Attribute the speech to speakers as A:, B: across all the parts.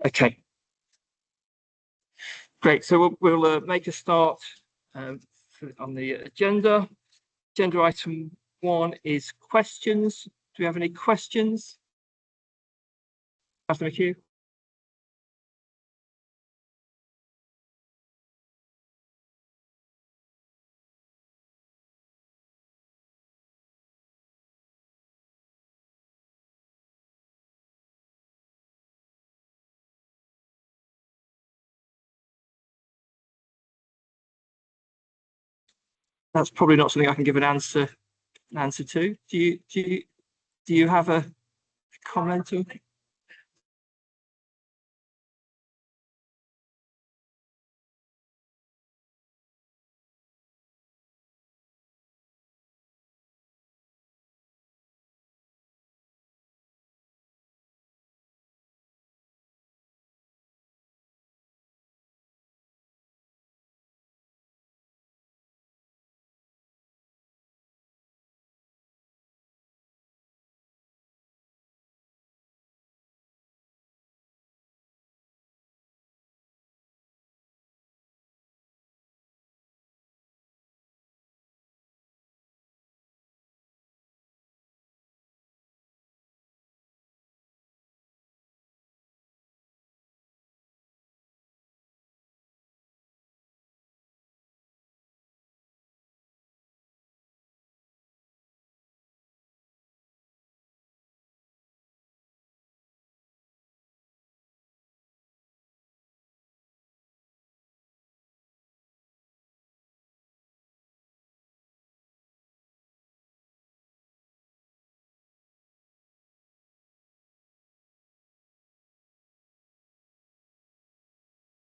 A: Okay. Great. So we'll make a start on the agenda. Agenda item 1 is questions. Do we have any questions? Councillor McHugh. That's probably not something I can give an answer to. Do you have a comment?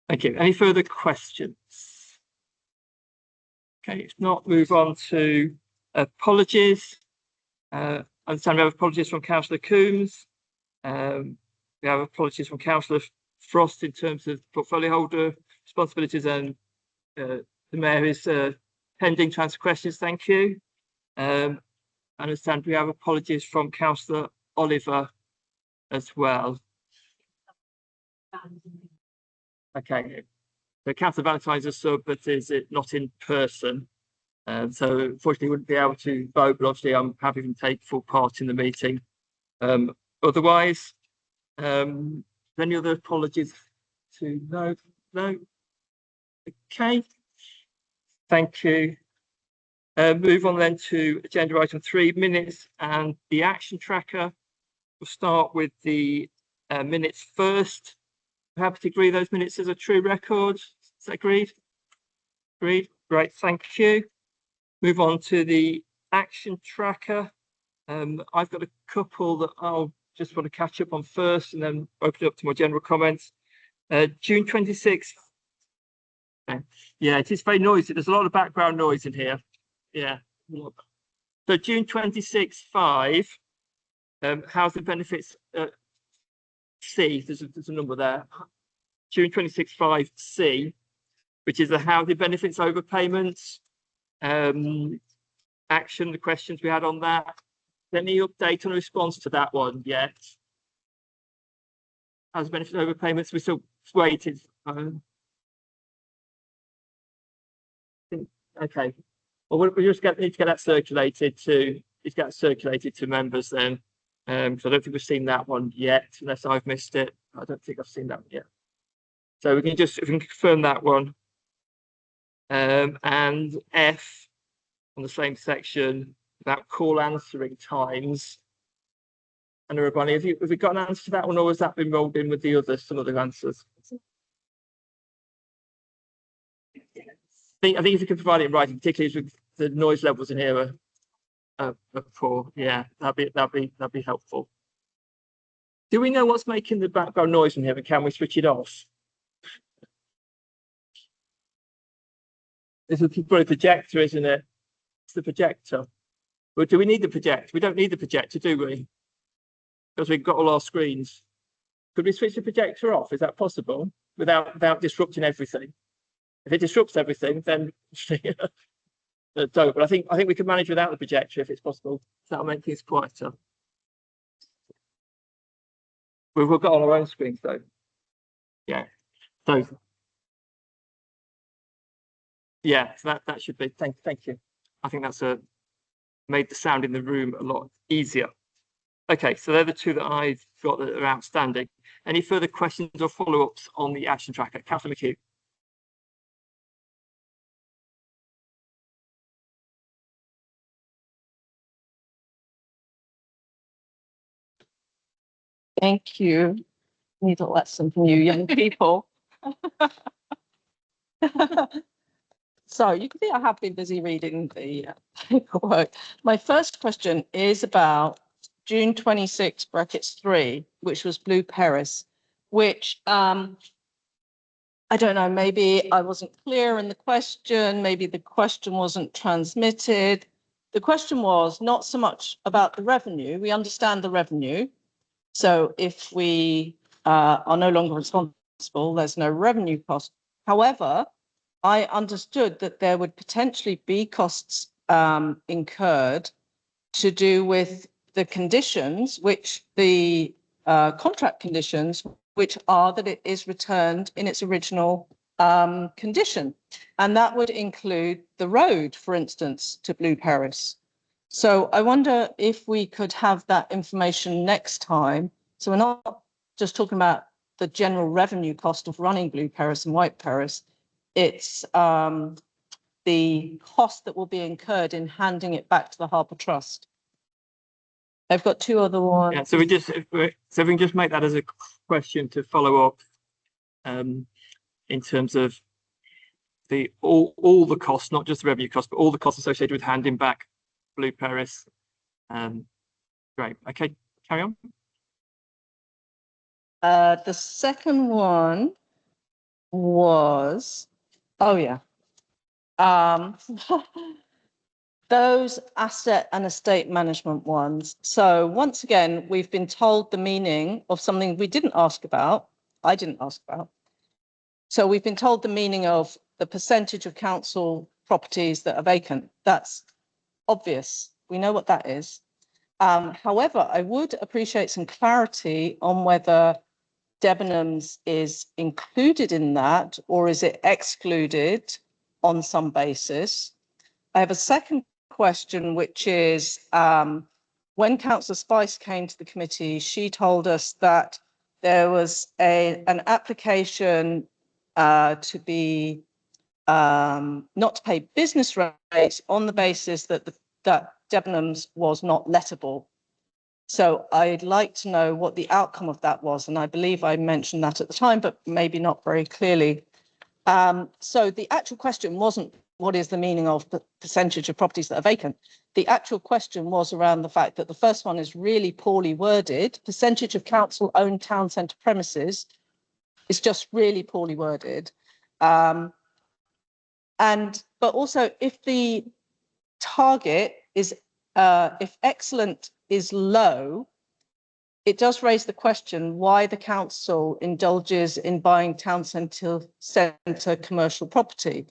A: Thank you. Any further questions? Okay, if not, move on to apologies. I understand we have apologies from Councillor Coombs. We have apologies from Councillor Frost in terms of portfolio holder responsibilities, and the Mayor is pending to answer questions. Thank you. I understand we have apologies from Councillor Oliver as well. Okay, so Councillor Valentine's a sub, but is it not in person? So unfortunately wouldn't be able to vote, but obviously I'm happy to take full part in the meeting. Otherwise, any other apologies to no? Okay, thank you. Move on then to agenda item 3, minutes and the action tracker. We'll start with the minutes first. I'm happy to agree those minutes as a true record. Is that agreed? Agreed. Great, thank you. Move on to the action tracker. I've got a couple that I'll just want to catch up on first and then open it up to more general comments. June 26th. Yeah, it is very noisy. There's a lot of background noise in here. Yeah. So June 26.5, housing benefits C, there's a number there. June 26.5 C, which is the housing benefits overpayments action, the questions we had on that. Any update on a response to that one yet? Housing benefits overpayments, we're still waiting. Okay. Well, we just need to get that circulated to members then. So I don't think we've seen that one yet, unless I've missed it. I don't think I've seen that one yet. So we can just, if we can confirm that one. And F on the same section about call answering times. And everybody, have we got an answer to that one, or has that been rolled in with the other, some other answers? I think if you could provide it in writing, particularly as the noise levels in here are poor. Yeah, that'd be helpful. Do we know what's making the background noise in here, and can we switch it off? This is probably a projector, isn't it? It's the projector. But do we need the projector? We don't need the projector, do we? Because we've got all our screens. Could we switch the projector off? Is that possible without disrupting everything? If it disrupts everything, then don't. But I think we can manage without the projector if it's possible. That'll make things quieter. We've got on our own screens though. So yeah, so that should be. Thank you. I think that's made the sound in the room a lot easier. Okay, so they're the two that I've got that are outstanding. Any further questions or follow-ups on the action tracker? Councillor McHugh.
B: Thank you. Need a lesson from you young people. So you can see I have been busy reading the paperwork. My first question is about June 26 brackets 3, which was Blue Paris, which I don't know, maybe I wasn't clear in the question, maybe the question wasn't transmitted. The question was not so much about the revenue. We understand the revenue. So if we are no longer responsible, there's no revenue cost. However, I understood that there would potentially be costs incurred to do with the conditions, which the contract conditions, which are that it is returned in its original condition. And that would include the road, for instance, to Blue Paris. So I wonder if we could have that information next time. So we're not just talking about the general revenue cost of running Blue Paris and White Paris. It's the cost that will be incurred in handing it back to the Harbour Trust. I've got two other ones.
A: Yeah, so we can just make that as a question to follow up in terms of the all the costs, not just the revenue costs, but all the costs associated with handing back Blue Paris. Great. Okay, carry on.
B: The second one was, oh yeah, those asset and estate management ones. So once again, we've been told the meaning of something we didn't ask about. I didn't ask about. So we've been told the meaning of the percentage of council properties that are vacant. That's obvious. We know what that is. However, I would appreciate some clarity on whether Debenhams is included in that, or is it excluded on some basis? I have a second question, which is when Councillor Spice came to the committee, she told us that there was an application to be not to pay business rates on the basis that that Debenhams was not lettable. So I'd like to know what the outcome of that was. And I believe I mentioned that at the time, but maybe not very clearly. So the actual question wasn't what is the meaning of the percentage of properties that are vacant. The actual question was around the fact that the first one is really poorly worded. Percentage of council-owned town centre premises is just really poorly worded. But also if the target is, if excellent is low, it does raise the question why the council indulges in buying town centre commercial property.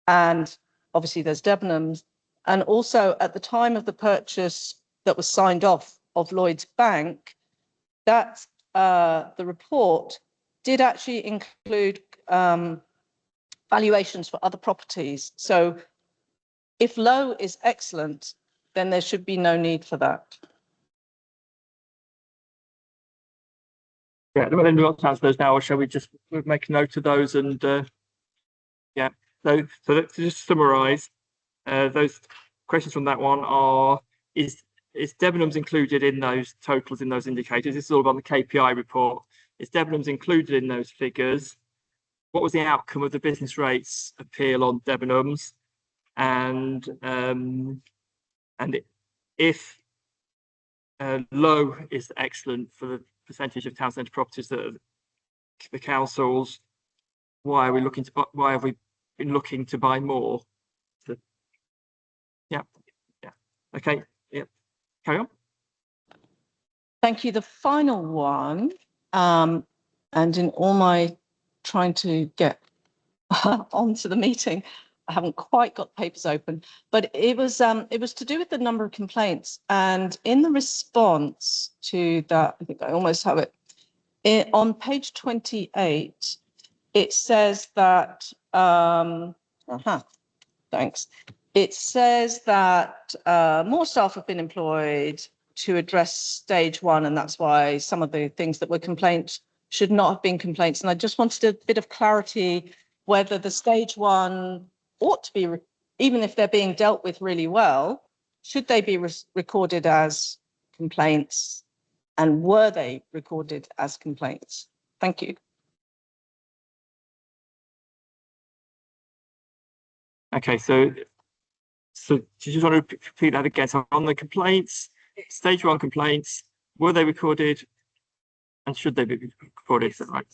B: And obviously there's Debenhams. And also at the time of the purchase that was signed off of Lloyds Bank, that the report did actually include valuations for other properties. So if low is excellent, then there should be no need for that.
A: Yeah, we'll not to answer those now, or shall we just make a note of those? And yeah, so let's just summarise. Those questions from that one are: is Debenhams included in those totals, in those indicators? This is all about the KPI report. Is Debenhams included in those figures? What was the outcome of the business rates appeal on Debenhams? And if low is excellent for the percentage of town centre properties that are the councils, why have we been looking to buy more? Yeah. Okay. Yeah. Carry on.
B: Thank you. The final one, and in all my trying to get onto the meeting, I haven't quite got papers open, but it was to do with the number of complaints. And in the response to that, I think I almost have it on page 28. it says that, thanks. It says that more staff have been employed to address stage 1, and that's why some of the things that were complaints should not have been complaints. And I just wanted a bit of clarity whether the stage 1 ought to be, even if they're being dealt with really well, should they be recorded as complaints, and were they recorded as complaints? Thank you.
A: Okay, so do you just want to repeat that again? So on the complaints, stage 1 complaints, were they recorded and should they be recorded? Is that right?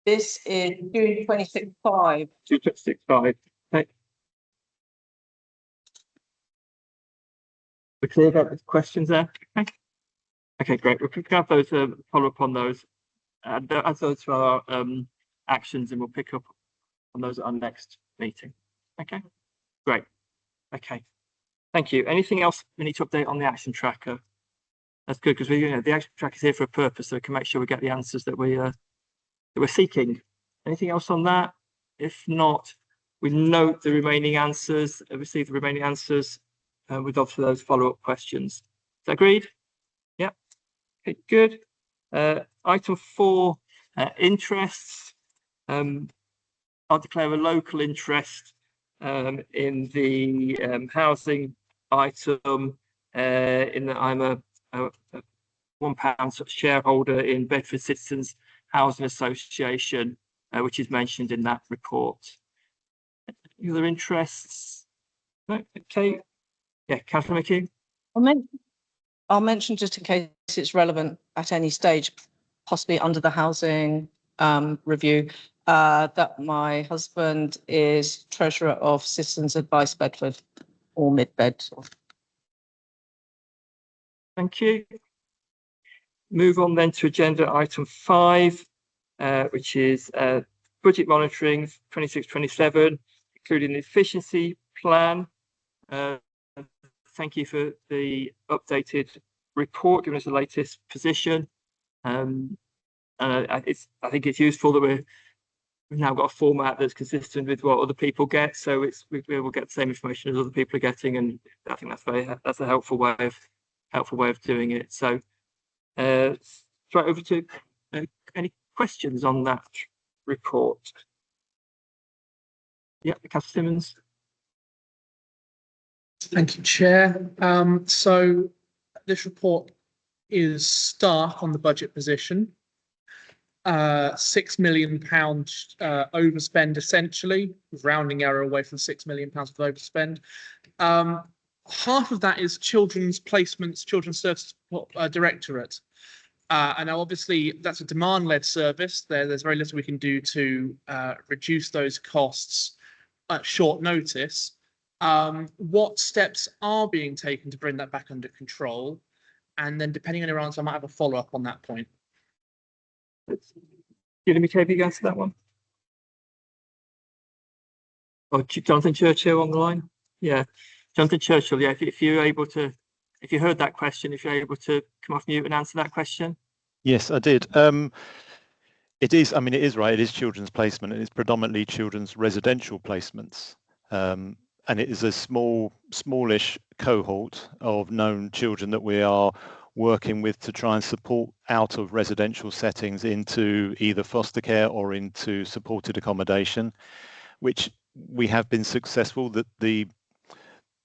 B: This is June 26.5.
A: June 26.5. Okay. We're clear about the questions there? Okay. Okay, great. We'll pick up those, follow up on those, and add those to our actions, and we'll pick up on those at our next meeting. Okay, great. Okay, thank you. Anything else we need to update on the action tracker? That's good, because the action tracker is here for a purpose, so we can make sure we get the answers that we're seeking. Anything else on that? If not, we note the remaining answers, receive the remaining answers with obviously those follow-up questions. Is that agreed? Yeah. Okay, good. Item 4, interests. I'll declare a local interest in the housing item, in that I'm a £1 shareholder in Bedford Citizens Housing Association, which is mentioned in that report. Any other interests? No? Okay. Yeah, Councillor McKeon.
B: I'll mention, just in case it's relevant at any stage, possibly under the housing review, that my husband is treasurer of Citizens Advice Bedford, or Mid-Bed.
A: Thank you. Move on then to agenda item 5, which is budget monitoring 26-27, including the efficiency plan. Thank you for the updated report, giving us the latest position. I think it's useful that we've now got a format that's consistent with what other people get, so we will get the same information as other people are getting, and I think that's a helpful way of doing it. So straight over to any questions on that report. Yeah, Councillor Simmons.
C: Thank you, Chair. So this report is stark on the budget position. £6 million overspend, essentially, rounding error away from £6 million of overspend. Half of that is Children's Placements, Children's Services Directorate. And now obviously that's a demand-led service. There's very little we can do to reduce those costs at short notice. What steps are being taken to bring that back under control? And then depending on your answer, I might have a follow-up on that point.
A: Julie McCabe, you answer that one? Or Jonathan Churchill on the line? Yeah, Jonathan Churchill. Yeah, if you're able to, if you heard that question, if you're able to come off mute and answer that question.
D: Yes, I did. It is. I mean, it is right. It is children's placement, and it's predominantly children's residential placements. And it is a smallish cohort of known children that we are working with to try and support out of residential settings into either foster care or into supported accommodation, which we have been successful. That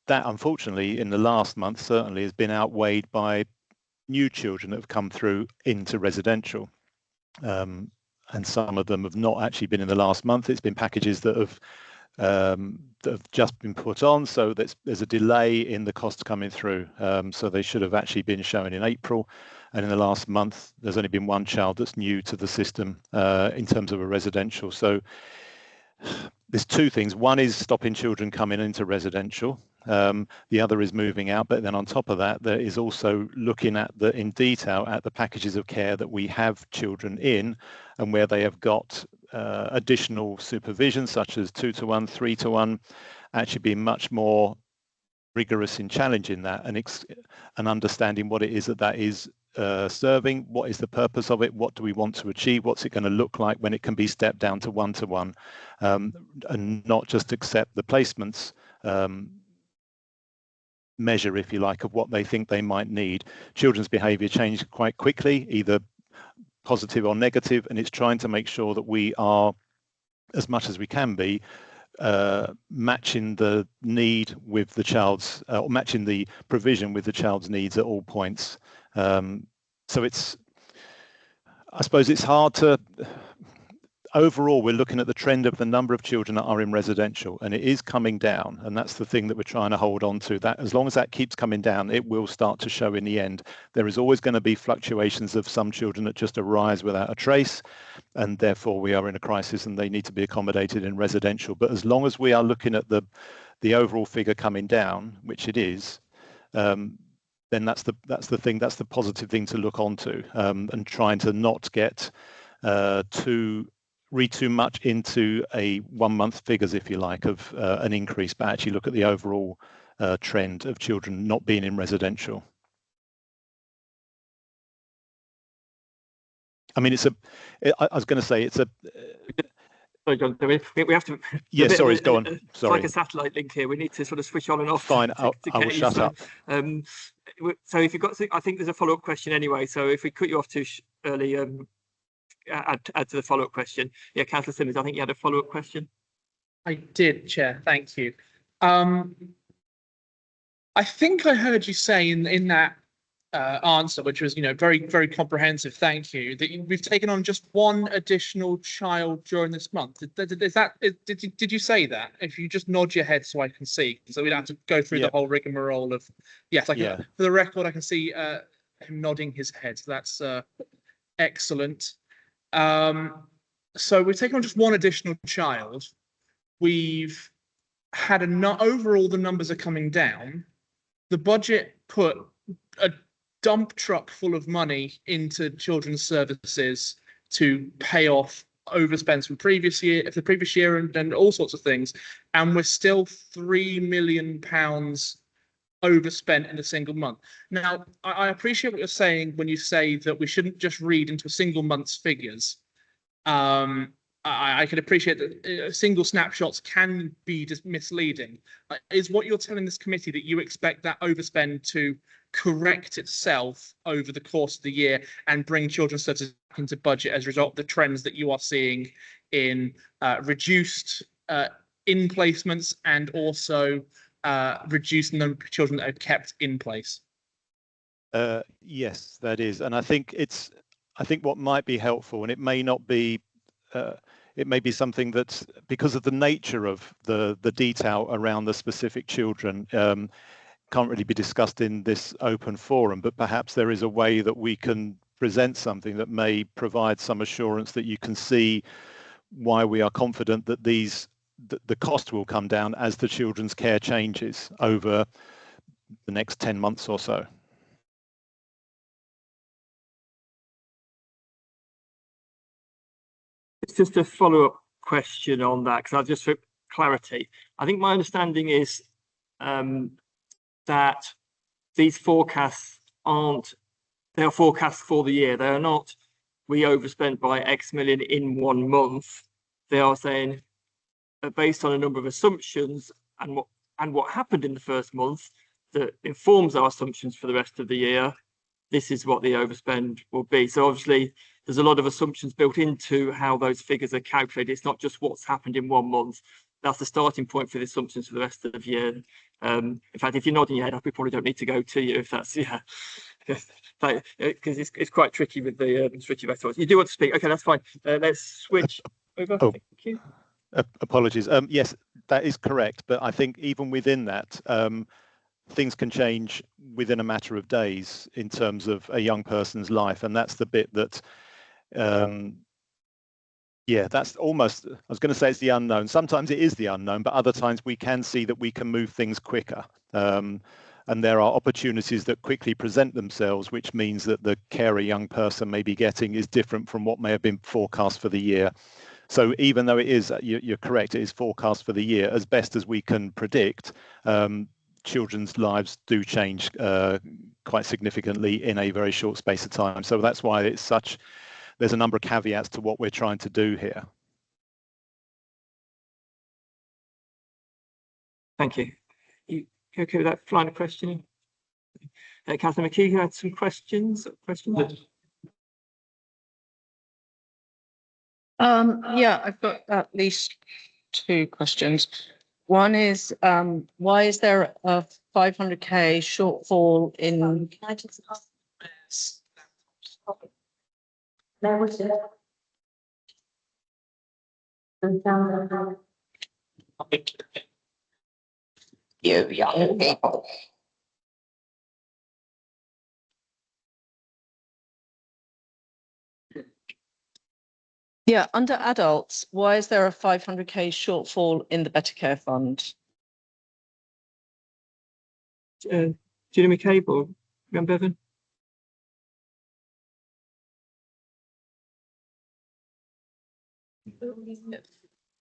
D: unfortunately in the last month certainly has been outweighed by new children that have come through into residential. And some of them have not actually been in the last month. It's been packages that have just been put on, so there's a delay in the costs coming through. So they should have actually been shown in April, and in the last month there's only been one child that's new to the system in terms of a residential. So there's two things. One is stopping children coming into residential. The other is moving out, but then on top of that, there is also looking at in detail at the packages of care that we have children in, and where they have got additional supervision, such as 2-to-1, 3-to-1, actually being much more rigorous in challenging that and understanding what it is that is serving? What is the purpose of it? What do we want to achieve? What's it going to look like when it can be stepped down to one-to-one, and not just accept the placements measure, if you like, of what they think they might need. Children's behaviour change quite quickly, either positive or negative, and it's trying to make sure that we are, as much as we can be, matching the need with the child's, or matching the provision with the child's needs at all points. So it's, I suppose it's hard to, overall, we're looking at the trend of the number of children that are in residential, and it is coming down, and that's the thing that we're trying to hold on to. That as long as that keeps coming down, it will start to show in the end. There is always going to be fluctuations of some children that just arise without a trace, and therefore we are in a crisis and they need to be accommodated in residential. But as long as we are looking at the overall figure coming down, which it is, then that's the thing, that's the positive thing to look onto, and trying to not get read too much into a 1 month figures, if you like, of an increase, but actually look at the overall trend of children not being in residential. I mean, I was going to say it's a.
A: Sorry, John, we have to.
D: Yeah, sorry, go on.
A: It's
D: Sorry.
A: like a satellite link here. We need to sort of switch on and off.
D: Fine,
A: to
D: I will shut up.
A: So if you've got, I think there's a follow-up question anyway. So if we cut you off too early, add to the follow-up question. Yeah, Councillor Simmons, I think you had a follow-up question.
C: I did, Chair. Thank you. I think I heard you say in that answer, which was, very, very comprehensive. Thank you. That we've taken on just one additional child during this month. Did you say that? If you just nod your head so I can see, so we don't have to go through the whole rigmarole of. Yes, I can. Yeah. For the record, I can see him nodding his head. So that's excellent. So we've taken on just one additional child. We've had overall the numbers are coming down. The budget put a dump truck full of money into children's services to pay off overspends from the previous year and all sorts of things. And we're still £3 million overspent in a single month. Now, I appreciate what you're saying when you say that we shouldn't just read into a single month's figures. I can appreciate that single snapshots can be just misleading. Is what you're telling this committee that you expect that overspend to correct itself over the course of the year and bring children's services back into budget as a result of the trends that you are seeing in reduced in placements and also reducing the number of children that are kept in place?
D: Yes, that is, and I think what might be helpful, and it may not be, it may be something that's, because of the nature of the detail around the specific children, can't really be discussed in this open forum, but perhaps there is a way that we can present something that may provide some assurance that you can see why we are confident that the cost will come down as the children's care changes over the next 10 months or so.
A: It's just a follow-up question on that, because I've just for clarity. I think my understanding is that these forecasts they are forecasts for the year. They are not, we overspent by X million in 1 month. They are saying, based on a number of assumptions and what happened in the first month that informs our assumptions for the rest of the year, this is what the overspend will be. So obviously there's a lot of assumptions built into how those figures are calculated. It's not just what's happened in 1 month. That's the starting point for the assumptions for the rest of the year. In fact, if you're nodding your head up, we probably don't need to go to you if that's, because it's quite tricky with the switching back to us. You do want to speak? Okay, that's fine. Let's switch over.
D: Oh.
A: Thank you.
D: Apologies. Yes, that is correct. But I think even within that, things can change within a matter of days in terms of a young person's life. And that's the bit that, that's almost, I was going to say it's the unknown. Sometimes it is the unknown, but other times we can see that we can move things quicker. And there are opportunities that quickly present themselves, which means that the care a young person may be getting is different from what may have been forecast for the year. So even though it is, you're correct, it is forecast for the year as best as we can predict, children's lives do change quite significantly in a very short space of time. So that's why there's a number of caveats to what we're trying to do here.
A: Thank you. You okay with that line of questioning? Catherine McKee, you had some questions?
B: Yeah, I've got at least 2 questions. One is, why is there a 500k shortfall in? You young people. Yeah, under adults, why is there a 500k shortfall in the Better Care Fund?
A: Julie McCable, remember Bevan?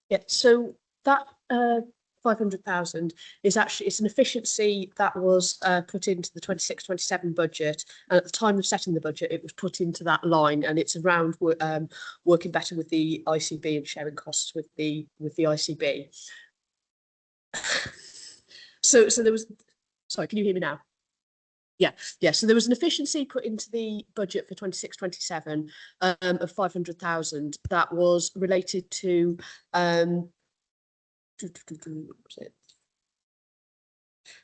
E: Yeah, so that 500,000 is actually, it's an efficiency that was put into the 26-27 budget, and at the time of setting the budget it was put into that line, and it's around working better with the ICB and sharing costs with the ICB. so there was, sorry, can you hear me now? Yeah, so there was an efficiency put into the budget for 26-27 of 500,000 that was related to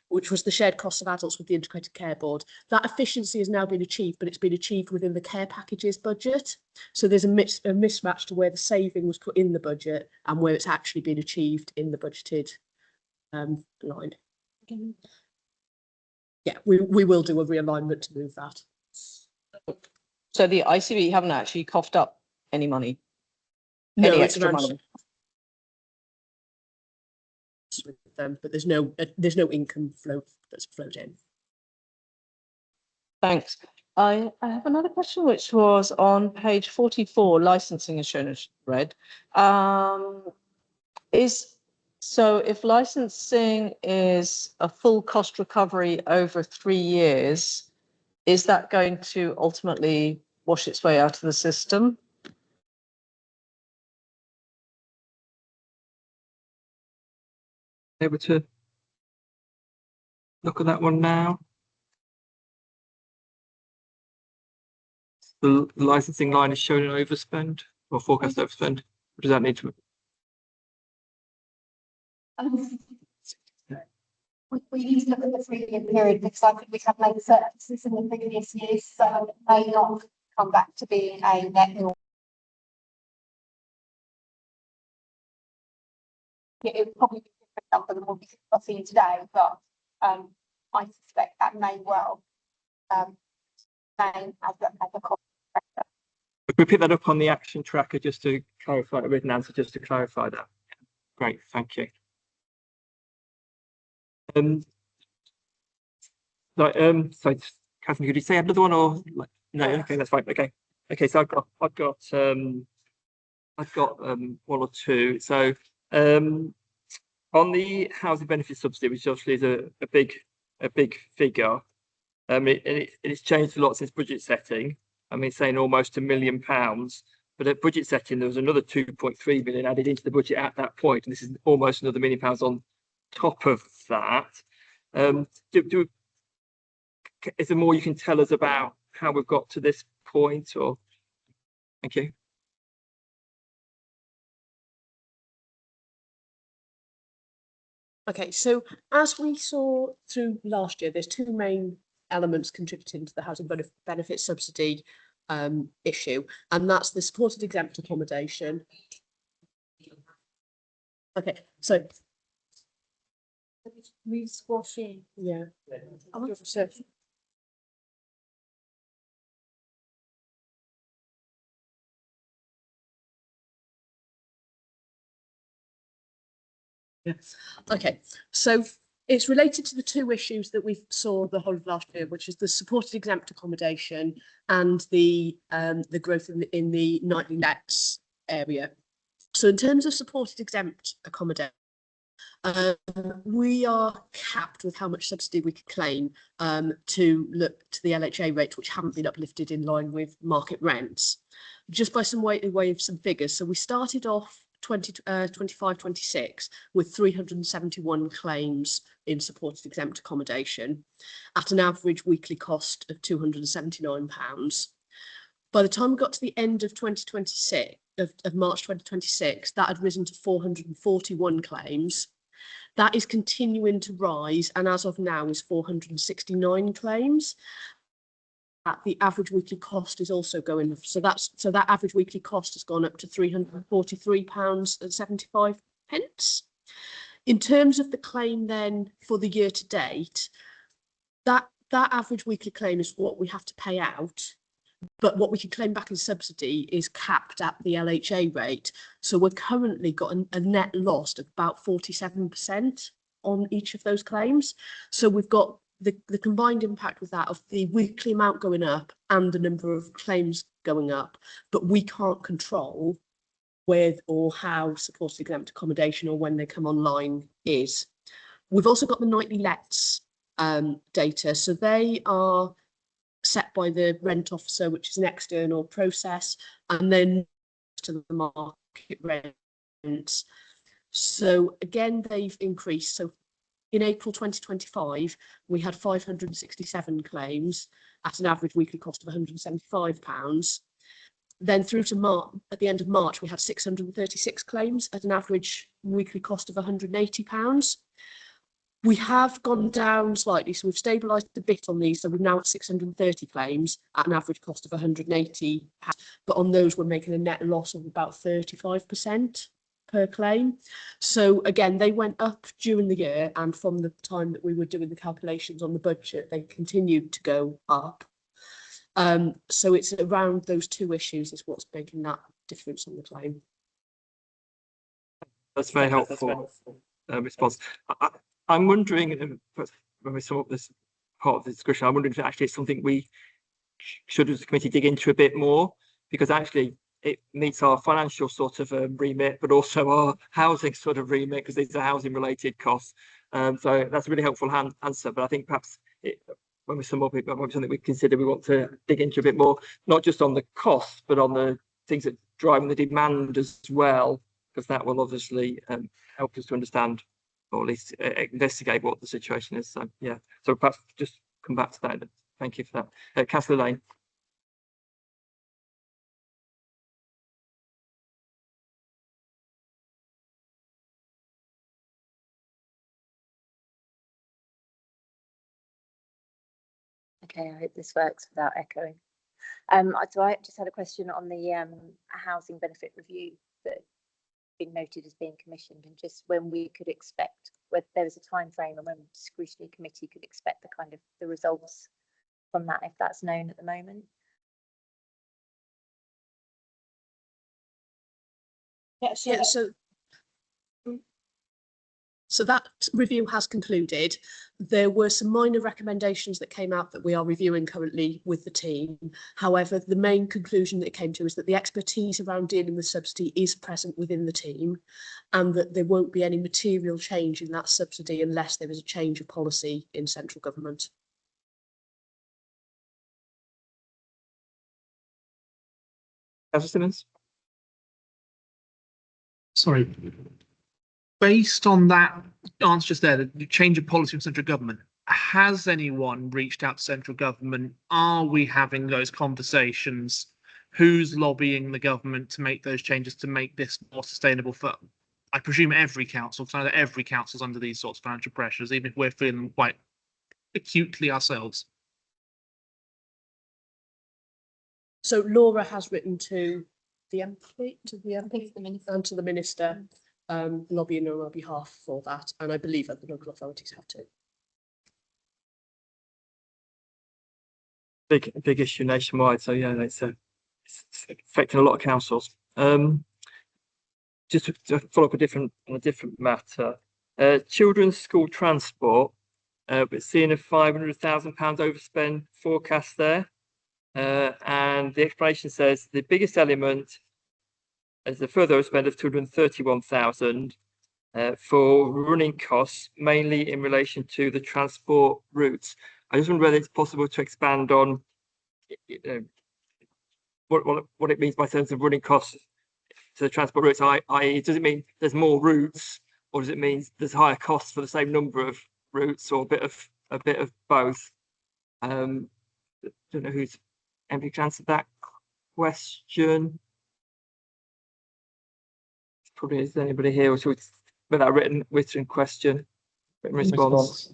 E: which was the shared costs of adults with the Integrated Care Board. That efficiency has now been achieved, but it's been achieved within the care packages budget. So there's a mismatch to where the saving was put in the budget and where it's actually been achieved in the budgeted line. Yeah, we will do a realignment to move that.
B: So the ICB haven't actually coughed up any money?
E: No,
B: Any
E: it's
B: extra
E: around
B: money?
E: with them, but there's no income flow that's flowed in.
B: Thanks. I have another question, which was on page 44, licensing as shown as red. So if licensing is a full cost recovery over 3 years, is that going to ultimately wash its way out of the system?
A: Able to look at that one now. The licensing line is showing an overspend or forecast overspend. What does that need to?
F: We need to look at the 3-year period because I think we have made surpluses in the previous years, so it may not come back to being a net nil. It would probably be a different number than what we're seeing today, but I suspect that may well remain as a cost.
A: We pick that up on the action tracker just to clarify the written answer, just to clarify that. Great, thank you. So Catherine, could you say another one or like, no? Okay, that's fine. Okay. So I've got 1 or 2. So on the housing benefit subsidy, which obviously is a big figure, it's changed a lot since budget setting. I mean, saying almost £1 million, but at budget setting there was another 2.3 million added into the budget at that point, and this is almost another £1 million on top of that. Is there more you can tell us about how we've got to this point, or? Thank you.
E: Okay, so as we saw through last year, there's 2 main elements contributing to the housing benefit subsidy issue, and that's the supported exempt accommodation. Okay, so
F: Re-squashing.
E: yeah. So, yes. Okay, so it's related to the 2 issues that we saw the whole of last year, which is the supported exempt accommodation and the growth in the nightly lets area. So in terms of supported exempt accommodation, We are capped with how much subsidy we can claim to look to the LHA rates, which haven't been uplifted in line with market rents. Just by some way of some figures. So we started off 25-26 with 371 claims in supported exempt accommodation at an average weekly cost of £279. By the time we got to the end of 2026, of March 2026, that had risen to 441 claims. That is continuing to rise, and as of now is 469 claims. The average weekly cost is also going up. So that average weekly cost has gone up to £343.75. In terms of the claim then for the year to date, that average weekly claim is what we have to pay out. But what we can claim back in subsidy is capped at the LHA rate. So we're currently got a net loss of about 47% on each of those claims. So we've got the combined impact with that of the weekly amount going up and the number of claims going up, but we can't control with or how supported exempt accommodation or when they come online is. We've also got the nightly lets data. So they are set by the rent officer, which is an external process, and then to the market rents. So again, they've increased. So in April 2025, we had 567 claims at an average weekly cost of £175. Then through to March, at the end of March, we had 636 claims at an average weekly cost of £180. We have gone down slightly, so we've stabilised a bit on these. So we're now at 630 claims at an average cost of £180. But on those, we're making a net loss of about 35% per claim. So again, they went up during the year, and from the time that we were doing the calculations on the budget, they continued to go up. So it's around those two issues is what's making that difference on the claim.
A: That's very helpful response. I'm wondering, when we sum up this part of the discussion, I'm wondering if actually it's something we should as a committee dig into a bit more, because actually it meets our financial sort of remit, but also our housing sort of remit, because these are housing related costs. So that's a really helpful answer, but I think perhaps when we sum up, it might be something we consider we want to dig into a bit more, not just on the costs, but on the things that drive the demand as well, because that will obviously help us to understand, or at least investigate what the situation is. So yeah, so perhaps just come back to that. Thank you for that. Councillor Lane.
G: Okay, I hope this works without echoing. So I just had a question on the housing benefit review that been noted as being commissioned, and just when we could expect, whether there was a time frame and when the Scrutiny committee could expect the results from that, if that's known at the moment.
E: Yes, yeah. So that review has concluded. There were some minor recommendations that came out that we are reviewing currently with the team. However, the main conclusion that it came to is that the expertise around dealing with subsidy is present within the team, and that there won't be any material change in that subsidy unless there is a change of policy in central government.
A: Councillor Simmons.
C: Sorry. Based on that answer just there, the change of policy from central government, has anyone reached out to central government? Are we having those conversations? Who's lobbying the government to make those changes to make this more sustainable for, I presume, every council, because I know that every council's under these sorts of financial pressures, even if we're feeling them quite acutely ourselves.
E: So Laura has written to the MP, and to the Minister, lobbying on our behalf for that, and I believe that the local authorities have too.
A: Big issue nationwide, so yeah, it's affecting a lot of councils. Just to follow up on a different matter, children's school transport, we're seeing a £500,000 overspend forecast there, and the explanation says the biggest element is the further overspend of 231,000, for running costs, mainly in relation to the transport routes. I just wonder whether it's possible to expand on what it means by terms of running costs to the transport routes, i.e. does it mean there's more routes, or does it mean there's higher costs for the same number of routes, or a bit of both? Don't know who's anybody can answer that question. Probably is anybody here with that written question, written response.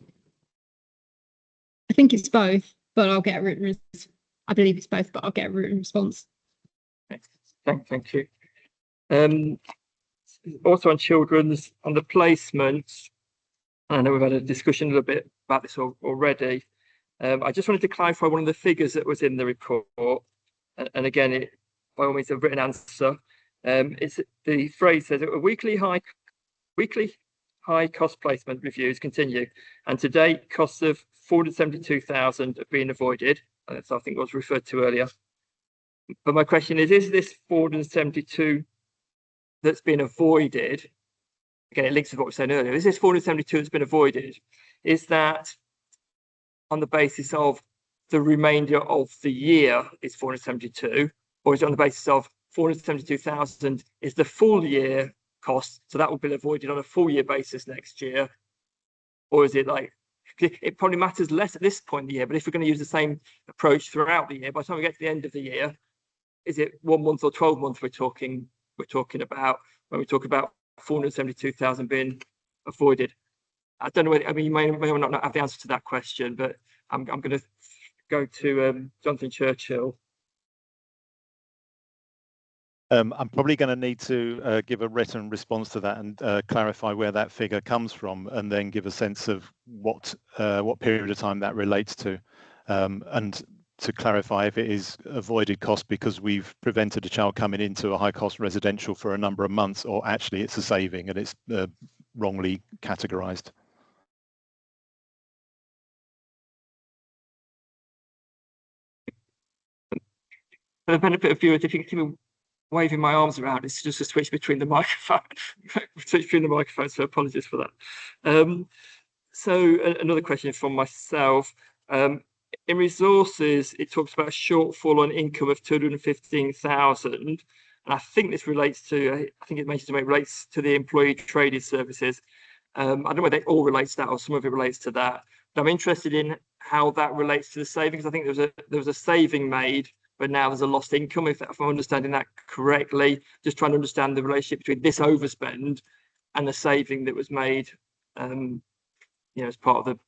H: I think it's both, but I'll get a written. I believe it's both, but I'll get a written response.
A: Thank you. Also on children's, on the placements, I know we've had a discussion a little bit about this already. I just wanted to clarify one of the figures that was in the report, and again, it by all means a written answer. It's the phrase says a weekly high cost placement reviews continue, and to date costs of 472,000 have been avoided. That's I think was referred to earlier. But my question is this 472 that's been avoided? Again, it links to what we were saying earlier. Is this 472 that's been avoided? Is that on the basis of the remainder of the year is 472, or is it on the basis of 472,000 is the full year cost, so that will be avoided on a full year basis next year? Or is it like, it probably matters less at this point in the year, but if we're going to use the same approach throughout the year, by the time we get to the end of the year, is it 1 month or 12 months we're talking about when we talk about 472,000 being avoided? I don't know whether, I mean, you may or not have the answer to that question, but I'm going to go to Jonathan Churchill.
D: I'm probably going to need to give a written response to that and clarify where that figure comes from, and then give a sense of what period of time that relates to, and to clarify if it is avoided cost because we've prevented a child coming into a high cost residential for a number of months, or actually it's a saving and it's wrongly categorized.
A: For the benefit of viewers, if you can see me waving my arms around, it's just a switch between the microphone, so apologies for that. So another question from myself. In resources, it talks about a shortfall on income of 215,000, and I think this relates to, I think it mentions it relates to the employee traded services. I don't know whether it all relates to that or some of it relates to that, but I'm interested in how that relates to the savings. I think there was a saving made, but now there's a lost income, if I'm understanding that correctly. Just trying to understand the relationship between this overspend and the saving that was made, as part of the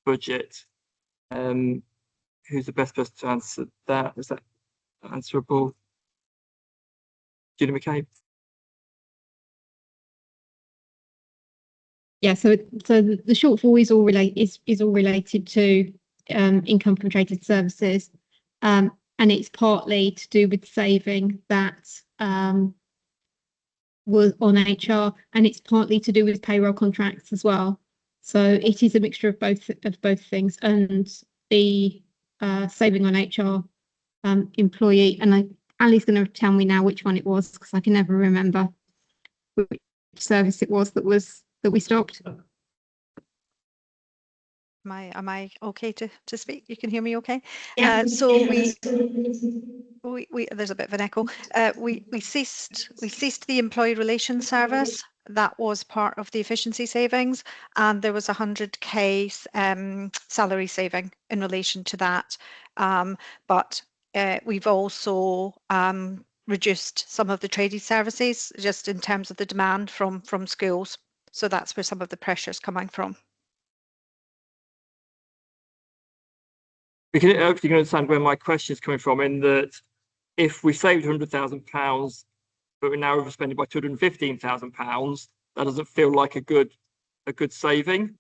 A: budget. Who's the best person to answer that? Is that answerable? Julie McCabe?
H: Yeah, so the shortfall is all related to income from traded services, and it's partly to do with saving that was on HR, and it's partly to do with payroll contracts as well. So it is a mixture of both things, and the saving on HR employee, and Ali's going to tell me now which one it was because I can never remember which service it was that we stopped.
I: Am I okay to speak? You can hear me okay?
H: Yeah.
I: So we there's a bit of an echo. We ceased the employee relations service. That was part of the efficiency savings, and there was 100k salary saving in relation to that. But we've also reduced some of the traded services just in terms of the demand from schools. So that's where some of the pressure is coming from.
A: We can hopefully understand where my question is coming from, in that if we saved £100,000, but we're now overspending by £215,000, that doesn't feel like a good saving.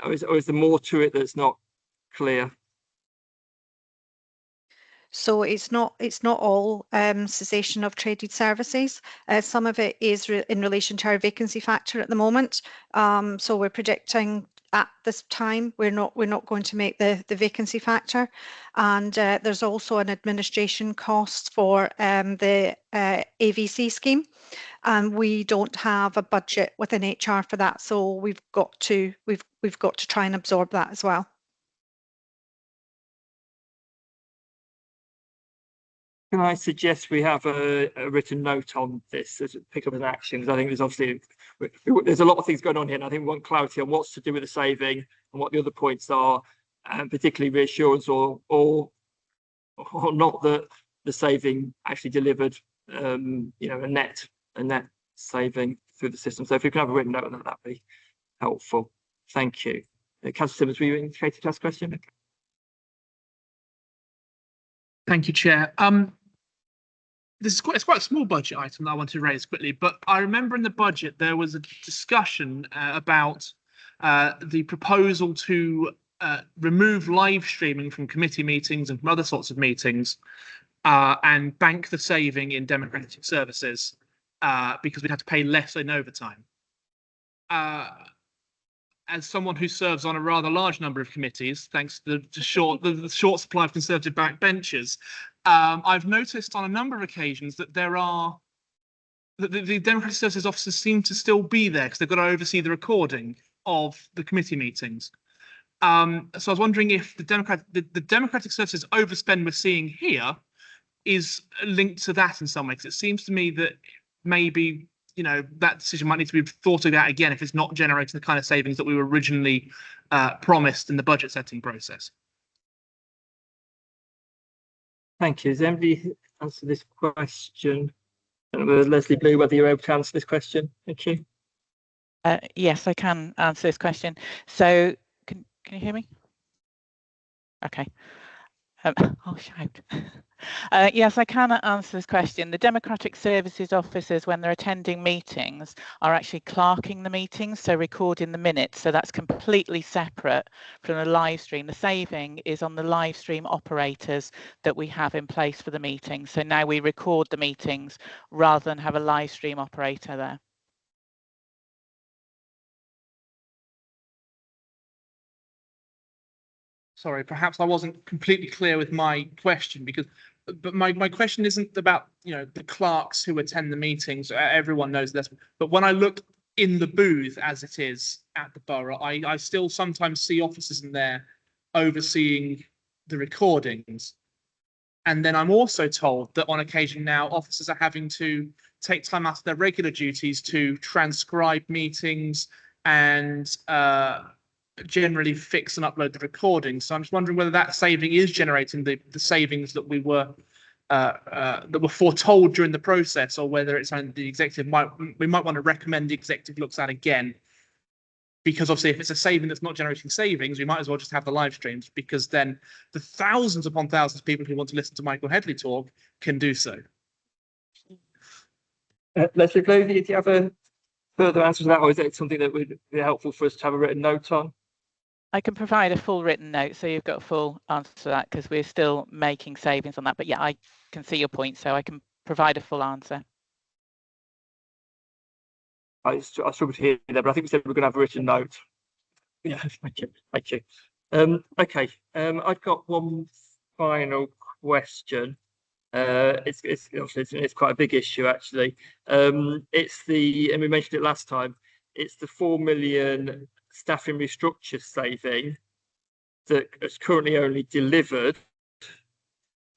A: Or is there more to it that's not clear?
I: So it's not all cessation of traded services. Some of it is in relation to our vacancy factor at the moment. So we're predicting at this time. We're not going to make the vacancy factor, and there's also an administration cost for the AVC scheme, and we don't have a budget within HR for that, so we've got to try and absorb that as well.
A: Can I suggest we have a written note on this as pick up an action? Because I think there's obviously there's a lot of things going on here, and I think we want clarity on what's to do with the saving and what the other points are, and particularly reassurance or not that the saving actually delivered you know, a net saving through the system. So if we can have a written note on that, that'd be helpful. Thank you. Councillor Simmons, were you indicated to ask a question?
C: Thank you, Chair. This is quite a small budget item that I want to raise quickly, but I remember in the budget there was a discussion about the proposal to remove live streaming from committee meetings and from other sorts of meetings and bank the saving in democratic services because we'd have to pay less in overtime. As someone who serves on a rather large number of committees, thanks to the short supply of Conservative backbenchers, I've noticed on a number of occasions that the Democratic Services officers seem to still be there because they've got to oversee the recording of the committee meetings. So I was wondering if the Democratic Services overspend we're seeing here is linked to that in some way, because it seems to me that maybe, you know, that decision might need to be thought about again if it's not generating the kind of savings that we were originally promised in the budget setting process.
A: Thank you. Does anybody answer this question? And with Leslie Blue, whether you're able to answer this question. Thank you.
J: Yes, I can answer this question. So can you hear me? Okay. I'll shout. Yes, I can answer this question. The Democratic Services officers, when they're attending meetings, are actually clerking the meetings, so recording the minutes. So that's completely separate from the live stream. The saving is on the live stream operators that we have in place for the meetings. So now we record the meetings rather than have a live stream operator there.
C: Sorry, perhaps I wasn't completely clear with my question, but my question isn't about, you know, the clerks who attend the meetings. Everyone knows this, but when I look in the booth as it is at the borough, I still sometimes see officers in there overseeing the recordings. And then I'm also told that on occasion now officers are having to take time out of their regular duties to transcribe meetings and generally fix and upload the recordings. So I'm just wondering whether that saving is generating the savings that we were foretold during the process, or whether it's something the executive might want to recommend the executive looks at again. Because obviously, if it's a saving that's not generating savings, we might as well just have the live streams, because then the thousands upon thousands of people who want to listen to Michael Headley talk can do so.
A: Leslie Blue, do you have a further answer to that, or is it something that would be helpful for us to have a written note on?
J: I can provide a full written note, so you've got a full answer to that, because we're still making savings on that. But yeah, I can see your point, so I can provide a full answer.
A: I struggle to hear there, but I think we said we're going to have a written note. Yeah, thank you. Thank you. Okay, I've got one final question. It's quite a big issue, actually. It's and we mentioned it last time, it's the 4 million staffing restructure saving that is currently only delivered,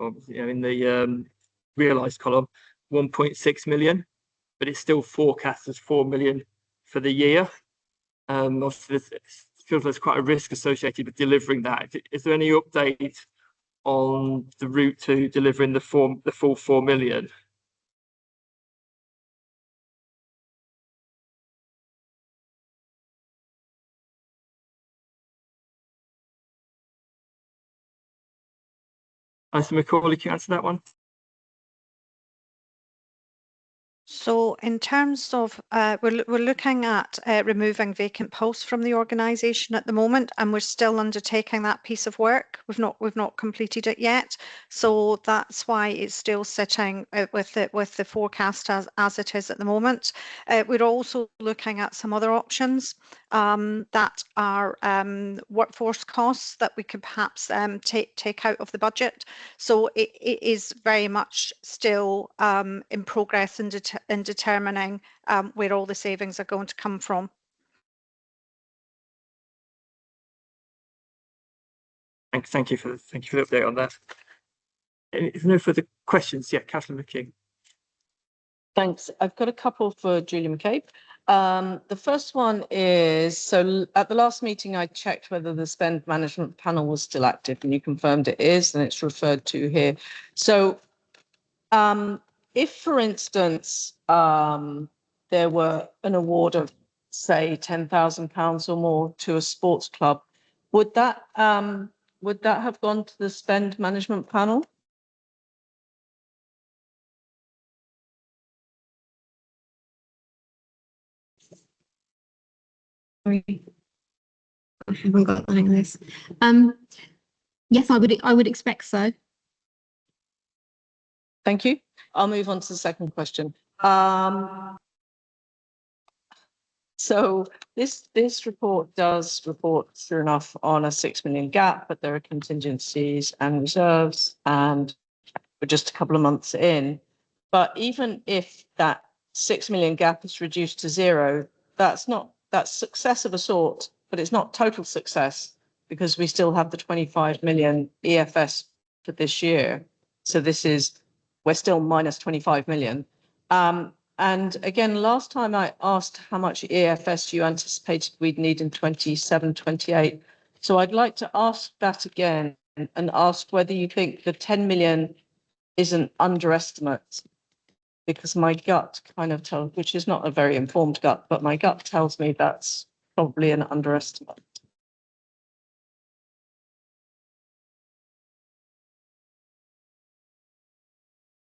A: in the realised column, 1.6 million, but it's still forecast as 4 million for the year. Obviously, it feels there's quite a risk associated with delivering that. Is there any update on the route to delivering the full 4 million? Mr. Macaulay, can you answer that one?
I: So in terms of, we're looking at removing vacant posts from the organisation at the moment, and we're still undertaking that piece of work. We've not completed it yet, so that's why it's still sitting with the forecast as it is at the moment. We're also looking at some other options that are workforce costs that we could perhaps take out of the budget. So it is very much still in progress in determining where all the savings are going to come from.
A: Thank you for the update on that. If no further questions, yeah, Councillor McKee.
B: Thanks. I've got a couple for Julie McCabe. The first one is, so at the last meeting, I checked whether the spend management panel was still active, and you confirmed it is, and it's referred to here. So if, for instance, there were an award of, say, £10,000 or more to a sports club, would that have gone to the spend management panel?
H: Sorry, I haven't got the hang of this. Yes, I would expect so.
B: Thank you. I'll move on to the second question. So this report does report, sure enough, on a 6 million gap, but there are contingencies and reserves, and we're just a couple of months in. But even if that 6 million gap is reduced to zero, that's success of a sort, but it's not total success, because we still have the 25 million EFS for this year. So we're still minus 25 million. And again, last time I asked how much EFS you anticipated we'd need in 27, 28. So I'd like to ask that again and ask whether you think the 10 million is an underestimate, because my gut kind of tells, which is not a very informed gut, but my gut tells me that's probably an underestimate.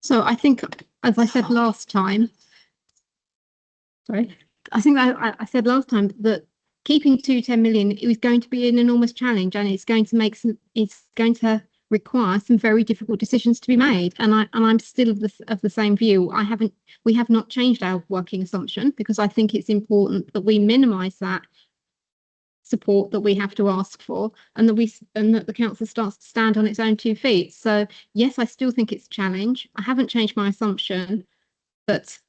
H: So I think, as I said last time, I said last time that keeping to 10 million, it was going to be an enormous challenge, and it's going to require some very difficult decisions to be made. And I'm still of the same view. We have not changed our working assumption, because I think it's important that we minimise that support that we have to ask for, and that the council starts to stand on its own 2 feet. So yes, I still think it's a challenge. I haven't changed my assumption, but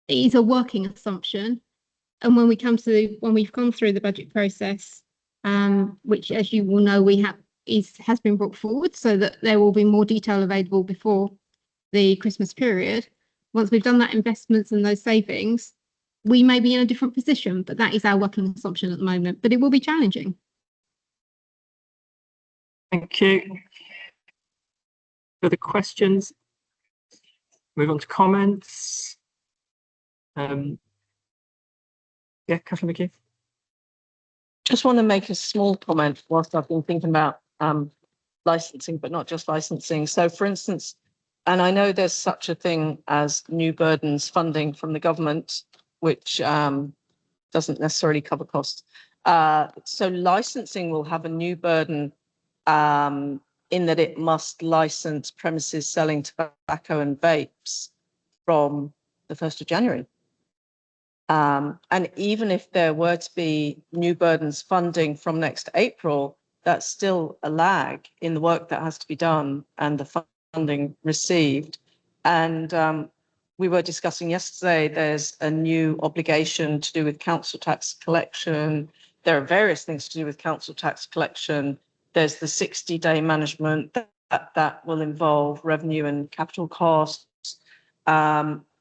H: it is a working assumption. And when we've gone through the budget process, which, as you will know, has been brought forward so that there will be more detail available before the Christmas period. Once we've done that investments and those savings, we may be in a different position, but that is our working assumption at the moment. But it will be challenging.
A: Thank you. Further questions? Move on to comments. Yeah, Councillor McKee.
B: Just want to make a small comment whilst I've been thinking about licensing, but not just licensing. So, for instance, and I know there's such a thing as new burdens funding from the government, which doesn't necessarily cover costs. So licensing will have a new burden in that it must license premises selling tobacco and vapes from the 1st of January. And even if there were to be new burdens funding from next April, that's still a lag in the work that has to be done and the funding received. And we were discussing yesterday, there's a new obligation to do with council tax collection. There are various things to do with council tax collection. There's the 60-day management that will involve revenue and capital costs.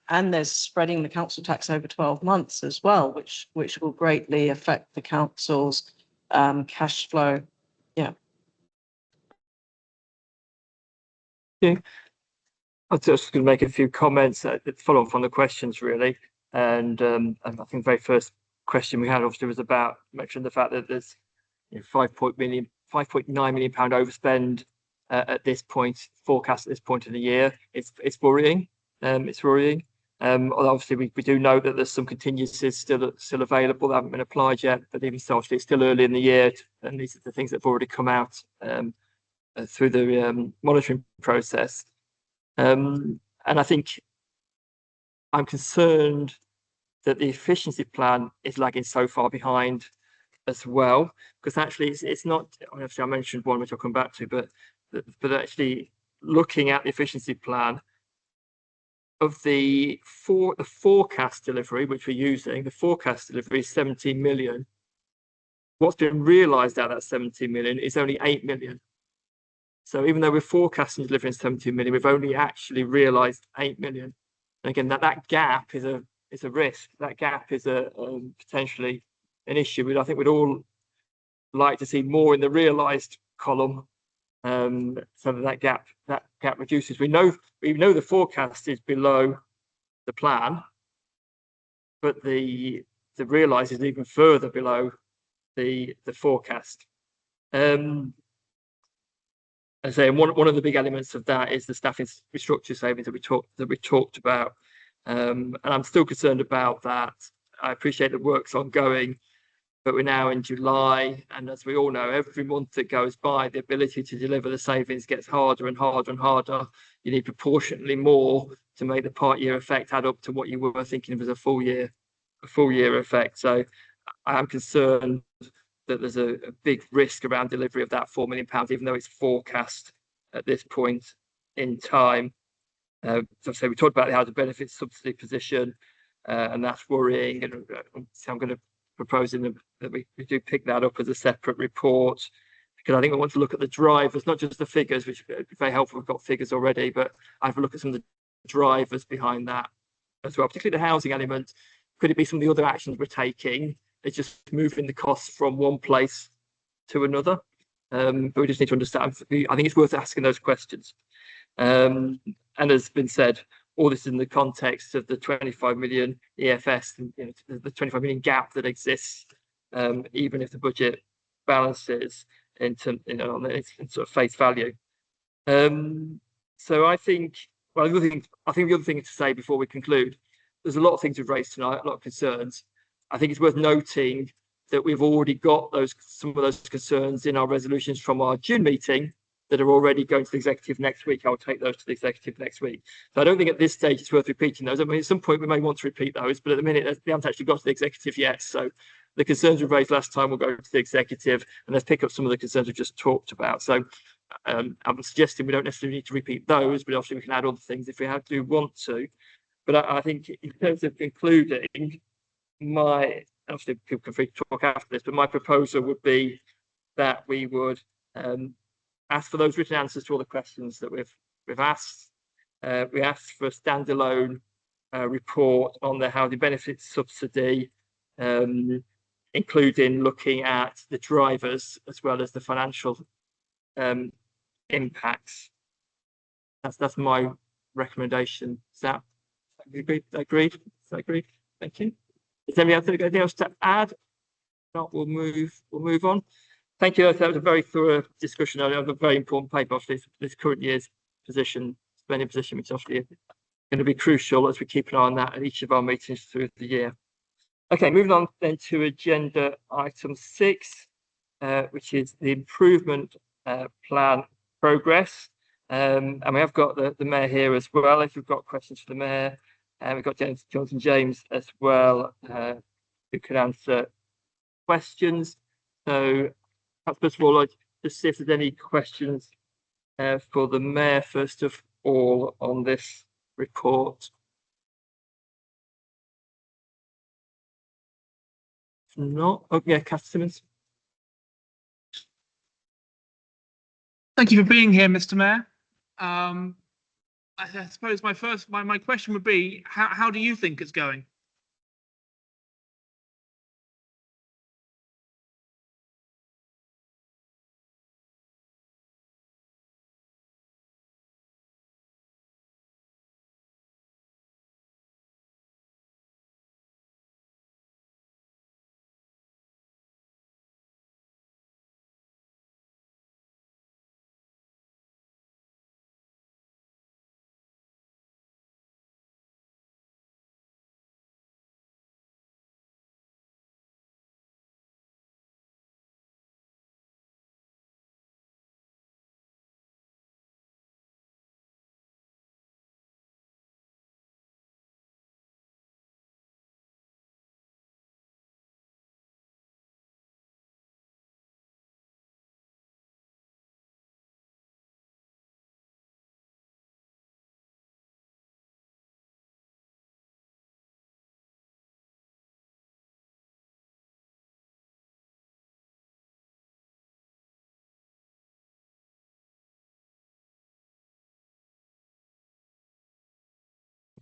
B: And there's spreading the council tax over 12 months as well, which will greatly affect the council's cash flow. Yeah.
A: Yeah. I was just going to make a few comments that follow up on the questions, really. And I think the very first question we had obviously was about mentioning the fact that there's £5.9 million overspend at this point, forecast at this point in the year. It's worrying. It's worrying. Although obviously we do know that there's some contingencies still available that haven't been applied yet, but even so, obviously it's still early in the year, and these are the things that have already come out through the monitoring process. And I think I'm concerned that the efficiency plan is lagging so far behind as well, because actually it's not, obviously I mentioned one which I'll come back to, but actually looking at the efficiency plan of the forecast delivery, which we're using, the forecast delivery is 17 million. What's been realised out of that 17 million is only 8 million. So even though we're forecasting delivering 17 million, we've only actually realised 8 million. And again, that gap is a risk. That gap is a potentially an issue. I think we'd all like to see more in the realised column, so that gap reduces. We know the forecast is below the plan, but the realised is even further below the forecast. I say one of the big elements of that is the staffing restructure savings that we talked about, and I'm still concerned about that. I appreciate the work's ongoing, but we're now in July, and as we all know, every month that goes by, the ability to deliver the savings gets harder and harder and harder. You need proportionately more to make the part-year effect add up to what you were thinking of as a full year effect. So I am concerned that there's a big risk around delivery of that £4 million, even though it's forecast at this point in time. So we talked about the housing benefits subsidy position, and that's worrying. And so I'm going to propose that we do pick that up as a separate report, because I think we want to look at the drivers, not just the figures, which would be very helpful. We've got figures already, but I have a look at some of the drivers behind that as well, particularly the housing element. Could it be some of the other actions we're taking? It's just moving the costs from one place to another. But we just need to understand. I think it's worth asking those questions. And as been said, all this is in the context of the 25 million EFS, and the 25 million gap that exists, even if the budget balances in sort of face value. So I think, well, the other thing to say before we conclude, there's a lot of things we've raised tonight, a lot of concerns. I think it's worth noting that we've already got some of those concerns in our resolutions from our June meeting that are already going to the executive next week. I'll take those to the executive next week. So I don't think at this stage it's worth repeating those. I mean, at some point we may want to repeat those, but at the minute they haven't actually got to the executive yet. So the concerns we raised last time will go to the executive, and let's pick up some of the concerns we just talked about. So I'm suggesting we don't necessarily need to repeat those, but obviously we can add other things if we do want to. But I think in terms of concluding, obviously people can free to talk after this, but my proposal would be that we would ask for those written answers to all the questions that we've asked. We asked for a standalone report on the housing benefits subsidy, including looking at the drivers as well as the financial impacts. That's my recommendation. Is that agreed? Thank you. Is there anything else to add? If not, we'll move on. Thank you. That was a very thorough discussion of a very important paper. Obviously, this current year's spending position, which is obviously going to be crucial as we keep an eye on that at each of our meetings through the year. Okay, moving on then to agenda item 6, which is the improvement plan progress. And we have got the Mayor here as well. If you've got questions for the Mayor, we've got Jonathan James as well, who can answer questions. So first of all, I'd just see if there's any questions for the Mayor first of all on this report. If not, oh yeah, Kath Simmons.
C: Thank you for being here, Mr. Mayor. I suppose my question would be, how do you think it's going?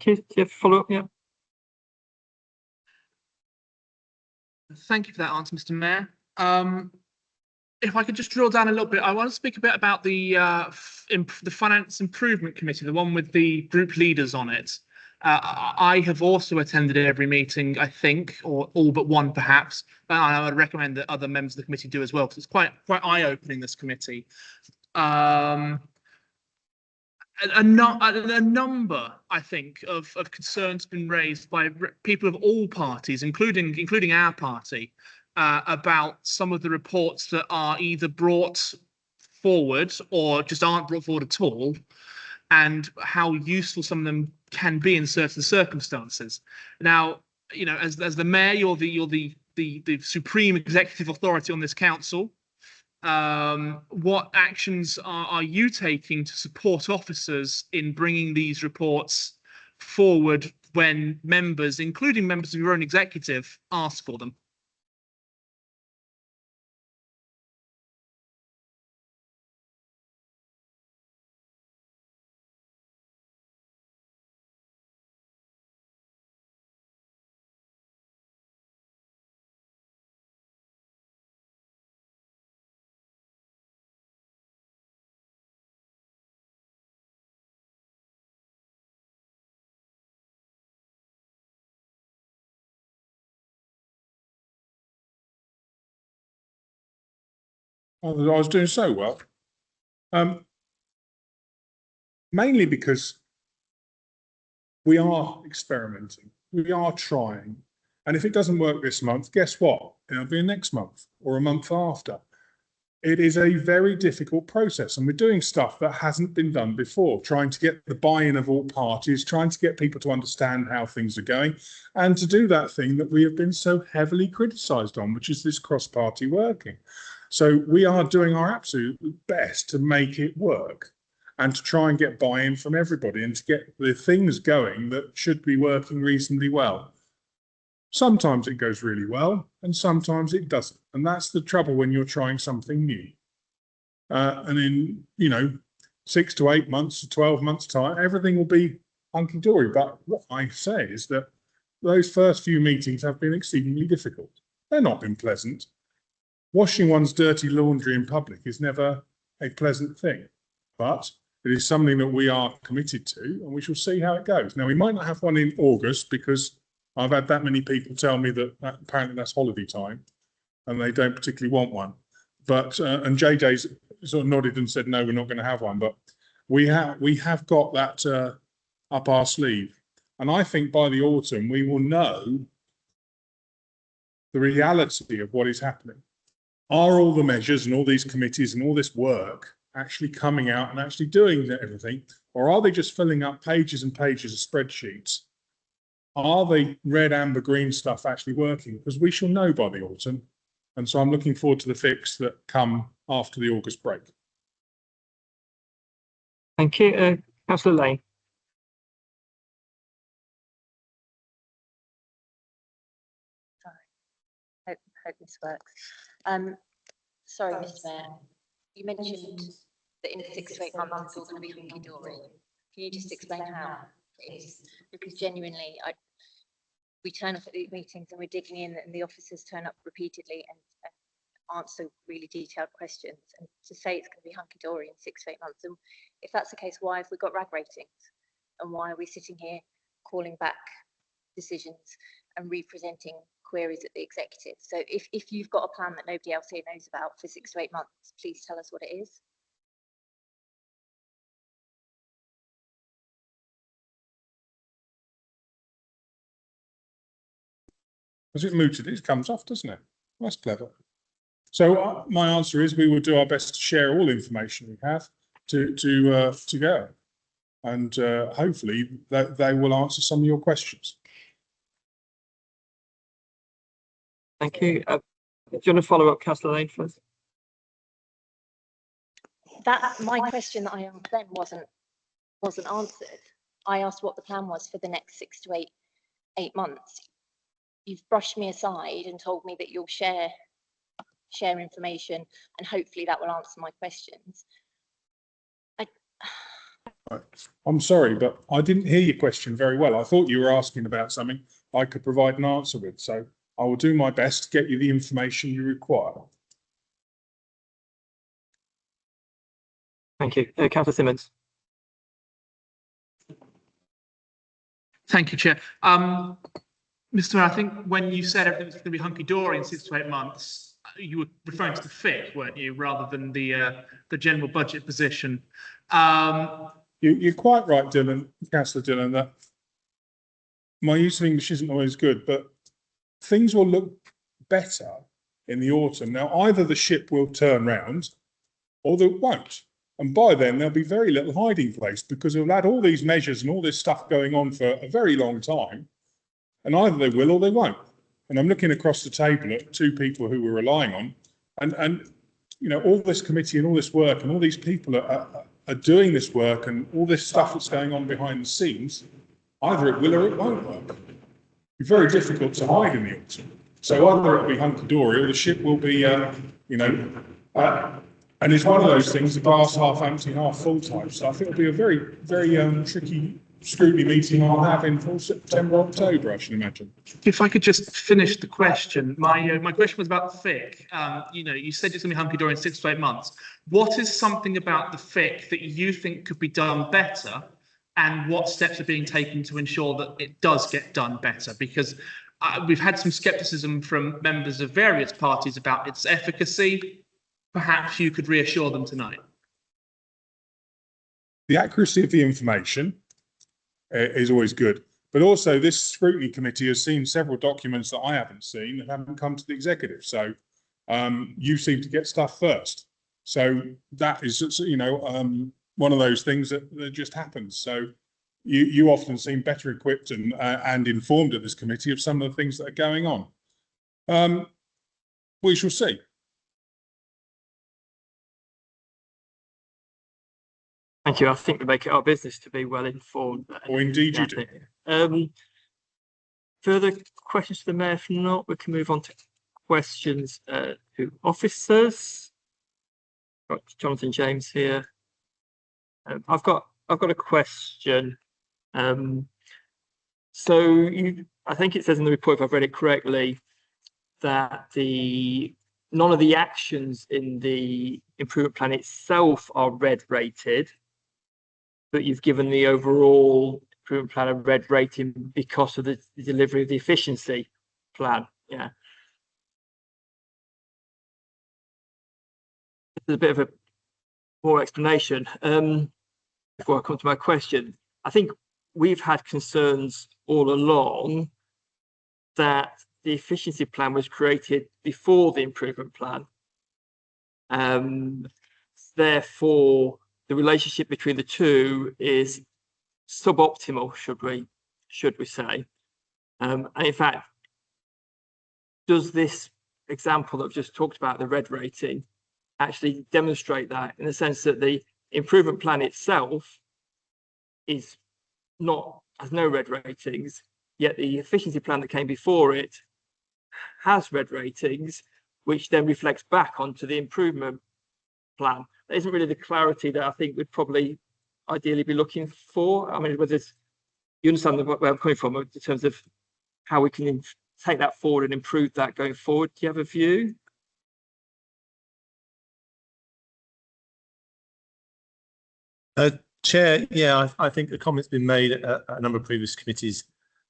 A: Keith, do you have a follow-up? Yeah.
C: Thank you for that answer, Mr. Mayor. If I could just drill down a little bit, I want to speak a bit about the Finance Improvement Committee, the one with the group leaders on it. I have also attended every meeting, I think, or all but one perhaps. But I would recommend that other members of the committee do as well, because it's quite eye-opening, this committee. A number, I think, of concerns have been raised by people of all parties, including our party, about some of the reports that are either brought forward or just aren't brought forward at all, and how useful some of them can be in certain circumstances. Now, you know, as the mayor, you're the supreme executive authority on this council. What actions are you taking to support officers in bringing these reports forward when members, including members of your own executive, ask for them?
K: I was doing so well. Mainly because we are experimenting, we are trying. And if it doesn't work this month, guess what? It'll be next month or a month after. It is a very difficult process, and we're doing stuff that hasn't been done before, trying to get the buy-in of all parties, trying to get people to understand how things are going, and to do that thing that we have been so heavily criticised on, which is this cross-party working. So we are doing our absolute best to make it work and to try and get buy-in from everybody and to get the things going that should be working reasonably well. Sometimes it goes really well and sometimes it doesn't. And that's the trouble when you're trying something new. And in, 6 to 8 months to 12 months time, everything will be hunky-dory. But what I say is that those first few meetings have been exceedingly difficult. They've not been pleasant. Washing one's dirty laundry in public is never a pleasant thing, but it is something that we are committed to, and we shall see how it goes. Now, we might not have one in August because I've had that many people tell me that apparently that's holiday time and they don't particularly want one. But and JJ's sort of nodded and said, no, we're not going to have one. But we have got that up our sleeve. And I think by the autumn, we will know the reality of what is happening. Are all the measures and all these committees and all this work actually coming out and actually doing everything? Or are they just filling up pages and pages of spreadsheets? Are the red, amber, green stuff actually working? Because we shall know by the autumn. And so I'm looking forward to the fix that come after the August break.
A: Thank you. Councillor Lane.
G: Sorry, hope this works. Sorry, Mr. Mayor, you mentioned that in 6 to 8 months it's all going to be hunky-dory. Can you just explain how it is? Because genuinely, we turn up at these meetings and we're digging in, and the officers turn up repeatedly and answer really detailed questions. And to say it's going to be hunky-dory in 6 to 8 months, and if that's the case, why have we got RAG ratings? And why are we sitting here calling back decisions and representing queries at the executive? So if you've got a plan that nobody else here knows about for 6 to 8 months, please tell us what it is.
K: As it mooted, it comes off, doesn't it? That's clever. So my answer is we will do our best to share all information we have to go, and hopefully they will answer some of your questions.
A: Thank you. Do you want to follow up, Councillor Lane, first?
G: My question that I asked then wasn't answered. I asked what the plan was for the next 6 to 8 months. You've brushed me aside and told me that you'll share information, and hopefully that will answer my questions.
K: I'm sorry, but I didn't hear your question very well. I thought you were asking about something I could provide an answer with. So I will do my best to get you the information you require.
A: Thank you. Councillor Simmons.
C: Thank you, Chair. Mr. Mayor, I think when you said everything was going to be hunky-dory in 6 to 8 months, you were referring to the FIC, weren't you, rather than the general budget position.
K: You're quite right, Dylan, Councillor Dylan, that my use of English isn't always good, but things will look better in the autumn. Now, either the ship will turn round or they won't. And by then, there'll be very little hiding place because we've had all these measures and all this stuff going on for a very long time. And either they will or they won't. And I'm looking across the table at two people who we're relying on. And you know, all this committee and all this work and all these people are doing this work and all this stuff that's going on behind the scenes, either it will or it won't work. It's very difficult to hide in the autumn. So either it'll be hunky-dory or the ship will be, you know, and it's one of those things, the glass half empty, half full type. So I think it'll be a very, very tricky scrutiny meeting I'll have in full September, October, I should imagine.
C: If I could just finish the question. My question was about the FIC. You know, you said it's going to be hunky-dory in 6 to 8 months. What is something about the FIC that you think could be done better, and what steps are being taken to ensure that it does get done better? Because we've had some scepticism from members of various parties about its efficacy. Perhaps you could reassure them tonight.
K: The accuracy of the information is always good, but also this scrutiny committee has seen several documents that I haven't seen that haven't come to the executive. So you seem to get stuff first. So that is, you know, one of those things that just happens. So you often seem better equipped and informed at this committee of some of the things that are going on. We shall see.
A: Thank you. I think we make it our business to be well informed.
K: Oh, indeed you do.
A: Further questions to the Mayor? If not, we can move on to questions to officers. Got Jonathan James here. I've got a question. So I think it says in the report, if I've read it correctly, that none of the actions in the improvement plan itself are red rated, but you've given the overall improvement plan a red rating because of the delivery of the efficiency plan. Yeah. There's a bit of a more explanation. Before I come to my question, I think we've had concerns all along that the efficiency plan was created before the improvement plan. Therefore, the relationship between the two is suboptimal, should we say? And in fact, does this example that I've just talked about, the red rating, actually demonstrate that, in the sense that the improvement plan itself has no red ratings, yet the efficiency plan that came before it has red ratings, which then reflects back onto the improvement plan? That isn't really the clarity that I think we'd probably ideally be looking for. I mean, whether you understand where I'm coming from in terms of how we can take that forward and improve that going forward. Do you have a view?
L: Chair, yeah, I think the comment's been made at a number of previous committees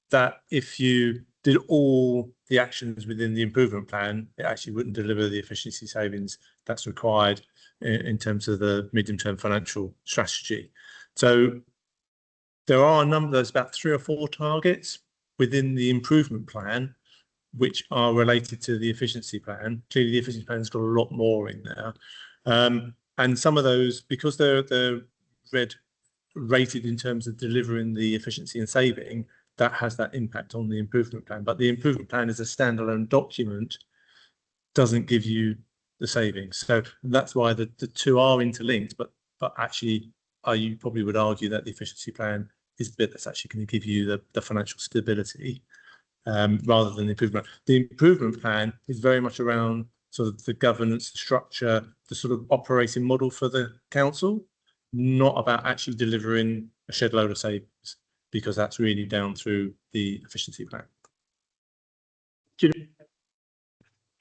L: that if you did all the actions within the improvement plan, it actually wouldn't deliver the efficiency savings that's required in terms of the medium-term financial strategy. So there are a number, there's about 3 or 4 targets within the improvement plan which are related to the efficiency plan. Clearly, the efficiency plan's got a lot more in there. And some of those, because they're red rated in terms of delivering the efficiency and saving, that has that impact on the improvement plan. But the improvement plan as a standalone document doesn't give you the savings. So that's why the two are interlinked, but actually you probably would argue that the efficiency plan is the bit that's actually going to give you the financial stability rather than the improvement. The improvement plan is very much around sort of the governance, the structure, the sort of operating model for the council. not about actually delivering a shed load of savings, because that's really down through the efficiency plan.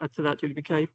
A: Add to that, Julie McCabe.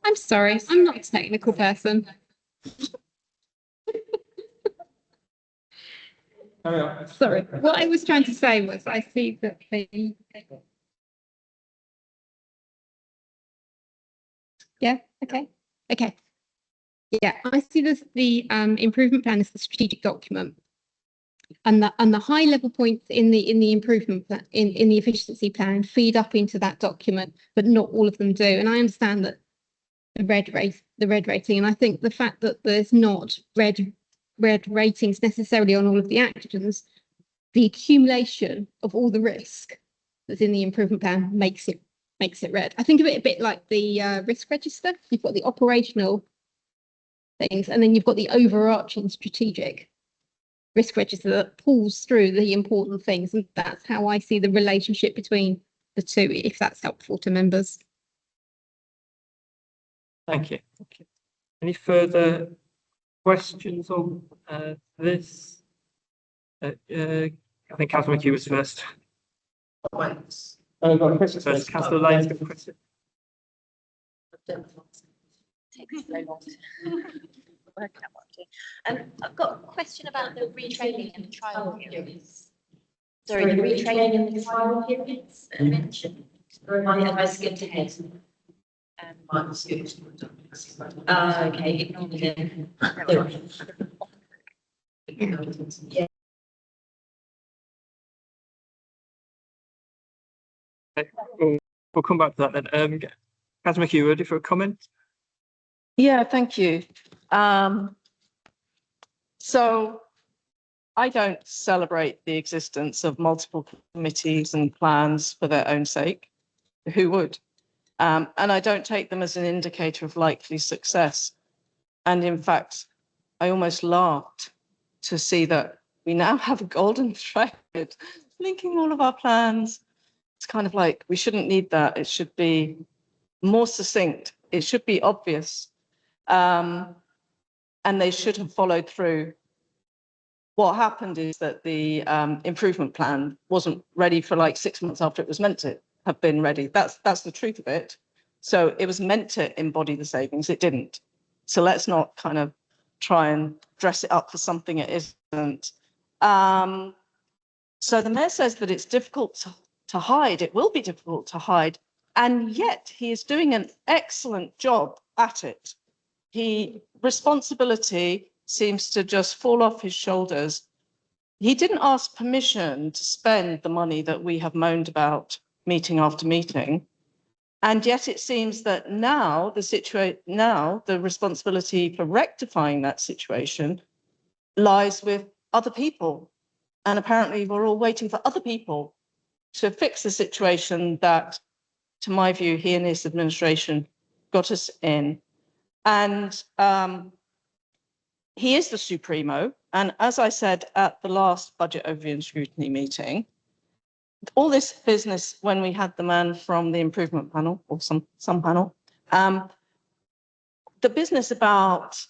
H: I'm sorry, I'm not a technical person. Sorry, what I was trying to say was I see that the. Yeah, okay, okay. Yeah, I see this, the improvement plan is the strategic document. And the high level points in the improvement plan, in the efficiency plan feed up into that document, but not all of them do. And I understand that the red rating, and I think the fact that there's not red ratings necessarily on all of the actions, the accumulation of all the risk that's in the improvement plan makes it red. I think of it a bit like the risk register. You've got the operational things, and then you've got the overarching strategic risk register that pulls through the important things, and that's how I see the relationship between the two, if that's helpful to members.
A: Thank you. Any further questions on this? I think Councillor McHugh was first. First, Councillor Lane's got a question.
G: Takes so long to work out what to do. I've got a question about the retraining and the trial periods. Sorry, the retraining and the trial periods that are mentioned. I skipped ahead. Okay, ignore me. Yeah.
A: We'll come back to that then. Councillor McHugh, ready for a comment?
B: Yeah, thank you. So I don't celebrate the existence of multiple committees and plans for their own sake. Who would? And I don't take them as an indicator of likely success. And in fact, I almost laughed to see that we now have a golden thread linking all of our plans. It's kind of like, we shouldn't need that. It should be more succinct. It should be obvious. And they should have followed through. What happened is that the improvement plan wasn't ready for like 6 months after it was meant to have been ready. That's the truth of it. So it was meant to embody the savings. It didn't. So let's not kind of try and dress it up for something it isn't. So the mayor says that it's difficult to hide. It will be difficult to hide. And yet he is doing an excellent job at it. Responsibility seems to just fall off his shoulders. He didn't ask permission to spend the money that we have moaned about meeting after meeting. And yet it seems that now the responsibility for rectifying that situation lies with other people. And apparently we're all waiting for other people to fix the situation that, to my view, he and his administration got us in. And he is the Supremo. And as I said at the last budget overview and scrutiny meeting, all this business when we had the man from the improvement panel or some panel, the business about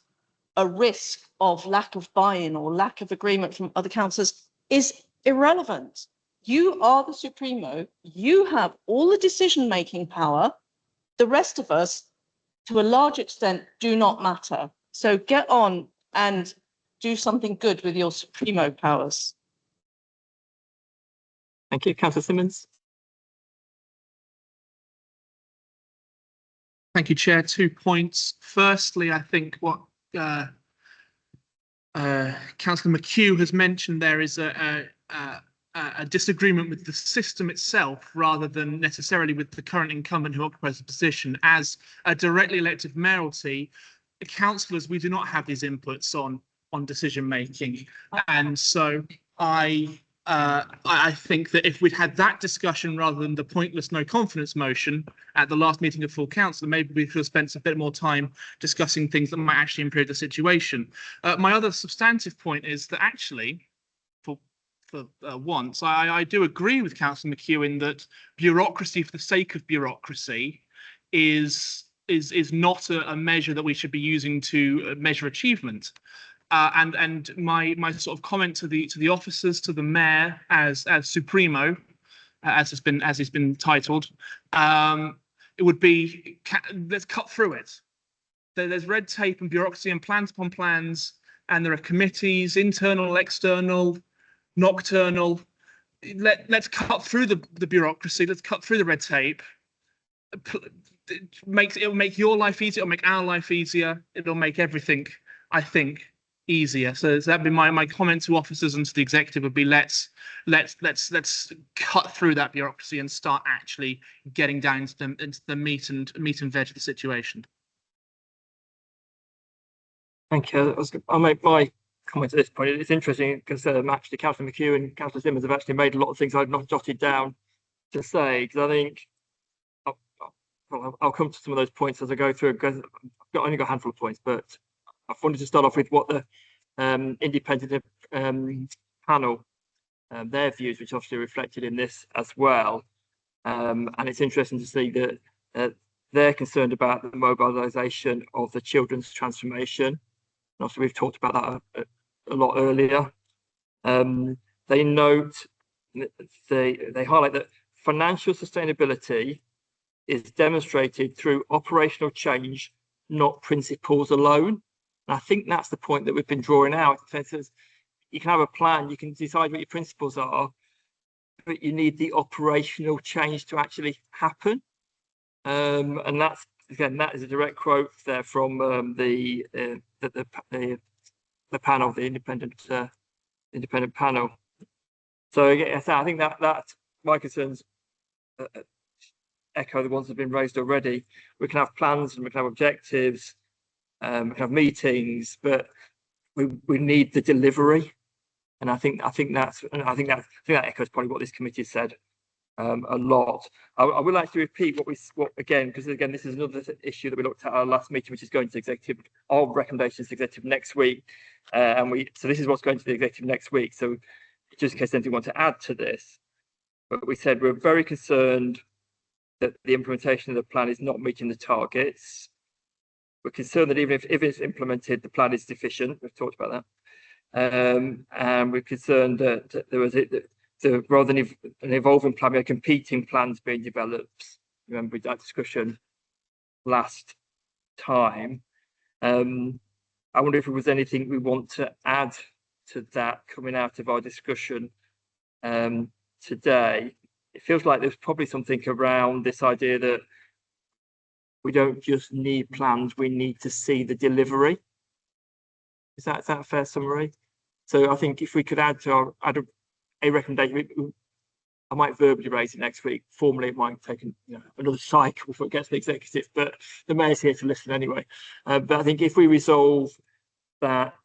B: a risk of lack of buy-in or lack of agreement from other councillors is irrelevant. You are the Supremo. You have all the decision-making power. The rest of us, to a large extent, do not matter. So get on and do something good with your Supremo powers.
A: Thank you. Councillor Simmons.
C: Thank you, Chair. 2 points. Firstly, I think what Councillor McHugh has mentioned, there is a disagreement with the system itself rather than necessarily with the current incumbent who occupies the position. As a directly elected mayoralty, councillors, we do not have these inputs on decision making, and so I think that if we'd had that discussion rather than the pointless no confidence motion at the last meeting of full council, maybe we could have spent a bit more time discussing things that might actually improve the situation. My other substantive point is that actually, for once, I do agree with Councillor McHugh in that bureaucracy for the sake of bureaucracy is not a measure that we should be using to measure achievement. And my sort of comment to the officers, to the mayor as supremo, as it's been titled, it would be, let's cut through it. There's red tape and bureaucracy and plans upon plans, and there are committees, internal, external, nocturnal. Let's cut through the bureaucracy. Let's cut through the red tape. It'll make your life easier. It'll make our life easier. It'll make everything, I think, easier. So that'd be my comment to officers and to the executive would be let's cut through that bureaucracy and start actually getting down into the meat and veg of the situation.
A: Thank you. I'll make my comment at this point. It's interesting because actually Councillor McHugh and Councillor Simmons have actually made a lot of things I've not jotted down to say, because I think I'll come to some of those points as I go through, because I've only got a handful of points, but I wanted to start off with what the independent panel, their views, which obviously reflected in this as well. And it's interesting to see that they're concerned about the mobilisation of the children's transformation. And also, we've talked about that a lot earlier. They note, they highlight that financial sustainability is demonstrated through operational change, not principles alone. And I think that's the point that we've been drawing out. It says you can have a plan, you can decide what your principles are, but you need the operational change to actually happen. And that's, again, that is a direct quote there from the panel, the independent panel. So again, I think that my concerns echo the ones that have been raised already. We can have plans and we can have objectives, we can have meetings, but we need the delivery. And I think that echoes probably what this committee has said a lot. I will actually repeat what again, because again, this is another issue that we looked at our last meeting, which is going to executive, our recommendations to executive next week. So this is what's going to the executive next week. So just in case anyone wants to add to this, but we said we're very concerned that the implementation of the plan is not meeting the targets. We're concerned that even if it's implemented, the plan is deficient. We've talked about that. And we're concerned that there was rather than an evolving plan, we had competing plans being developed. Remember that discussion last time. I wonder if there was anything we want to add to that coming out of our discussion today. It feels like there's probably something around this idea that we don't just need plans, we need to see the delivery. Is that a fair summary? So I think if we could add a recommendation, I might verbally raise it next week. Formally, it might take another cycle before it gets to the executive, but the mayor's here to listen anyway. But I think if we resolve that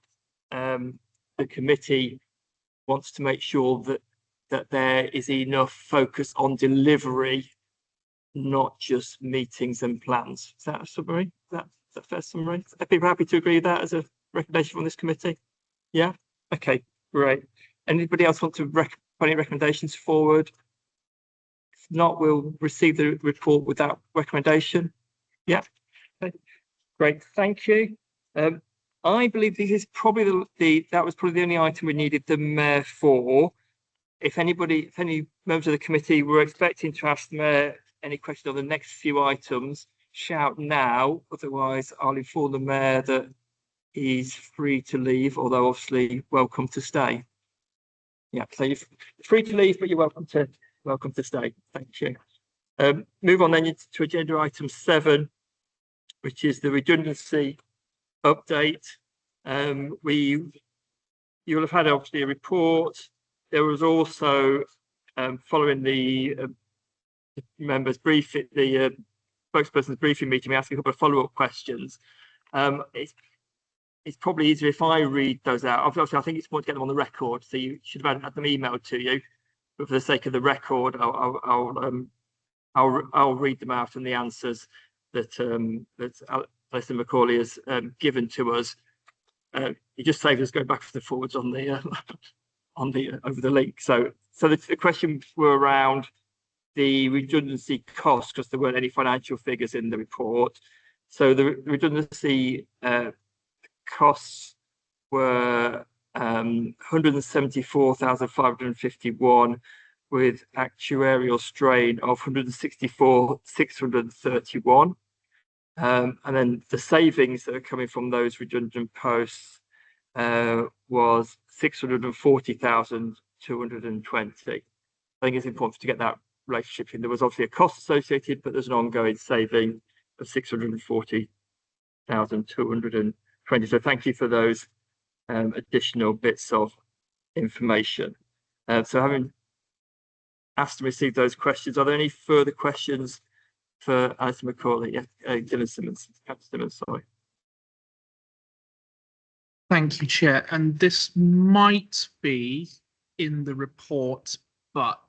A: the committee wants to make sure that there is enough focus on delivery, not just meetings and plans. Is that a summary? Is that a fair summary? Are people happy to agree with that as a recommendation from this committee? Yeah? Okay, great. Anybody else want to put any recommendations forward? If not, we'll receive the report with that recommendation. Yeah, okay. Great, thank you. I believe this is probably that was probably the only item we needed the mayor for. If any members of the committee were expecting to ask the mayor any question on the next few items, shout now. Otherwise, I'll inform the mayor that he's free to leave, although obviously welcome to stay. Yeah, so you're free to leave, but you're welcome to stay. Thank you. Move on then to agenda item 7, which is the redundancy update. You will have had obviously a report. There was also following the members' briefing, the spokesperson's briefing meeting, we asked a couple of follow-up questions. It's probably easier if I read those out. Obviously, I think it's more to get them on the record, so you should have had them emailed to you. But for the sake of the record, I'll read them out and the answers that Alison Macaulay has given to us. It just saves us going backwards and forwards on the over the link. So the questions were around the redundancy costs, because there weren't any financial figures in the report. So the redundancy costs were 174,551, with actuarial strain of 164,631. And then the savings that are coming from those redundant posts was 640,220. I think it's important to get that relationship in. There was obviously a cost associated, but there's an ongoing saving of 640,220. So thank you for those additional bits of information. So having asked and received those questions, are there any further questions for Alison Macaulay? Dylan Simmons, Captain Simmons, sorry.
C: Thank you, Chair. And this might be in the report, but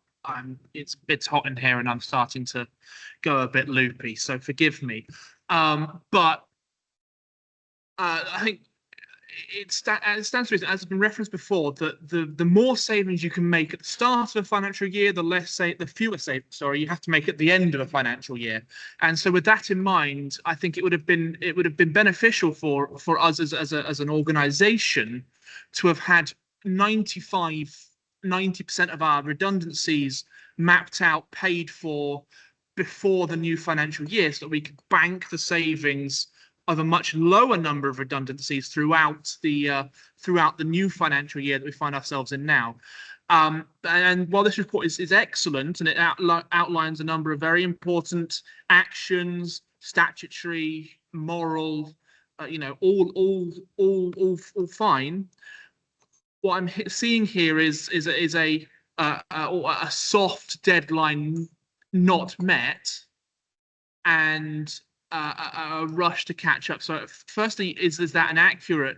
C: it's hot in here and I'm starting to go a bit loopy, so forgive me. But I think it stands to reason, as has been referenced before, that the more savings you can make at the start of a financial year, the fewer savings you have to make at the end of a financial year. And so with that in mind, I think it would have been beneficial for us as an organisation to have had 90% of our redundancies mapped out, paid for before the new financial year, so that we could bank the savings of a much lower number of redundancies throughout the new financial year that we find ourselves in now. And while this report is excellent and it outlines a number of very important actions, statutory, moral, all fine. What I'm seeing here is a soft deadline not met, and a rush to catch up. So firstly, is that an accurate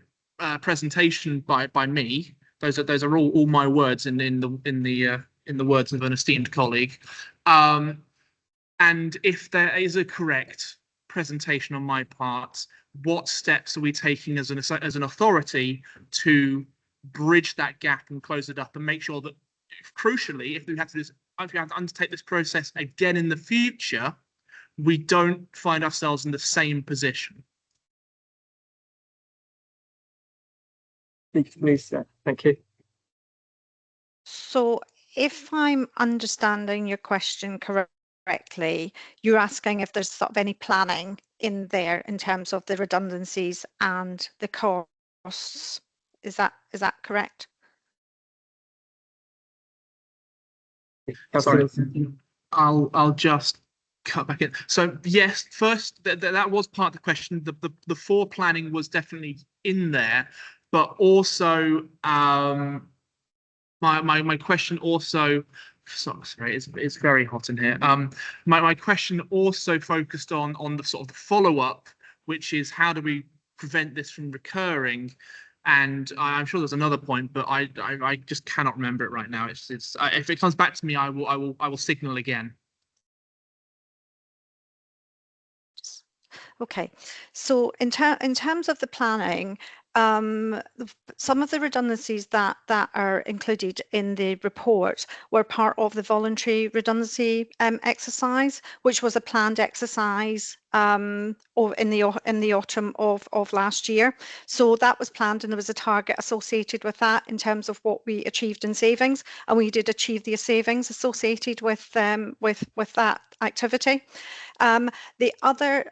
C: presentation by me? Those are all my words in the words of an esteemed colleague. And if there is a correct presentation on my part, what steps are we taking as an authority to bridge that gap and close it up, and make sure that, crucially, if we have to undertake this process again in the future, we don't find ourselves in the same position?
A: Please, thank you.
I: So if I'm understanding your question correctly, you're asking if there's sort of any planning in there in terms of the redundancies and the costs. Is that correct?
C: Sorry, I'll just cut back in. So yes, first that was part of the question. The planning was definitely in there, but also my question also, sorry, it's very hot in here. My question also focused on the sort of the follow-up, which is how do we prevent this from recurring? And I'm sure there's another point, but I just cannot remember it right now. It's if it comes back to me, I will signal again.
I: Okay, so in terms of the planning, some of the redundancies that are included in the report were part of the voluntary redundancy exercise, which was a planned exercise in the autumn of last year. So that was planned, and there was a target associated with that in terms of what we achieved in savings, and we did achieve the savings associated with that activity. The other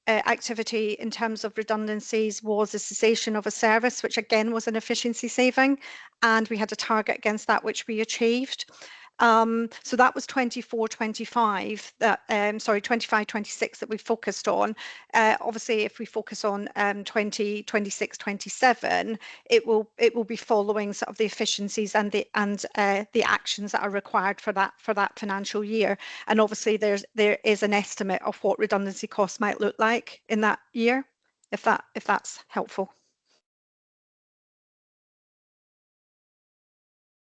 I: activity in terms of redundancies was the cessation of a service, which again was an efficiency saving, and we had a target against that which we achieved. So that was 24-25, that 25-26 that we focused on. Obviously, if we focus on 2026-27, it will be following sort of the efficiencies and the actions that are required for that financial year. And obviously, there is an estimate of what redundancy costs might look like in that year, if that's helpful.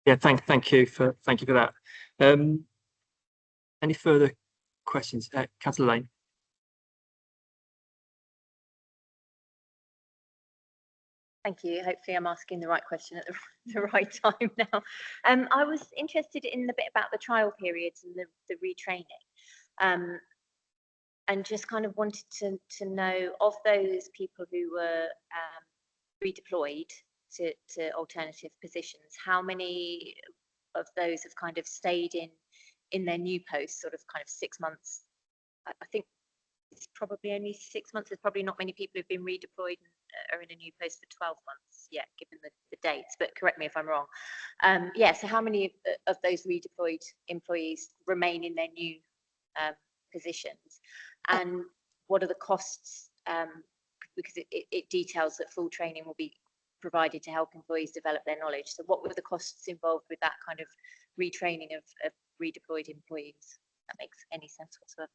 A: Yeah, thank you for that. Any further questions, Councillor Lane?
G: Thank you. Hopefully I'm asking the right question at the right time now. I was interested in the bit about the trial periods and the retraining, and just kind of wanted to know, of those people who were redeployed to alternative positions, how many of those have kind of stayed in their new post, sort of kind of 6 months? I think it's probably only 6 months. There's probably not many people who've been redeployed and are in a new post for 12 months yet, given the dates, but correct me if I'm wrong. Yeah, so how many of those redeployed employees remain in their new positions, and what are the costs? Because it details that full training will be provided to help employees develop their knowledge. So what were the costs involved with that kind of retraining of redeployed employees? That makes any sense whatsoever.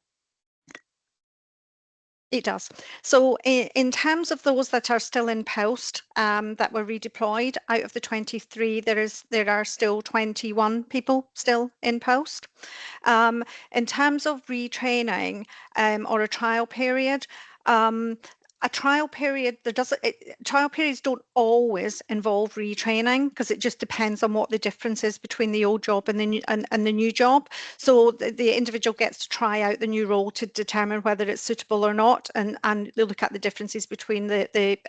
I: It does. So in terms of those that are still in post that were redeployed, out of the 23, there are still 21 people still in post. In terms of retraining or a trial period, a trial period, trial periods don't always involve retraining, because it just depends on what the difference is between the old job and the new job. So the individual gets to try out the new role to determine whether it's suitable or not, and they look at the differences between the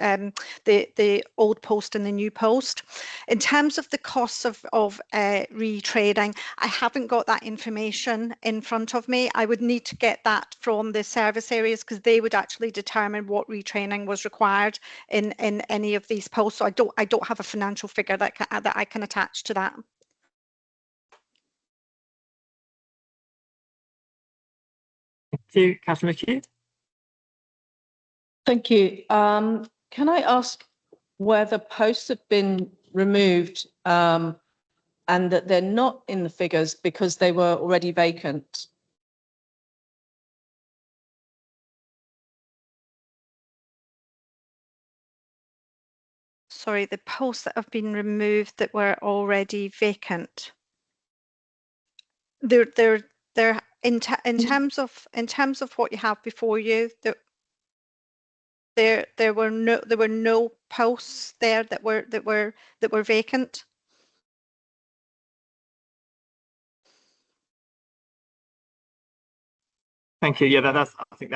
I: old post and the new post. In terms of the costs of retraining, I haven't got that information in front of me. I would need to get that from the service areas, because they would actually determine what retraining was required in any of these posts. So I don't have a financial figure that I can attach to that.
A: Thank you, Councillor McHugh.
B: Thank you. Can I ask whether posts have been removed and that they're not in the figures because they were already vacant?
I: Sorry, the posts that have been removed that were already vacant. They're in terms of what you have before you. There were no posts there that were vacant.
A: Thank you. Yeah, I think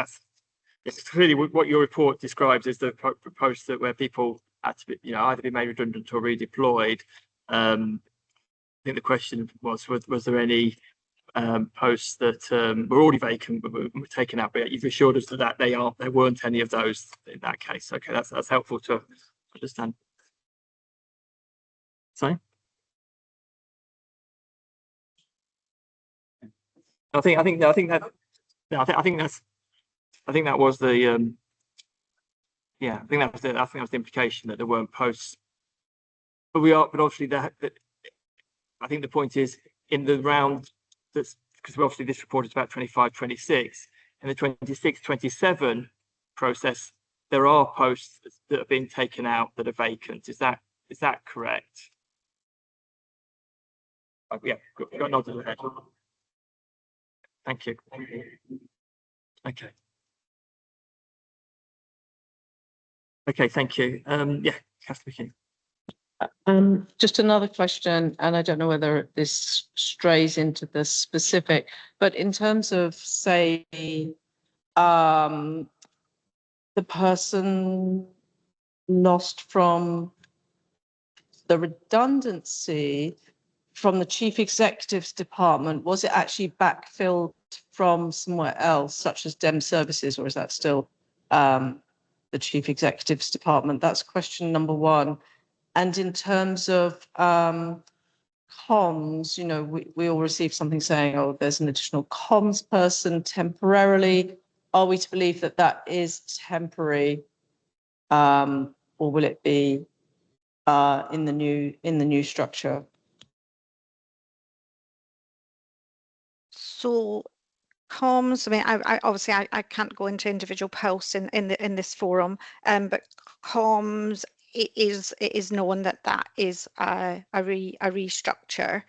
A: it's clearly what your report describes is the posts that where people had to be, either be made redundant or redeployed. I think the question was there any posts that were already vacant but were taken out? But you've assured us that there weren't any of those in that case. Okay, that's helpful to understand. Sorry. I think that was the the implication, that there weren't posts. But obviously I think the point is, in the round that's, because obviously this report is about 25-26, in the 26-27 process, there are posts that have been taken out that are vacant. Is that correct? Oh, yeah, got nodded ahead. Thank you. Okay. Okay, thank you. Yeah, Councillor McKean.
B: Just another question, and I don't know whether this strays into the specific, but in terms of, say, the person lost from the redundancy from the Chief Executive's department, was it actually backfilled from somewhere else, such as Dem Services, or is that still the Chief Executive's department? That's question number one. And in terms of comms, you know, we all received something saying, oh, there's an additional comms person temporarily. Are we to believe that that is temporary, or will it be in the new structure?
I: So comms, I mean, I obviously I can't go into individual posts in this forum, but comms, it is known that that is a restructure.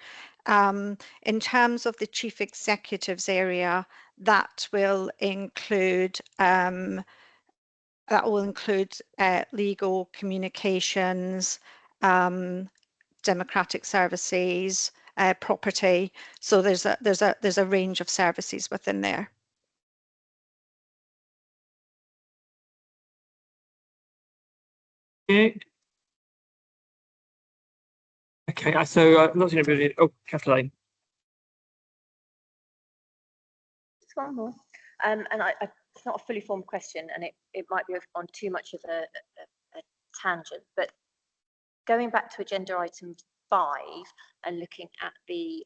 I: In terms of the chief executive's area, that will include legal, communications, democratic services, property. So there's a range of services within there.
A: Okay. Okay, so not seeing everybody. Oh, Kathleen.
G: Just one more. And it's not a fully formed question, and it might be on too much of a tangent, but going back to agenda item 5 and looking at the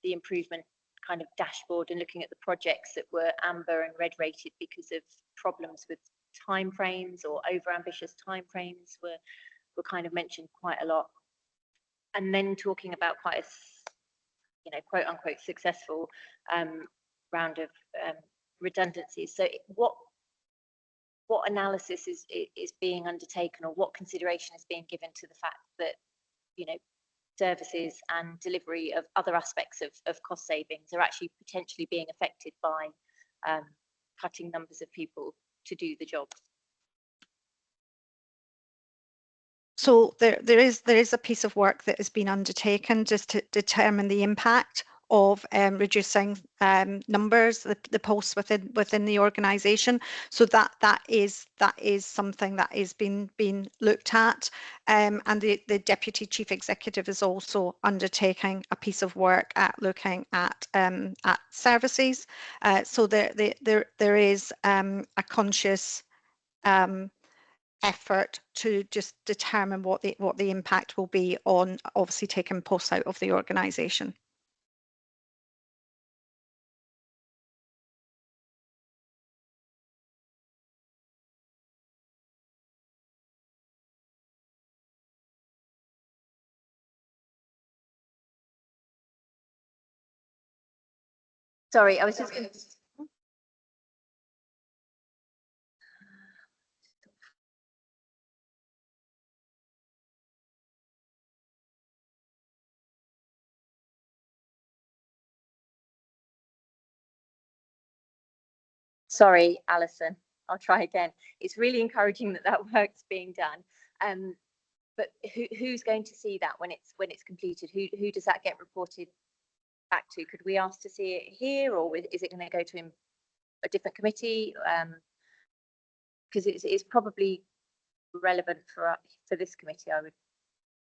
G: improvement kind of dashboard and looking at the projects that were amber and red rated because of problems with timeframes or over-ambitious timeframes were kind of mentioned quite a lot. And then talking about quite a, you know, quote unquote successful round of redundancies. So what analysis is being undertaken, or what consideration is being given to the fact that, you know, services and delivery of other aspects of cost savings are actually potentially being affected by cutting numbers of people to do the job?
I: So there is a piece of work that has been undertaken just to determine the impact of reducing numbers, the posts within the organisation. So that is something that is being looked at, and the deputy chief executive is also undertaking a piece of work at looking at services. So there is a conscious effort to just determine what the impact will be on obviously taking posts out of the organisation.
G: Sorry, I was just going to... Sorry, Alison, I'll try again. It's really encouraging that work's being done. But who's going to see that when it's completed? Who does that get reported back to? Could we ask to see it here, or is it going to go to a different committee? Because it's probably relevant for this committee, I would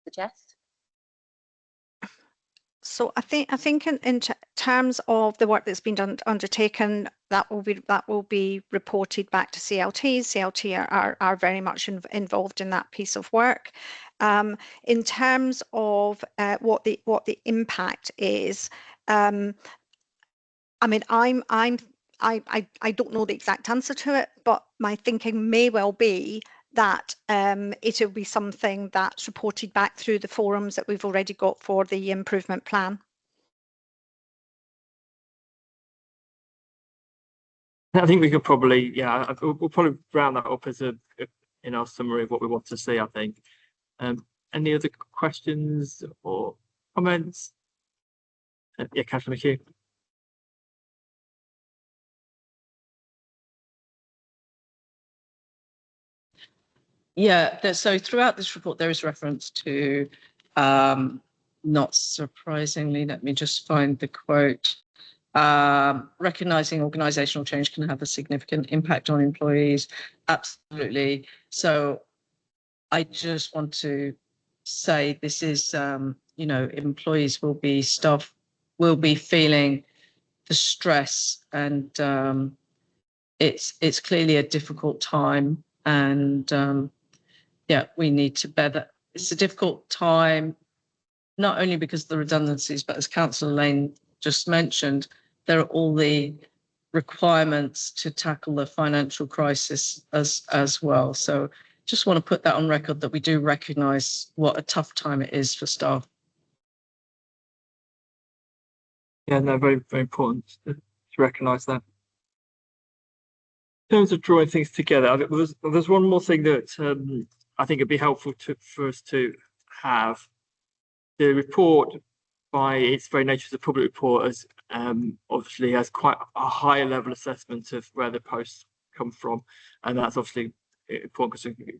G: suggest.
I: So I think in terms of the work that's been undertaken, that will be reported back to CLT. CLT are very much involved in that piece of work. In terms of what the impact is, I mean, I don't know the exact answer to it, but my thinking may well be that it will be something that's reported back through the forums that we've already got for the improvement plan.
A: I think we could probably, yeah, we'll probably round that up as in our summary of what we want to see, I think. Any other questions or comments? Yeah, Catherine McHugh.
B: Yeah, so throughout this report, there is reference to, not surprisingly, let me just find the quote, recognising organisational change can have a significant impact on employees. Absolutely. So I just want to say this is, you know, employees staff will be feeling the stress, and it's clearly a difficult time, and yeah, we need to bear that. It's a difficult time, not only because of the redundancies, but as Councillor Lane just mentioned, there are all the requirements to tackle the financial crisis as well. So just want to put that on record that we do recognise what a tough time it is for staff.
A: Yeah, no, very, very important to recognise that. In terms of drawing things together, there's one more thing that I think it'd be helpful for us to have. The report, by its very nature as a public report, as obviously has quite a higher level assessment of where the posts come from, and that's obviously important because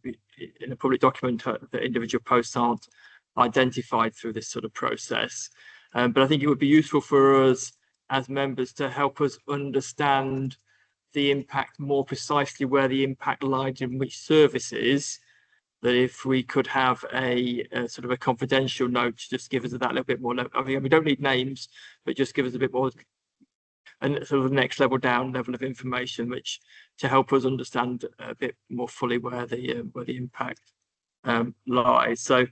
A: in a public document the individual posts aren't identified through this sort of process. But I think it would be useful for us as members to help us understand the impact more precisely, where the impact lies in which services, that if we could have a sort of a confidential note to just give us that little bit more. I mean, we don't need names, but just give us a bit more, and sort of the next level down level of information, which to help us understand a bit more fully where the impact lies. So,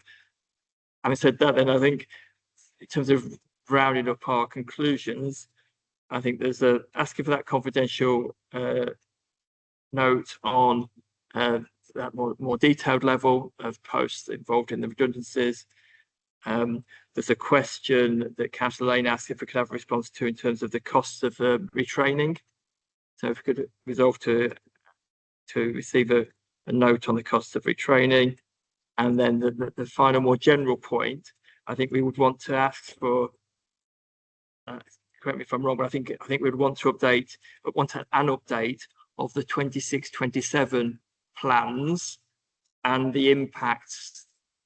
A: having said that, then I think in terms of rounding up our conclusions, I think there's asking for that confidential note on that more detailed level of posts involved in the redundancies. There's a question that Councillor Lane asked if we could have a response to in terms of the costs of retraining. So if we could resolve to receive a note on the costs of retraining. And then the final more general point, I think we would want to ask for, correct me if I'm wrong, but I think we'd want to want an update of the 26-27 plans and the impact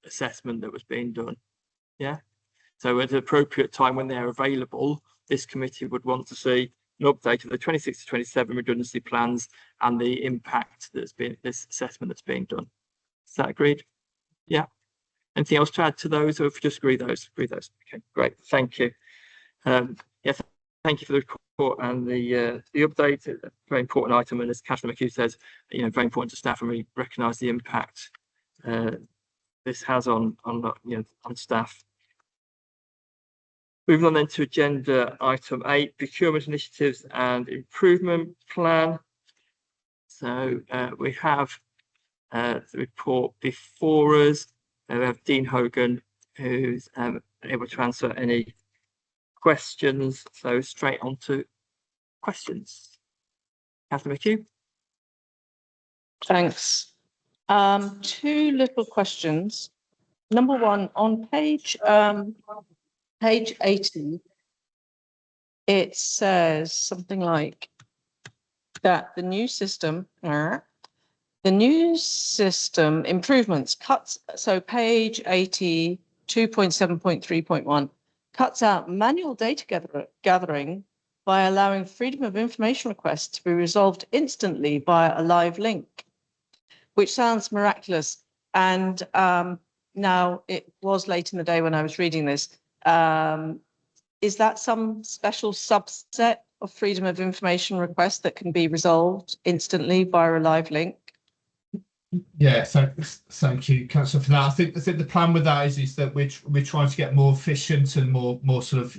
A: assessment that was being done. Yeah. So at the appropriate time when they're available, this committee would want to see an update of the 26-27 redundancy plans and the impact that's been, this assessment that's being done. Is that agreed? Yeah. Anything else to add to those, or if you just agree those? Agree those. Okay, great. Thank you. Yes, thank you for the report and the update. A very important item, and as Councillor McHugh says, you know, very important to staff, and we recognise the impact this has on staff. Moving on then to agenda item 8, procurement initiatives and improvement plan. So we have the report before us. We have Dean Hogan, who's able to answer any questions. So straight on to questions. Councillor McHugh.
B: Thanks. 2 little questions. Number 1, on page 80, it says something like that the new system improvements cuts. So page 80, 2.7.3.1 cuts out manual data gathering by allowing freedom of information requests to be resolved instantly via a live link, which sounds miraculous. And now it was late in the day when I was reading this. Is that some special subset of freedom of information requests that can be resolved instantly via a live link?
M: Yeah, thank you, Councillor, for that. I think the plan with that is that we're trying to get more efficient and more sort of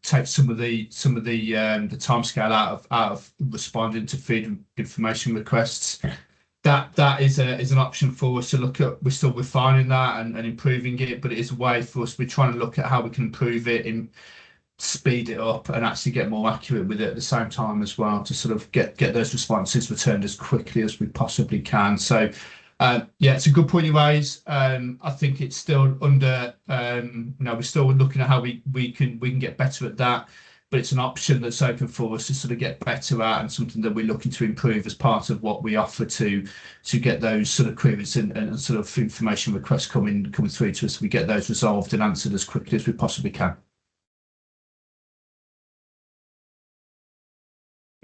M: take some of the timescale out of responding to freedom information requests. That is an option for us to look at. We're still refining that and improving it, but it is a way for us. We're trying to look at how we can improve it and speed it up and actually get more accurate with it at the same time as well, to sort of get those responses returned as quickly as we possibly can. So yeah, it's a good point you raise. I think it's still under we're still looking at how we can get better at that, but it's an option that's open for us to sort of get better at, and something that we're looking to improve as part of what we offer to get those sort of queries and sort of information requests coming through to us. We get those resolved and answered as quickly as we possibly can.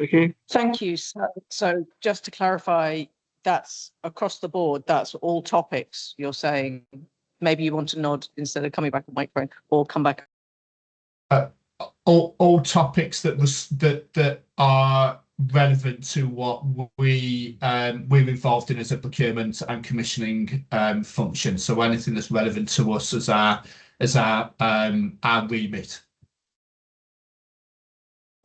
A: Okay.
B: Thank you. So just to clarify, that's across the board, that's all topics you're saying. Maybe you want to nod instead of coming back on microphone, or come back.
M: All topics that are relevant to what we're involved in as a procurement and commissioning function. So anything that's relevant to us as our as our remit.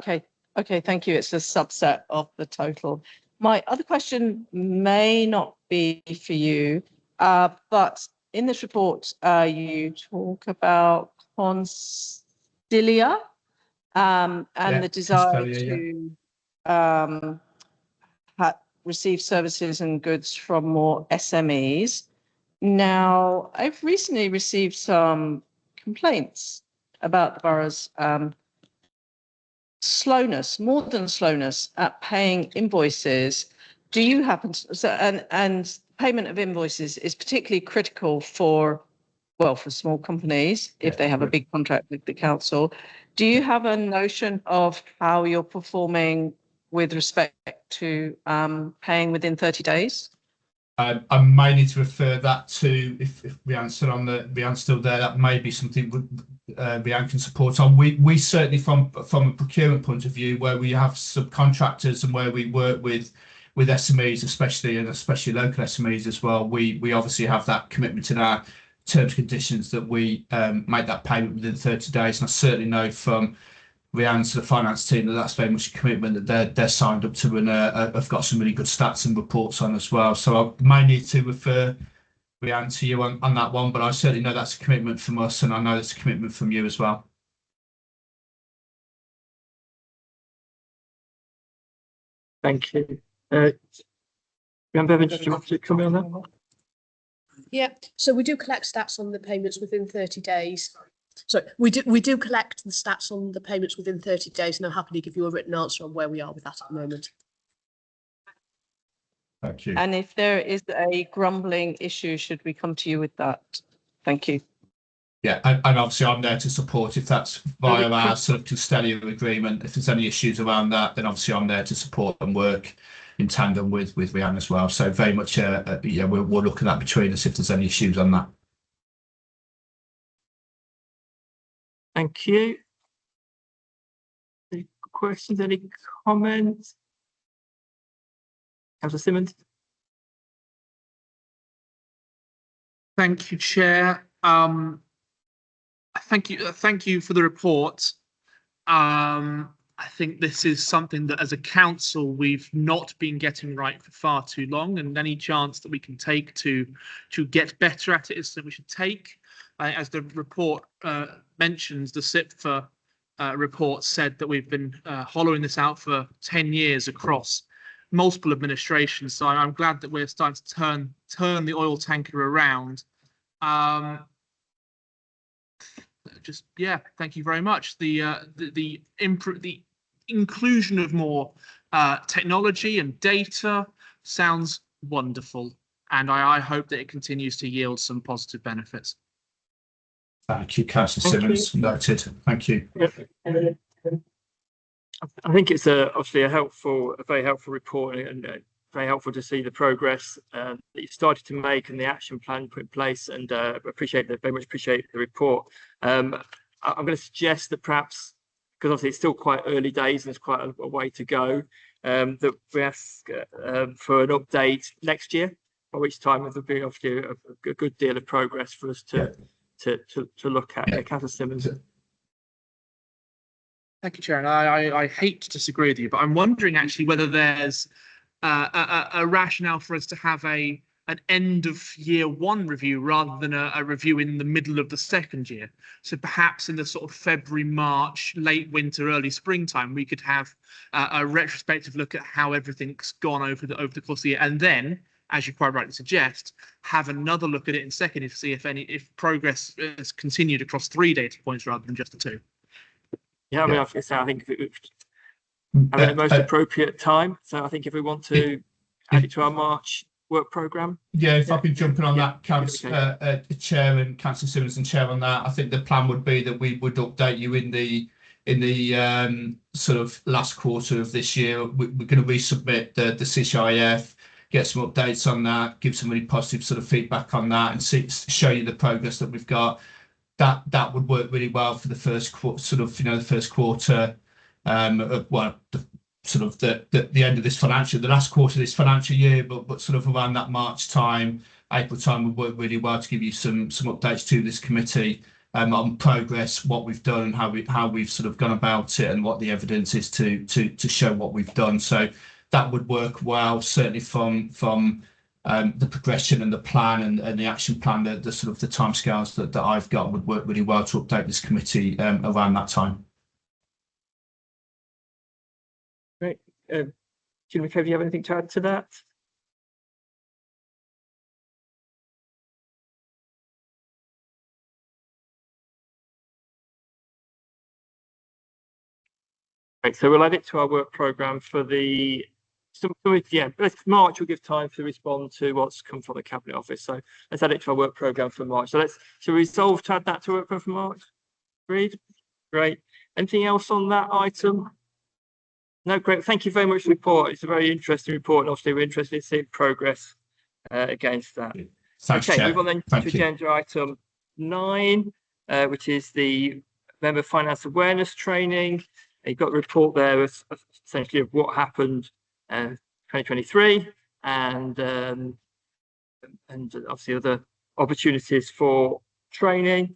B: Okay, thank you. It's a subset of the total. My other question may not be for you, but in this report, you talk about Consilia and the desire to receive services and goods from more SMEs. Now, I've recently received some complaints about the borough's slowness, more than slowness at paying invoices. Do you happen to, and payment of invoices is particularly critical for small companies if they have a big contract with the council. Do you have a notion of how you're performing with respect to paying within 30 days?
M: I may need to refer that to, if Rhiann's still there, that may be something Rhiann can support on. We certainly, from a procurement point of view, where we have subcontractors and where we work with SMEs, especially local SMEs as well, we obviously have that commitment in our terms and conditions that we make that payment within 30 days. And I certainly know from Rhiann to the finance team that's very much a commitment that they're signed up to, and have got some really good stats and reports on as well. So I may need to refer Rhiann to you on that one, but I certainly know that's a commitment from us, and I know it's a commitment from you as well.
A: Thank you. Rhiann Bevan, did you want to come in on that?
E: Yeah, so we do collect stats on the payments within 30 days. So we do collect the stats on the payments within 30 days, and I'm happy to give you a written answer on where we are with that at the moment.
M: Thank you.
B: And if there is a grumbling issue, should we come to you with that? Thank you.
M: Yeah, and obviously I'm there to support if that's via our sort of custodial agreement. If there's any issues around that, then obviously I'm there to support and work in tandem with Rhiann as well. So very much, yeah, we'll look at that between us if there's any issues on that.
A: Thank you. Any questions, any comments? Councillor Simmons.
C: Thank you, Chair. Thank you for the report. I think this is something that as a council we've not been getting right for far too long, and any chance that we can take to get better at it is something we should take. As the report mentions, the SIPFA report said that we've been hollowing this out for 10 years across multiple administrations. So I'm glad that we're starting to turn the oil tanker around. Just yeah, thank you very much. The inclusion of more technology and data sounds wonderful, and I hope that it continues to yield some positive benefits.
M: Thank you, Councillor Simmons. Noted. Thank you.
A: I think it's obviously a very helpful report, and very helpful to see the progress that you started to make and the action plan put in place, and very much appreciate the report. I'm going to suggest that perhaps, because obviously it's still quite early days and there's quite a way to go, that we ask for an update next year, by which time there'll be obviously a good deal of progress for us to look at. Councillor Simmons.
C: Thank you, Chair. And I hate to disagree with you, but I'm wondering actually whether there's a rationale for us to have an end of year one review rather than a review in the middle of the second year. So perhaps in the sort of February, March, late winter, early springtime, we could have a retrospective look at how everything's gone over the course of the year, and then, as you quite rightly suggest, have another look at it in second to see if progress has continued across 3 data points rather than just the 2.
A: Yeah, I mean, I think having the most appropriate time. So I think if we want to add it to our March work programme.
M: Yeah, if I could jump in on that, Chair and Councillor Simmons and Chair on that, I think the plan would be that we would update you in the sort of last quarter of this year. We're going to resubmit the CCIF, get some updates on that, give some really positive sort of feedback on that, and show you the progress that we've got. That would work really well for the first quarter, the first quarter, the end of this the last quarter of this financial year, but sort of around that March time, April time would work really well to give you some updates to this committee on progress, what we've done, how we've sort of gone about it, and what the evidence is to show what we've done. So that would work well, certainly from the progression and the plan and the action plan, the sort of the timescales that I've got would work really well to update this committee around that time.
A: Great. Jim McCabe, do you have anything to add to that? Right, so we'll add it to our work programme for the, March will give time to respond to what's come from the Cabinet Office. So let's add it to our work programme for March. So so resolve to add that to work programme for March. Agreed? Great. Anything else on that item? No, great. Thank you very much for the report. It's a very interesting report, and obviously we're interested in seeing progress against that.
M: Thanks,
A: okay,
M: Chair.
A: move on then
M: Thank
A: to
M: you.
A: agenda item 9, which is the Member Finance Awareness Training. You've got a report there essentially of what happened 2023 and obviously other opportunities for training.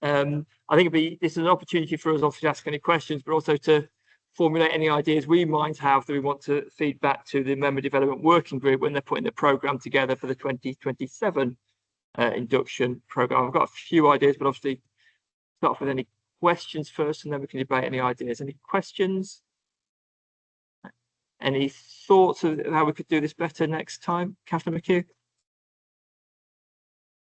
A: I think this is an opportunity for us obviously to ask any questions, but also to formulate any ideas we might have that we want to feed back to the Member Development Working Group when they're putting the programme together for the 2027 induction programme. I've got a few ideas, but obviously start off with any questions first, and then we can debate any ideas. Any questions? Any thoughts of how we could do this better next time? Catherine McHugh?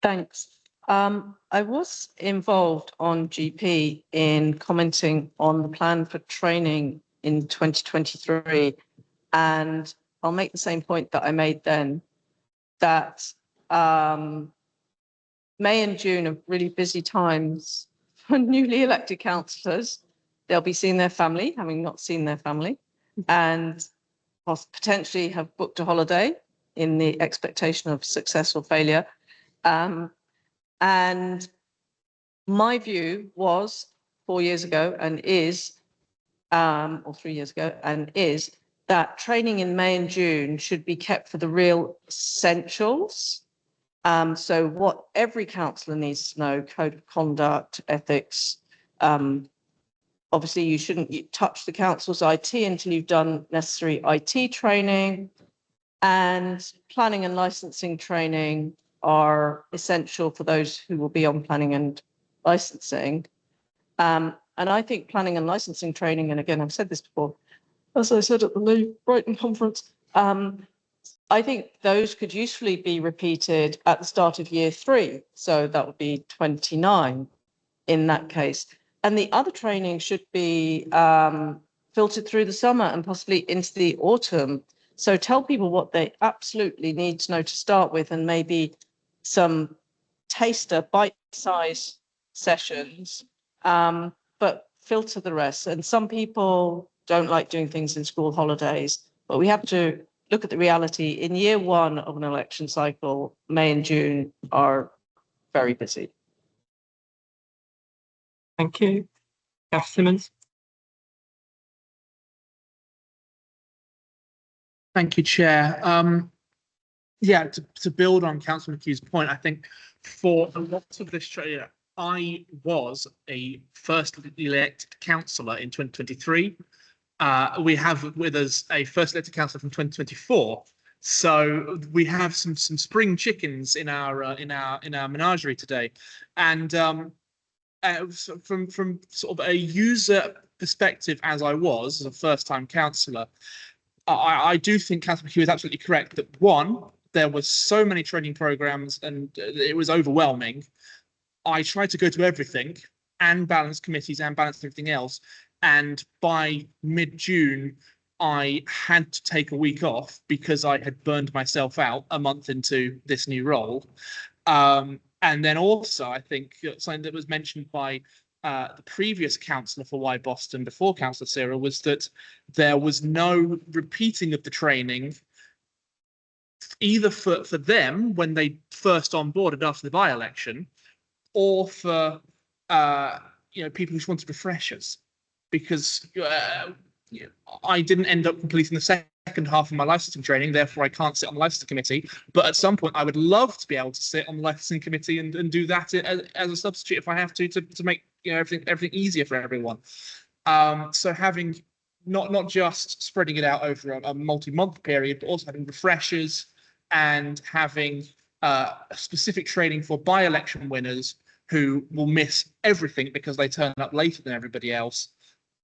B: Thanks. I was involved on GP in commenting on the plan for training in 2023, and I'll make the same point that I made then, that May and June are really busy times for newly elected councillors. They'll be seeing their family, having not seen their family, and potentially have booked a holiday in the expectation of success or failure. And my view was 4 years ago and is, or 3 years ago, and is that training in May and June should be kept for the real essentials. So what every councillor needs to know: code of conduct, ethics. Obviously, you shouldn't touch the council's IT until you've done necessary IT training, and planning and licensing training are essential for those who will be on planning and licensing. And I think planning and licensing training, and again, I've said this before, as I said at the Leave Brighton conference, I think those could usefully be repeated at the start of year 3. So that would be 29 in that case. And the other training should be filtered through the summer and possibly into the autumn. So tell people what they absolutely need to know to start with, and maybe some taster bite-sized sessions, but filter the rest. And some people don't like doing things in school holidays, but we have to look at the reality. In year 1 of an election cycle, May and June are very busy.
A: Thank you. Kath Simmons?
C: Thank you, Chair. Yeah, to build on Councillor McHugh's point, I think for a lot of this training, I was a first elected councillor in 2023. We have with us a first elected councillor from 2024, so we have some spring chickens in our menagerie today. And from sort of a user perspective, as I was as a first-time councillor, I do think Councillor McHugh is absolutely correct that one, there was so many training programs and it was overwhelming. I tried to go to everything and balance committees and balance everything else. And by mid-June, I had to take a week off because I had burned myself out a month into this new role. And then also, I think something that was mentioned by the previous councillor for Wye Boston before Councillor Cyril was that there was no repeating of the training, either for them when they first onboarded after the by-election, or for people who just wanted refreshers, because I didn't end up completing the second half of my licensing training, therefore I can't sit on the licensing committee. But at some point, I would love to be able to sit on the licensing committee and do that as a substitute if I have to make everything easier for everyone. So having not just spreading it out over a multi-month period, but also having refreshers and having specific training for by-election winners who will miss everything because they turn up later than everybody else,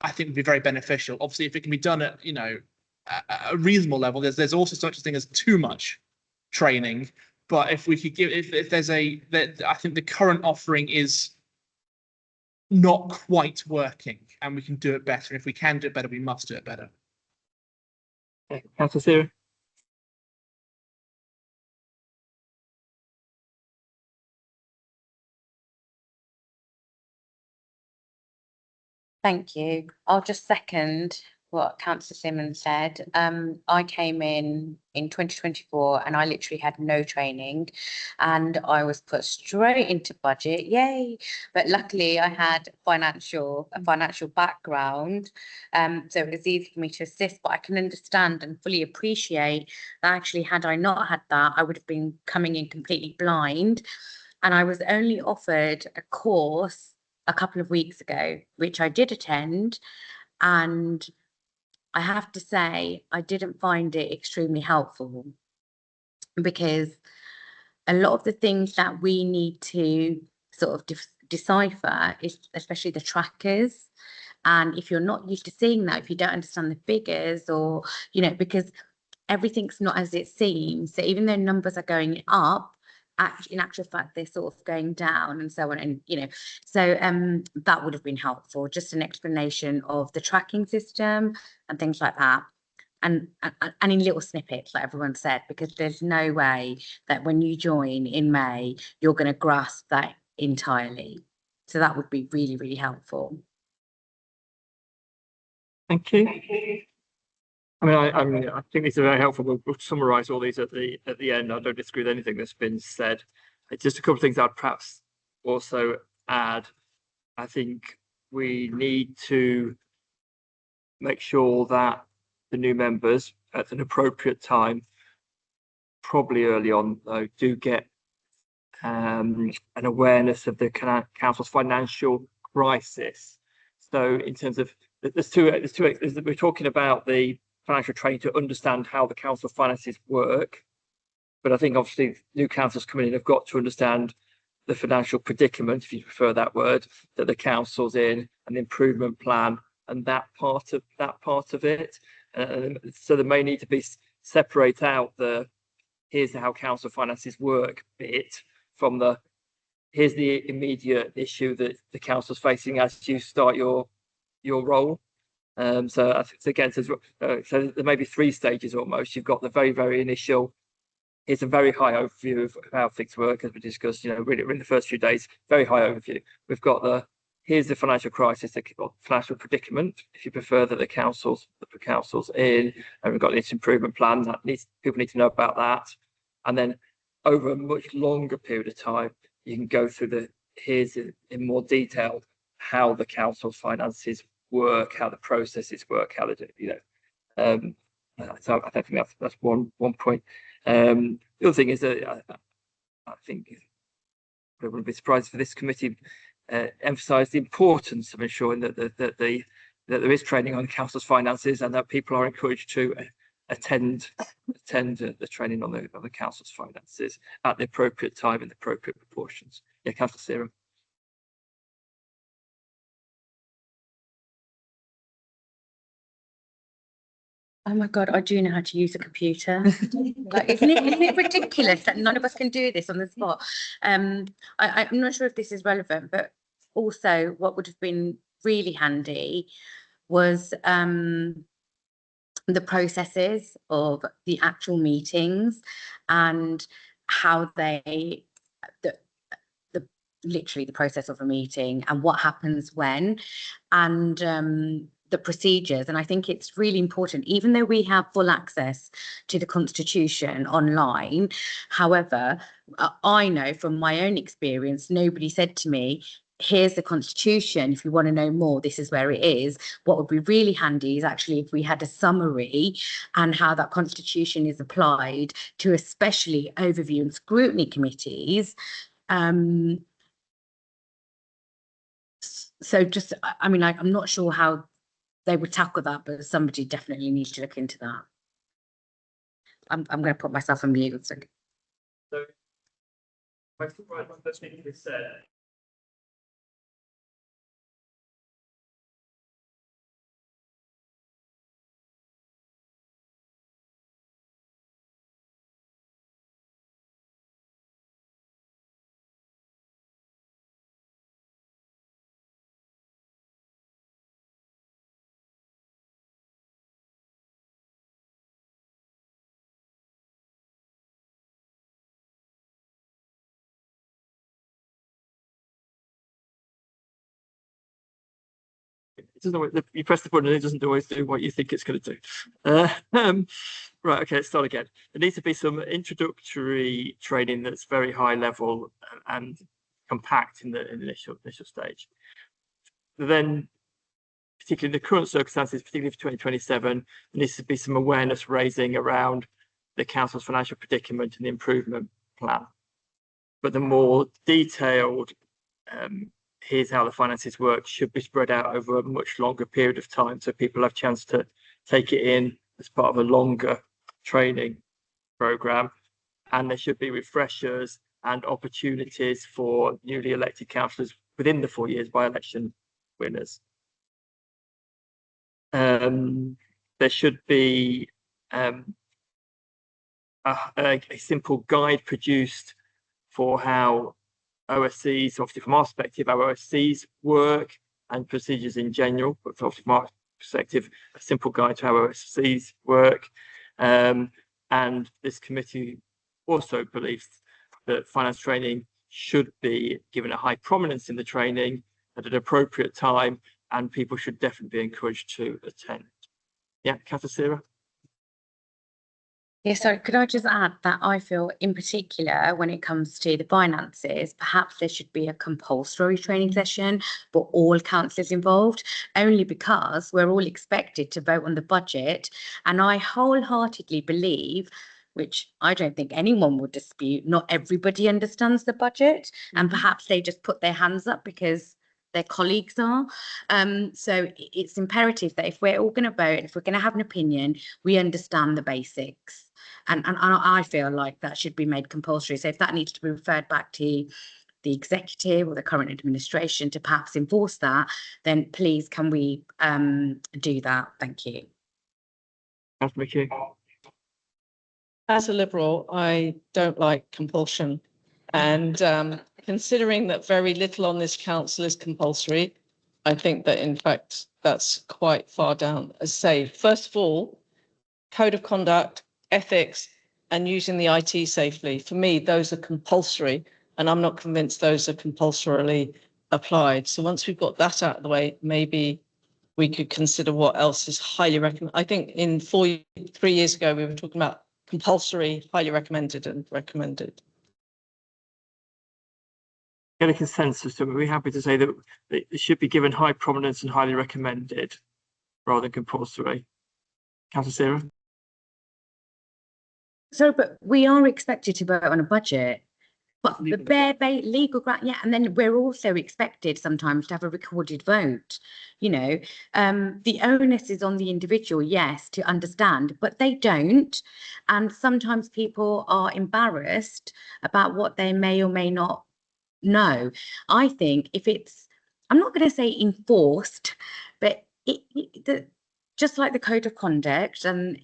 C: I think would be very beneficial. Obviously, if it can be done at a reasonable level, there's also such a thing as too much training. But if we could give, if there's I think the current offering is not quite working, and we can do it better. If we can do it better, we must do it better.
A: Okay, Councillor Searing.
G: Thank you. I'll just second what Councillor Simmons said. I came in 2024 and I literally had no training and I was put straight into budget, yay. But luckily I had a financial background. So it was easy for me to assist, but I can understand and fully appreciate that actually had I not had that, I would have been coming in completely blind. And I was only offered a course a couple of weeks ago, which I did attend, and I have to say I didn't find it extremely helpful because a lot of the things that we need to sort of decipher is especially the trackers. And if you're not used to seeing that, if you don't understand the figures, or because everything's not as it seems, so even though numbers are going up, in actual fact they're sort of going down and so on, and so that would have been helpful, just an explanation of the tracking system and things like that, and in little snippets like everyone said, because there's no way that when you join in May you're going to grasp that entirely. So that would be really, really helpful.
A: Thank you. I mean, I think these are very helpful. We'll summarise all these at the end. I don't disagree with anything that's been said. Just a couple of things I'd perhaps also add. I think we need to make sure that the new members at an appropriate time, probably early on though, do get an awareness of the council's financial crisis. So in terms of, there's two we're talking about the financial training to understand how the council finances work, but I think obviously new councils coming in have got to understand the financial predicament, if you prefer that word, that the council's in, and the improvement plan and that part of it. So there may need to be separate out the here's how council finances work bit from the here's the immediate issue that the council's facing as you start your role. So I think again, so there may be three stages almost. You've got the very, very initial. It's a very high overview of how things work, as we discussed. Really in the first few days, very high overview. We've got here's the financial crisis, the financial predicament, if you prefer, that the council's in, and we've got this improvement plan people need to know about that, and then over a much longer period of time, you can go through here's in more detail how the council's finances work, how the processes work, how they do, so I think that's one point. The other thing is that I think I wouldn't be surprised for this committee emphasise the importance of ensuring that there is training on the council's finances, and that people are encouraged to attend the training on the council's finances at the appropriate time in the appropriate proportions. Yeah, Councillor Searing.
G: Oh my God, I do know how to use a computer. Like, isn't it ridiculous that none of us can do this on the spot? I'm not sure if this is relevant, but also what would have been really handy was the processes of the actual meetings and how literally the process of a meeting and what happens when, and the procedures. And I think it's really important, even though we have full access to the Constitution online. However, I know from my own experience, nobody said to me,
N: here's the constitution. If you want to know more, this is where it is. What would be really handy is actually if we had a summary and how that constitution is applied to especially overview and scrutiny committees. So just, I mean, I'm not sure how they would tackle that, but somebody definitely needs to look into that. I'm going to put myself on mute. So
A: I think what I think you said. It doesn't always, you press the button and it doesn't always do what you think it's going to do. Right, okay, let's start again. There needs to be some introductory training that's very high level and compact in the initial stage. Then, particularly in the current circumstances, particularly for 2027, there needs to be some awareness raising around the council's financial predicament and the improvement plan. But the more detailed here's how the finances work should be spread out over a much longer period of time, so people have a chance to take it in as part of a longer training program. And there should be refreshers and opportunities for newly elected councillors within the 4 years by election winners. There should be a simple guide produced for how OSCs, obviously from our perspective, how OSCs work and procedures in general, but obviously from our perspective, a simple guide to how OSCs work. And this committee also believes that finance training should be given a high prominence in the training at an appropriate time, and people should definitely be encouraged to attend. Yeah, Councillor Sarah?
N: yeah, sorry, could I just add that I feel in particular when it comes to the finances, perhaps there should be a compulsory training session for all councillors involved, only because we're all expected to vote on the budget. And I wholeheartedly believe, which I don't think anyone would dispute, not everybody understands the budget, and perhaps they just put their hands up because their colleagues are. So it's imperative that if we're all going to vote, if we're going to have an opinion, we understand the basics. And I feel like that should be made compulsory. So if that needs to be referred back to the executive or the current administration to perhaps enforce that, then please can we do that? Thank you.
B: As a Liberal, I don't like compulsion. And considering that very little on this council is compulsory, I think that in fact that's quite far down. As say, first of all, code of conduct, ethics, and using the IT safely. For me, those are compulsory, and I'm not convinced those are compulsorily applied. So once we've got that out of the way, maybe we could consider what else is highly recommended. I think in 3 years ago, we were talking about compulsory, highly recommended, and recommended.
A: Get a consensus, so we're happy to say that it should be given high prominence and highly recommended rather than compulsory. Councillor Sarah?
N: So, but we are expected to vote on a budget, but the bare legal grant, yeah, and then we're also expected sometimes to have a recorded vote. You know, the onus is on the individual, yes, to understand, but they don't. And sometimes people are embarrassed about what they may or may not know. I think if it's, I'm not going to say enforced, but just like the code of conduct and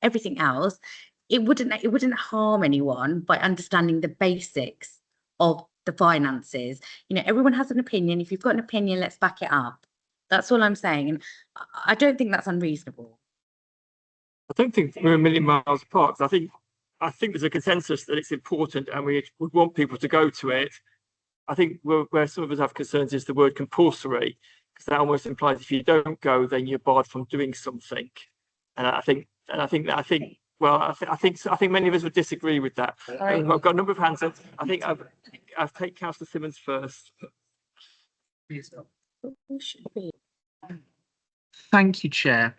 N: everything else, it wouldn't harm anyone by understanding the basics of the finances. You know, everyone has an opinion. If you've got an opinion, let's back it up. That's all I'm saying. And I don't think that's unreasonable.
A: I don't think we're a million miles apart. I think there's a consensus that it's important and we would want people to go to it. I think where some of us have concerns is the word compulsory, because that almost implies if you don't go, then you're barred from doing something. And I think many of us would disagree with that. I've got a number of hands up. I think I've taken Councillor Simmons first.
C: Thank you, Chair.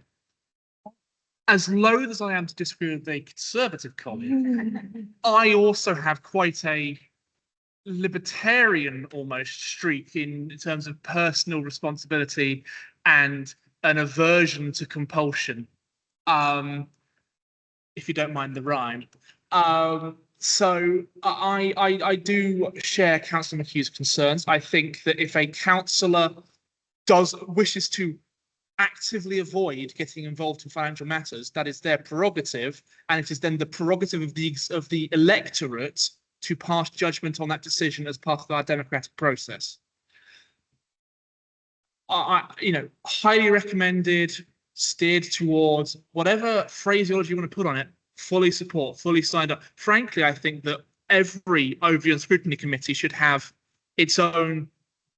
C: As loath as I am to disagree with a Conservative colleague, I also have quite a libertarian almost streak in terms of personal responsibility and an aversion to compulsion. If you don't mind the rhyme. So I do share Councillor McHugh's concerns. I think that if a councillor wishes to actively avoid getting involved in financial matters, that is their prerogative, and it is then the prerogative of the electorate to pass judgment on that decision as part of our democratic process. Highly recommended, steered towards, whatever phraseology you want to put on it, fully support, fully signed up. Frankly, I think that every Overview and Scrutiny Committee should have its own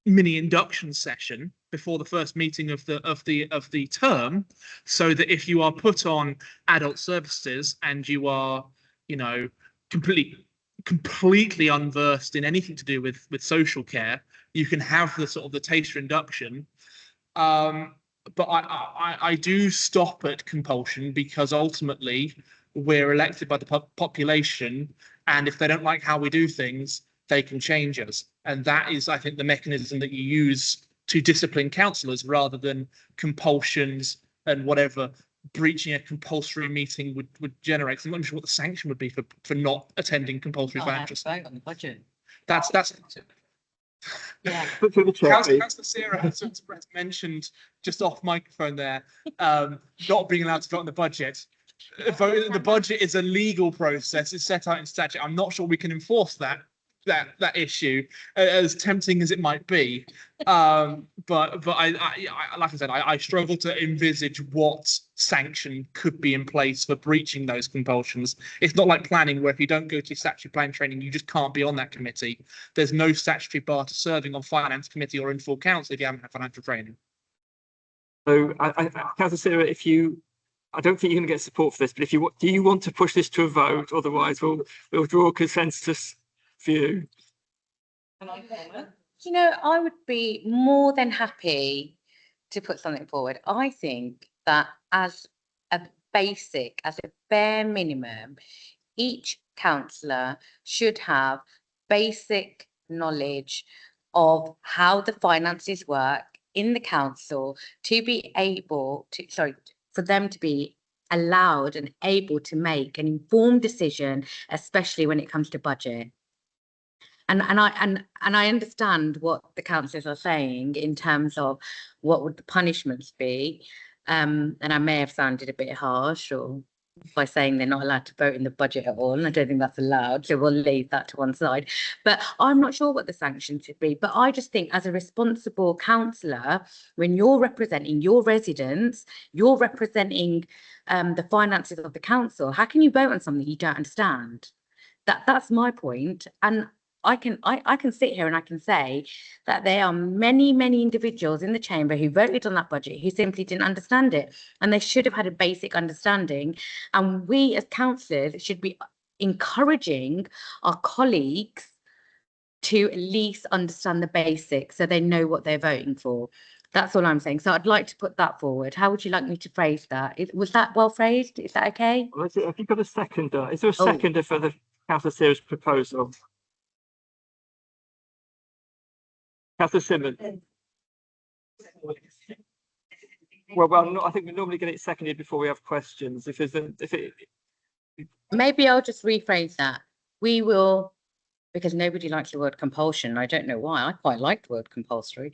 C: mini induction session before the first meeting of the term, so that if you are put on adult services and you are, completely unversed in anything to do with social care, you can have the sort of the taster induction. But I do stop at compulsion, because ultimately we're elected by the population, and if they don't like how we do things, they can change us. And that is, I think, the mechanism that you use to discipline councillors, rather than compulsions and whatever breaching a compulsory meeting would generate. I'm not sure what the sanction would be for not attending compulsory financial.
B: On the budget.
C: That's
B: Yeah.
C: Councillor Sarah has mentioned just off microphone there, not being allowed to vote on the budget. The budget is a legal process. It's set out in statute. I'm not sure we can enforce that issue, as tempting as it might be. But I like I said, I struggle to envisage what sanction could be in place for breaching those compulsions. It's not like planning, where if you don't go to statutory plan training, you just can't be on that committee. There's no statutory bar to serving on finance committee or in full council if you haven't had financial training.
A: So, Councillor Sarah, I don't think you're going to get support for this, but do you want to push this to a vote? Otherwise, we'll draw a consensus view.
N: I would be more than happy to put something forward. I think that as a bare minimum, each councillor should have basic knowledge of how the finances work in the council, to be able to, for them to be allowed and able to make an informed decision, especially when it comes to budget. And I understand what the councillors are saying in terms of what would the punishments be. And I may have sounded a bit harsh, or by saying they're not allowed to vote in the budget at all. And I don't think that's allowed, so we'll leave that to one side. But I'm not sure what the sanctions should be. But I just think, as a responsible councillor, when you're representing your residents, you're representing the finances of the council, how can you vote on something you don't understand? That's my point. And I can sit here and I can say that there are many individuals in the chamber who voted on that budget who simply didn't understand it, and they should have had a basic understanding. And we as councillors should be encouraging our colleagues to at least understand the basics, so they know what they're voting for. That's all I'm saying. So I'd like to put that forward. How would you like me to phrase that? Was that well phrased? Is that okay?
A: Have you got a seconder? Is there a seconder for the Councillor Sarah's proposal? Councillor Simmons. Well, I think we normally get it seconded before we have questions.
N: Maybe I'll just rephrase that. We will, because nobody likes the word compulsion. I don't know why. I quite like the word compulsory.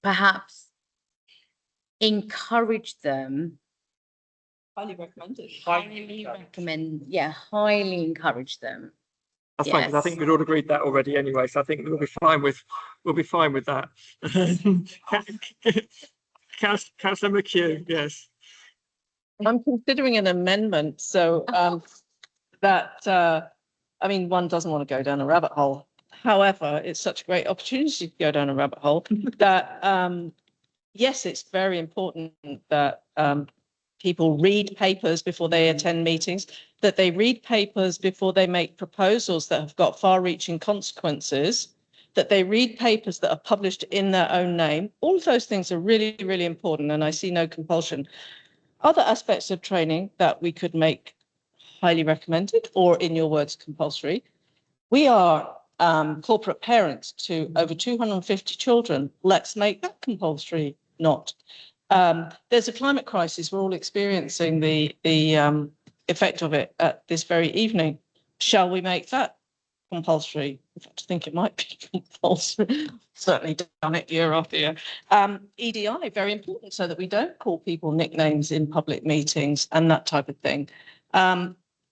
N: Perhaps encourage them.
B: Highly recommended.
N: Highly encourage them.
A: That's fine, because I think we'd all agreed that already anyway. So I think we'll be fine with that. Councillor McHugh, yes.
B: I'm considering an amendment, so one doesn't want to go down a rabbit hole. However, it's such a great opportunity to go down a rabbit hole that yes, it's very important that people read papers before they attend meetings, that they read papers before they make proposals that have got far-reaching consequences, that they read papers that are published in their own name. All of those things are really, really important, and I see no compulsion. Other aspects of training that we could make highly recommended, or in your words, compulsory. We are corporate parents to over 250 children. Let's make that compulsory, not. There's a climate crisis. We're all experiencing the effect of it at this very evening. Shall we make that compulsory? In fact, I think it might be compulsory. Certainly done it year after year. EDI, very important, so that we don't call people nicknames in public meetings and that type of thing.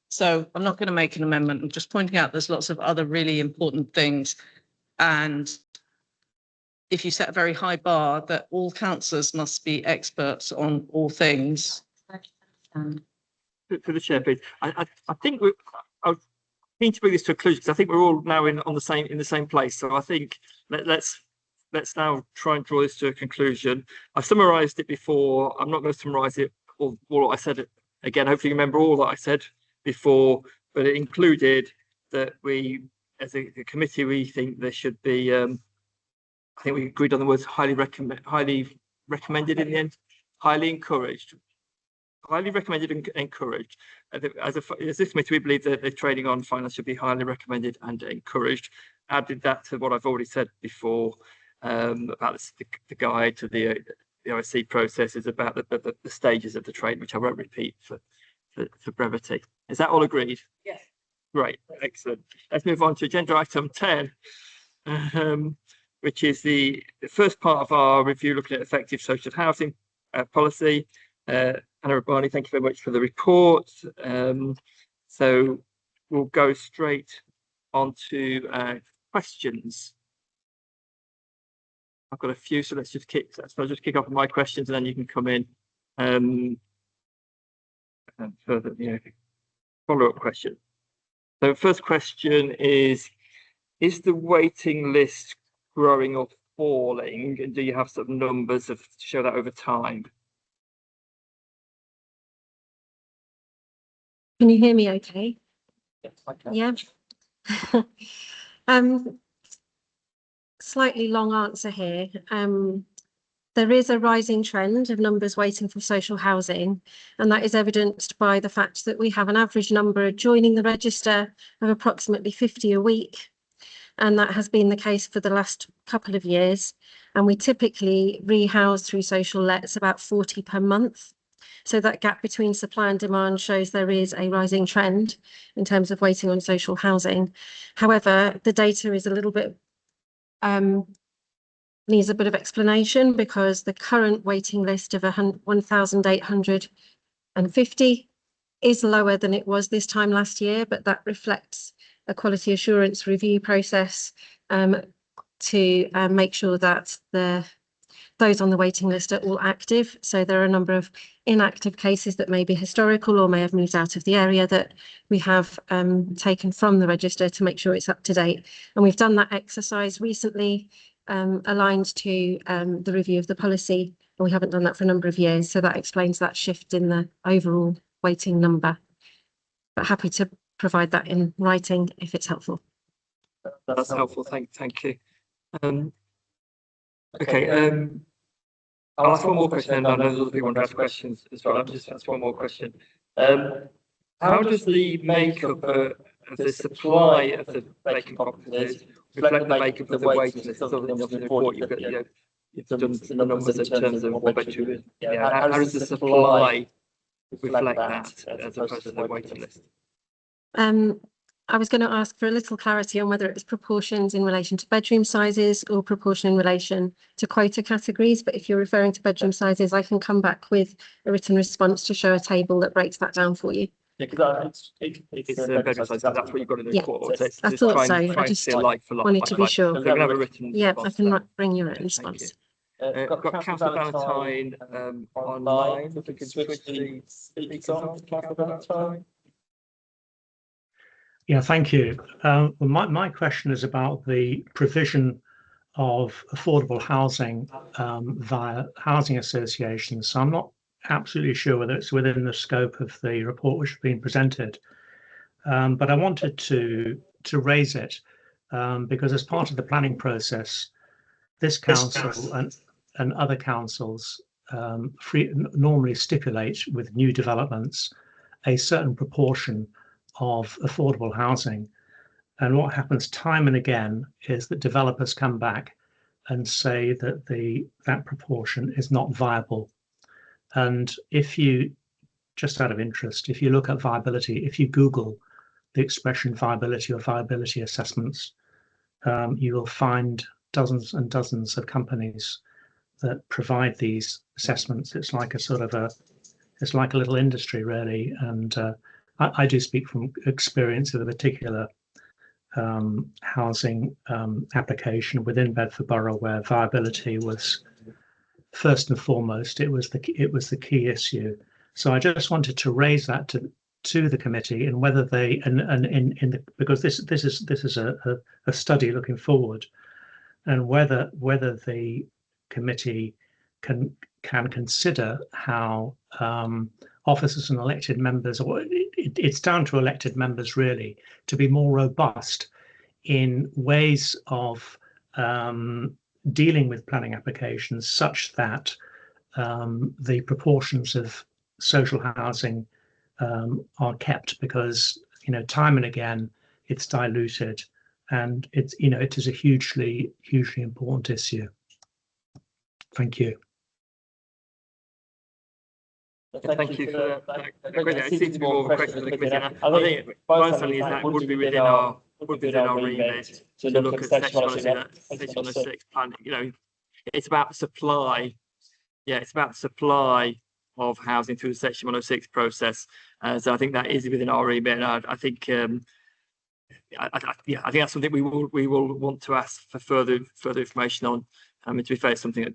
B: So I'm not going to make an amendment. I'm just pointing out there's lots of other really important things. And if you set a very high bar that all councillors must be experts on all things.
A: For the chair, please. I think I keen to bring this to a conclusion because I think we're all now in the same place. So I think let's now try and draw this to a conclusion. I've summarised it before. I'm not going to summarise it all what I said again. Hopefully you remember all that I said before, but it included that we, as a committee, we think there should be. I think we agreed on the words highly recommended in the end, highly encouraged. Highly recommended and encouraged. As this committee, we believe that the training on finance should be highly recommended and encouraged. Added that to what I've already said before about the guide to the OSC processes, about the stages of the training, which I won't repeat for brevity. Is that all agreed?
B: Yes.
A: Great, excellent. Let's move on to agenda item 10, which is the first part of our review looking at effective social housing policy. Anna Rabbani, thank you very much for the report. So we'll go straight on to questions. I've got a few, so let's just kick off with my questions, and then you can come in and further, follow-up question. So first question is the waiting list growing or falling, and do you have some numbers to show that over time?
O: Can you hear me okay?
A: Yes, I can.
O: Yeah. Slightly long answer here. There is a rising trend of numbers waiting for social housing, and that is evidenced by the fact that we have an average number joining the register of approximately 50 a week, and that has been the case for the last couple of years, and we typically rehouse through social lets about 40 per month. So that gap between supply and demand shows there is a rising trend in terms of waiting on social housing. However, the data is a little bit needs a bit of explanation, because the current waiting list of 1,850 is lower than it was this time last year, but that reflects a quality assurance review process to make sure that those on the waiting list are all active. So there are a number of inactive cases that may be historical or may have moved out of the area that we have taken from the register to make sure it's up to date. And we've done that exercise recently, aligned to the review of the policy, and we haven't done that for a number of years. So that explains that shift in the overall waiting number. But happy to provide that in writing if it's helpful.
A: That's helpful. Thank you. Okay. I'll ask one more question, and I know other people want to ask questions as well. I'll just ask one more question. How does the makeup of the supply of the vacant properties reflect the makeup of the waiting list? Other than the report, you've done the numbers in terms of one bedroom. How does the supply reflect that as opposed to the waiting list?
O: I was going to ask for a little clarity on whether it was proportions in relation to bedroom sizes or proportion in relation to quota categories. But if you're referring to bedroom sizes, I can come back with a written response to show a table that breaks that down for you.
A: Yeah, because it's bedroom size. That's what you've got in the report.
O: Yeah, I thought so. I just wanted to be sure.
A: So have a written
O: yeah, I can bring you a written response.
A: Got Councillor Valentine online. If we could switch the speakers on, Councillor Valentine.
P: Yeah, thank you. Well, my question is about the provision of affordable housing via housing associations. So I'm not absolutely sure whether it's within the scope of the report which has been presented, but I wanted to raise it. because as part of the planning process, this council and other councils normally stipulate with new developments a certain proportion of affordable housing. And what happens time and again is that developers come back and say that that proportion is not viable. And if you, just out of interest, if you look at viability, if you Google the expression viability or viability assessments, you will find dozens and dozens of companies that provide these assessments. It's like a sort of it's like a little industry really. And I do speak from experience of a particular housing application within Bedford Borough where viability was first and foremost. It was the key issue. So I just wanted to raise that to the committee and whether they because this is a study looking forward, and whether the committee can consider how officers and elected members, or it's down to elected members really, to be more robust in ways of dealing with planning applications such that the proportions of social housing are kept, because time and again it's diluted, and it is a hugely important issue. Thank you.
A: Thank you for that. It seems to be more of a question for the committee. I think my understanding is that would be within our remit to look at Section 106 plan. It's about the supply. Yeah, it's about the supply of housing through the Section 106 process. So I think that is within our remit. And I think I think that's something we will want to ask for further information on. To be fair, it's something that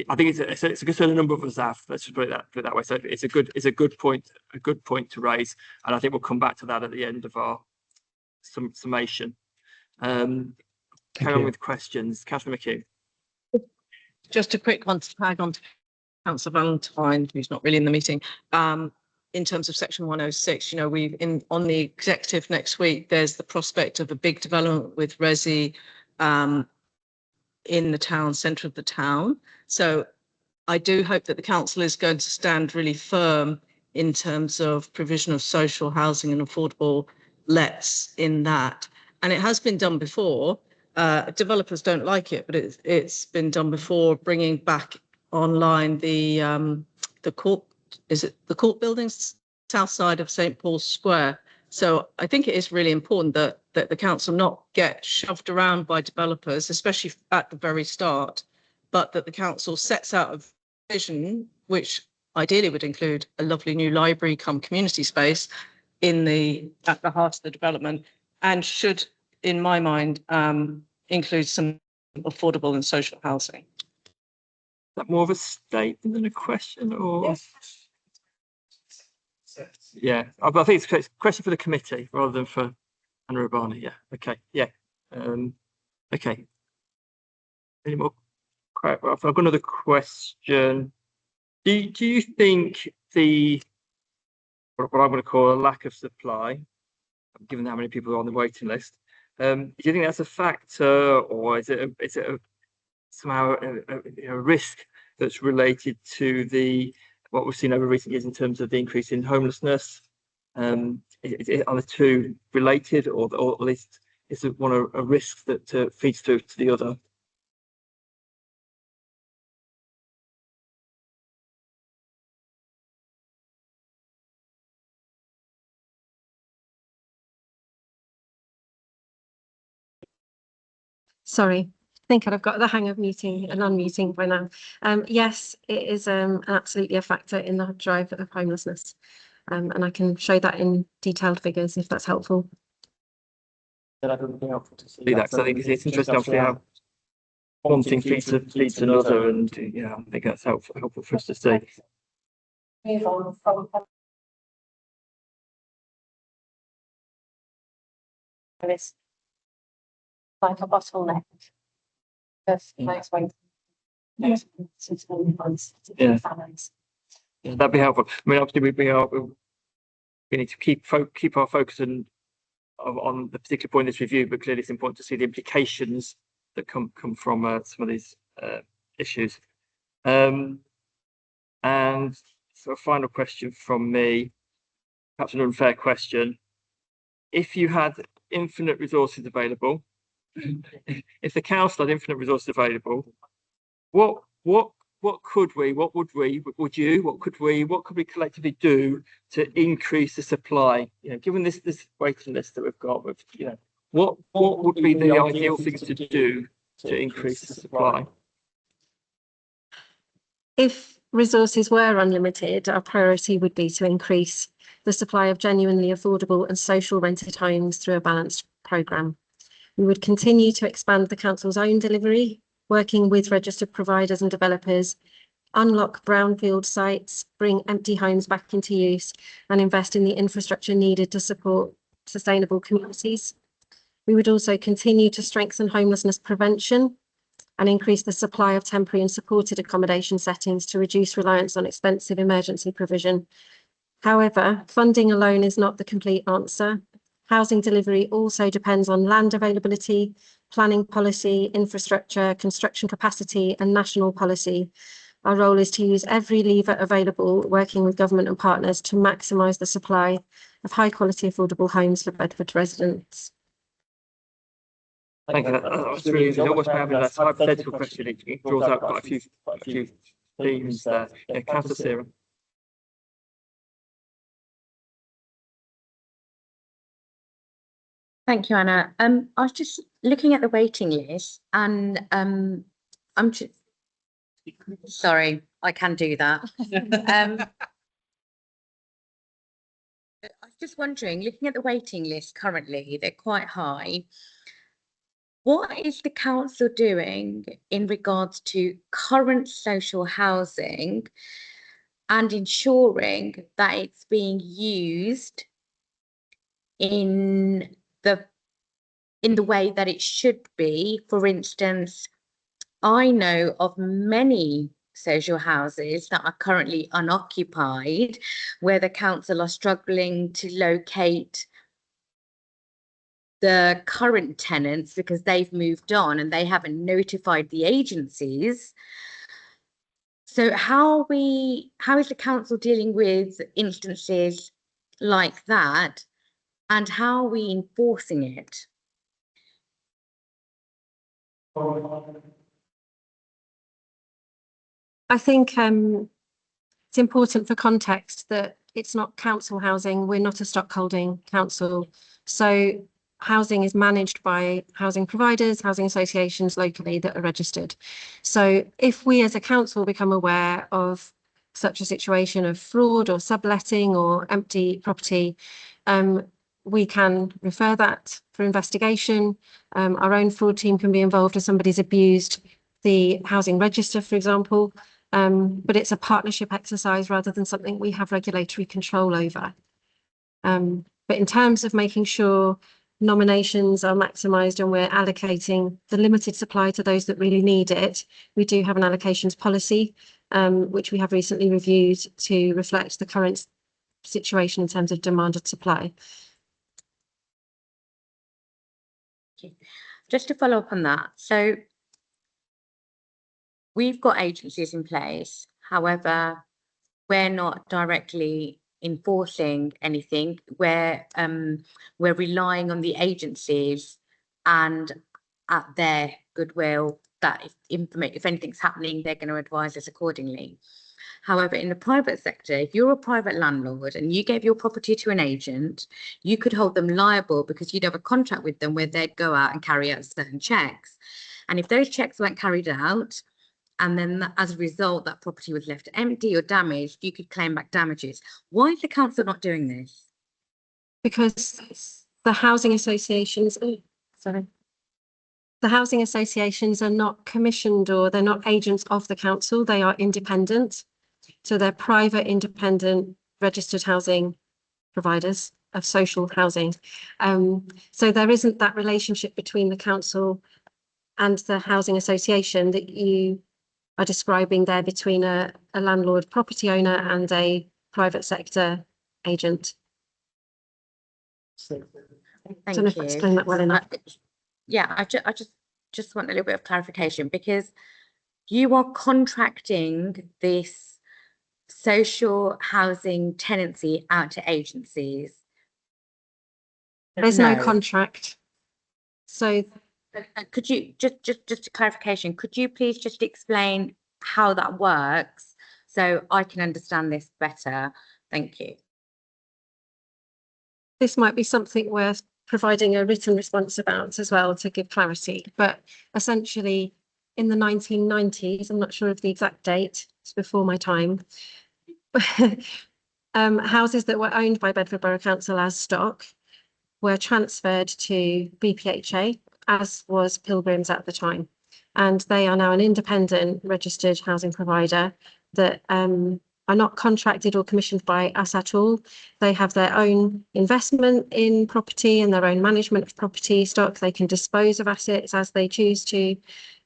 A: I think it's a concern a number of us have. Let's just put it that way. So it's a good point to raise, and I think we'll come back to that at the end of our summation. Carry on with questions, Councillor McHugh.
B: Just a quick one to tag on to Councillor Valentine, who's not really in the meeting. In terms of Section 106, on the executive next week, there's the prospect of a big development with Resi in the town centre of the town. So I do hope that the council is going to stand really firm in terms of provision of social housing and affordable lets in that. And it has been done before. Developers don't like it, but it's been done before, bringing back online the court, the court buildings south side of St. Paul's Square. So I think it is really important that the council not get shoved around by developers, especially at the very start, but that the council sets out a vision which ideally would include a lovely new library come community space at the heart of the development, and should, in my mind, include some affordable and social housing.
A: Is that more of a statement than a question, or?
B: Yes.
A: Yeah, I think it's a question for the committee rather than for Anna Urbani. Yeah. Okay. Yeah. Okay. Any more? I've got another question. Do you think what I'm going to call a lack of supply, given how many people are on the waiting list, do you think that's a factor, or is it somehow a risk that's related to what we've seen over recent years in terms of the increase in homelessness? Are the two related, or at least is it one a risk that feeds through to the other?
O: Sorry, I think I've got the hang of muting and unmuting by now. Yes, it is absolutely a factor in the drive of homelessness. And I can show that in detailed figures if that's helpful.
A: That would be helpful to see that, because I think it's interesting obviously how one thing feeds to another, and I think that's helpful for us to see.
F: Move on from this like a bottleneck. That's nice way.
A: Yeah, that'd be helpful. I mean, obviously we need to keep our focus and on the particular point of this review, but clearly it's important to see the implications that come from some of these issues. And so a final question from me, perhaps an unfair question. If you had infinite resources available, if the council had infinite resources available, what could we collectively do to increase the supply? You know, given this waiting list that we've got, with, you know, what would be the ideal things to do to increase the supply?
O: If resources were unlimited, our priority would be to increase the supply of genuinely affordable and social rented homes through a balanced programme. We would continue to expand the council's own delivery, working with registered providers and developers, unlock brownfield sites, bring empty homes back into use, and invest in the infrastructure needed to support sustainable communities. We would also continue to strengthen homelessness prevention and increase the supply of temporary and supported accommodation settings to reduce reliance on expensive emergency provision. However, funding alone is not the complete answer. Housing delivery also depends on land availability, planning policy, infrastructure, construction capacity, and national policy. Our role is to use every lever available, working with government and partners to maximise the supply of high quality affordable homes for Bedford residents.
A: Thank you. That's really easy. Almost by having that hypothetical question, it draws out quite a few themes there. Yeah, Councillor Sarah.
N: Thank you, Anna. I was just looking at the waiting list, and I'm just sorry, I can do that. I was just wondering, looking at the waiting list currently, they're quite high. What is the council doing in regards to current social housing and ensuring that it's being used in the way that it should be? For instance, I know of many social houses that are currently unoccupied, where the council are struggling to locate the current tenants because they've moved on and they haven't notified the agencies. So how is the council dealing with instances like that, and how are we enforcing it?
O: I think it's important for context that it's not council housing. We're not a stockholding council. So housing is managed by housing providers, housing associations locally that are registered. So if we as a council become aware of such a situation of fraud or subletting or empty property, we can refer that for investigation. Our own fraud team can be involved if somebody's abused the housing register, for example. But it's a partnership exercise rather than something we have regulatory control over. But in terms of making sure nominations are maximised and we're allocating the limited supply to those that really need it, we do have an allocations policy, which we have recently reviewed to reflect the current situation in terms of demand and supply.
N: Just to follow up on that, so we've got agencies in place, however, we're not directly enforcing anything. We're relying on the agencies and at their goodwill that if anything's happening, they're going to advise us accordingly. However, in the private sector, if you're a private landlord and you gave your property to an agent, you could hold them liable because you'd have a contract with them where they'd go out and carry out certain checks. And if those checks weren't carried out, and then as a result, that property was left empty or damaged, you could claim back damages. Why is the council not doing this?
O: Because the housing associations, the housing associations are not commissioned or they're not agents of the council. They are independent. So they're private, independent, registered housing providers of social housing. So there isn't that relationship between the council and the housing association that you are describing there between a landlord property owner and a private sector agent.
N: Thank
O: don't know if I
N: you.
O: explained that well enough.
N: Yeah, I just want a little bit of clarification, because you are contracting this social housing tenancy out to agencies.
O: There's no contract. So
N: could you just a clarification, could you please just explain how that works so I can understand this better? Thank you.
O: this might be something worth providing a written response about as well to give clarity. But essentially, in the 1990s, I'm not sure of the exact date, it's before my time, houses that were owned by Bedford Borough Council as stock were transferred to BPHA, as was Pilgrims at the time. And they are now an independent registered housing provider that are not contracted or commissioned by us at all. They have their own investment in property and their own management of property stock. They can dispose of assets as they choose to.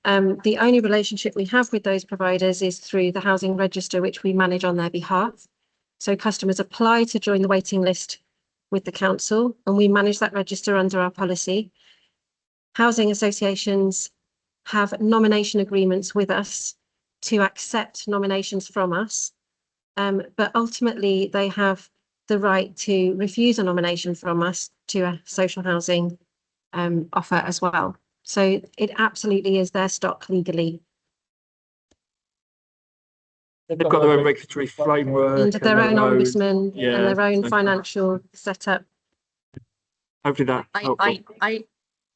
O: The only relationship we have with those providers is through the housing register, which we manage on their behalf. So customers apply to join the waiting list with the council, and we manage that register under our policy. Housing associations have nomination agreements with us to accept nominations from us. But ultimately, they have the right to refuse a nomination from us to a social housing offer as well. So it absolutely is their stock legally.
A: They've got their own regulatory framework.
O: And their own ombudsman and their own
A: so
O: financial setup.
A: hopefully that helpful.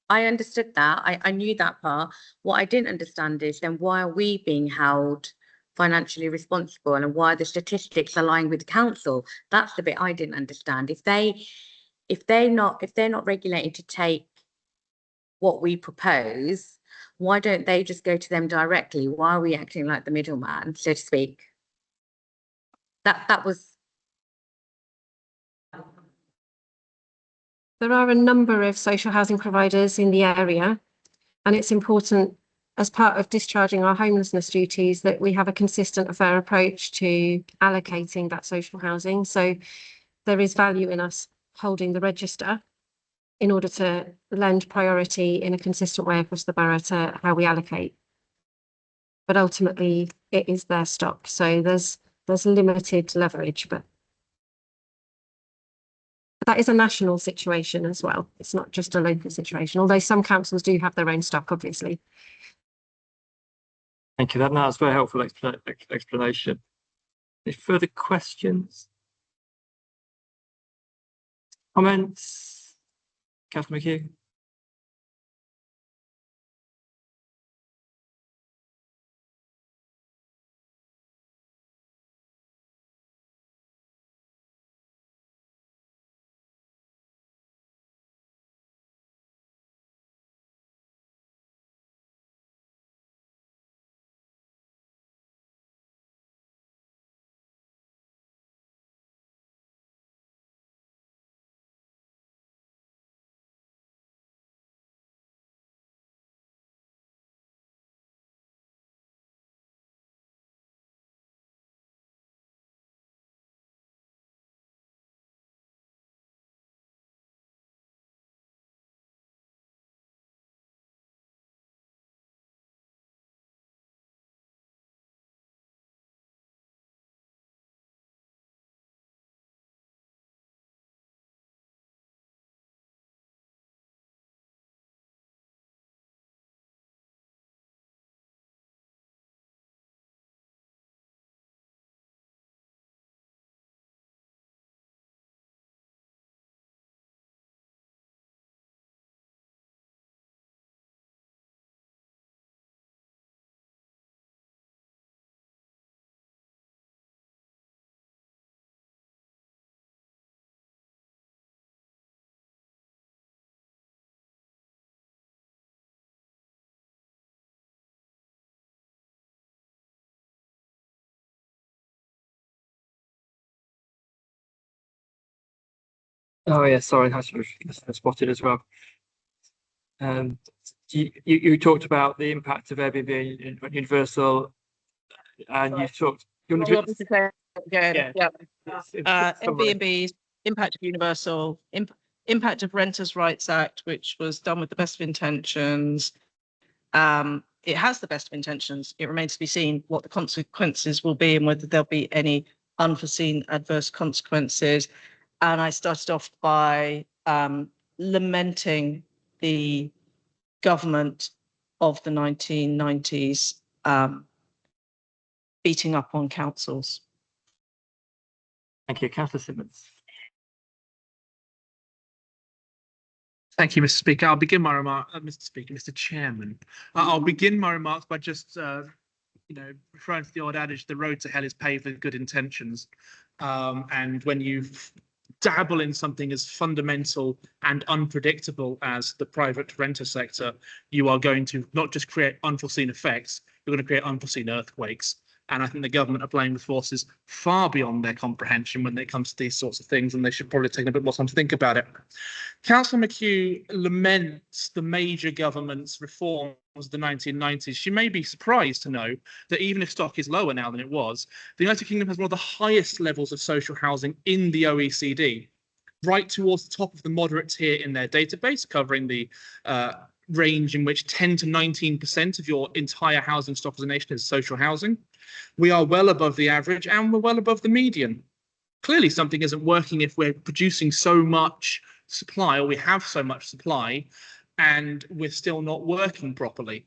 N: I understood that. I knew that part. What I didn't understand is then why are we being held financially responsible, and why the statistics are lying with the council? That's the bit I didn't understand. If they're not regulated to take what we propose, why don't they just go to them directly? Why are we acting like the middleman, so to speak? That was.
O: There are a number of social housing providers in the area, and it's important as part of discharging our homelessness duties that we have a consistent and fair approach to allocating that social housing. So there is value in us holding the register in order to lend priority in a consistent way across the borough to how we allocate. But ultimately, it is their stock. So there's limited leverage, but that is a national situation as well. It's not just a local situation, although some councils do have their own stock, obviously.
A: Thank you. That's very helpful explanation. Any further questions? Comments? Councillor McHugh. Oh yeah, sorry, I should have spotted as well. You talked about the impact of Airbnb on Universal, and you talked.
Q: Airbnb's impact of Universal,
B: impact of Renters' Rights Act, which was done with the best of intentions. It has the best of intentions. It remains to be seen what the consequences will be and whether there'll be any unforeseen adverse consequences. And I started off by lamenting the government of the 1990s beating up on councils.
A: Thank you, Councillor Simmons.
C: Thank you, Mr. Speaker. I'll begin my remark, Mr. Chairman. I'll begin my remarks by just, referring to the old adage, the road to hell is paved with good intentions. And when you dabble in something as fundamental and unpredictable as the private renter sector, you are going to not just create unforeseen effects, you're going to create unforeseen earthquakes. And I think the government are playing with forces far beyond their comprehension when it comes to these sorts of things, and they should probably take a bit more time to think about it. Councillor McHugh laments the major government's reforms of the 1990s. She may be surprised to know that even if stock is lower now than it was, the United Kingdom has one of the highest levels of social housing in the OECD, right towards the top of the moderate tier in their database, covering the range in which 10 to 19% of your entire housing stock as a nation is social housing. We are well above the average and we're well above the median. Clearly something isn't working if we're producing so much supply, or we have so much supply, and we're still not working properly.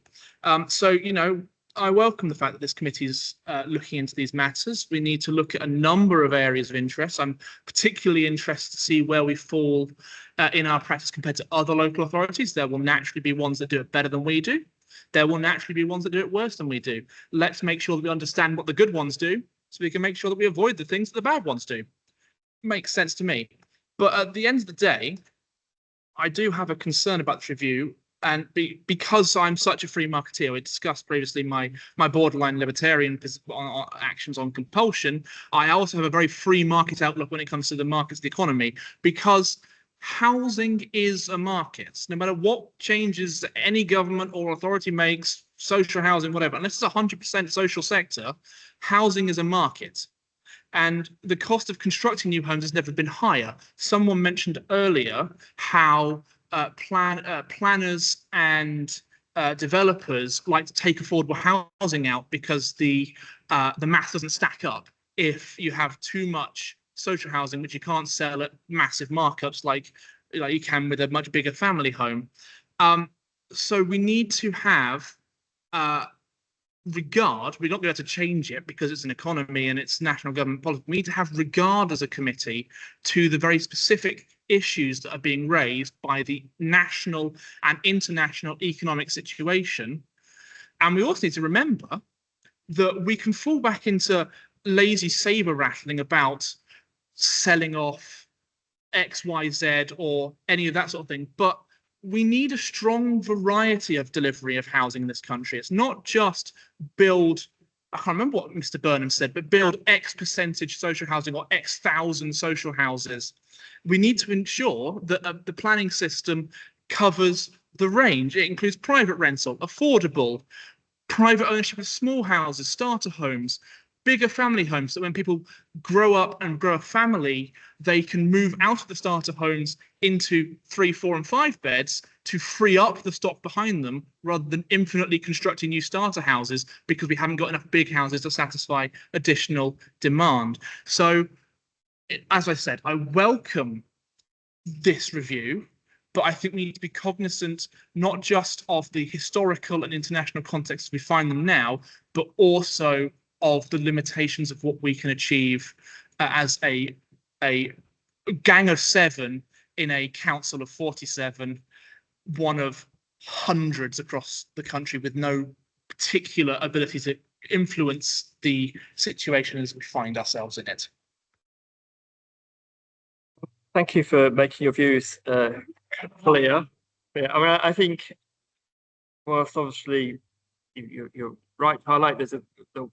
C: I welcome the fact that this committee is looking into these matters. We need to look at a number of areas of interest. I'm particularly interested to see where we fall in our practice compared to other local authorities. There will naturally be ones that do it better than we do. There will naturally be ones that do it worse than we do. Let's make sure that we understand what the good ones do, so we can make sure that we avoid the things that the bad ones do. Makes sense to me. But at the end of the day, I do have a concern about this review. And because I'm such a free marketeer, we discussed previously my borderline libertarian actions on compulsion. I also have a very free market outlook when it comes to the markets, the economy, because housing is a market. No matter what changes any government or authority makes, social housing, whatever, unless it's 100% social sector, housing is a market. And the cost of constructing new homes has never been higher. Someone mentioned earlier how planners and developers like to take affordable housing out because the math doesn't stack up if you have too much social housing, which you can't sell at massive markups like you can with a much bigger family home. So we need to have regard. We're not going to change it because it's an economy and it's national government policy. We need to have regard as a committee to the very specific issues that are being raised by the national and international economic situation. And we also need to remember that we can fall back into lazy saber rattling about selling off X, Y, Z or any of that sort of thing. But we need a strong variety of delivery of housing in this country. It's not just build, I can't remember what Mr. Burnham said, but build X percentage social housing or X thousand social houses. We need to ensure that the planning system covers the range. It includes private rental, affordable, private ownership of small houses, starter homes, bigger family homes, so when people grow up and grow a family, they can move out of the starter homes into 3, 4 and 5 beds to free up the stock behind them, rather than infinitely constructing new starter houses because we haven't got enough big houses to satisfy additional demand. So, as I said, I welcome this review, but I think we need to be cognizant not just of the historical and international context we find them now, but also of the limitations of what we can achieve as a gang of 7 in a council of 47, one of hundreds across the country with no particular ability to influence the situation as we find ourselves in it.
A: Thank you for making your views clear. Yeah, I mean, I think, whilst obviously you're right to highlight there's a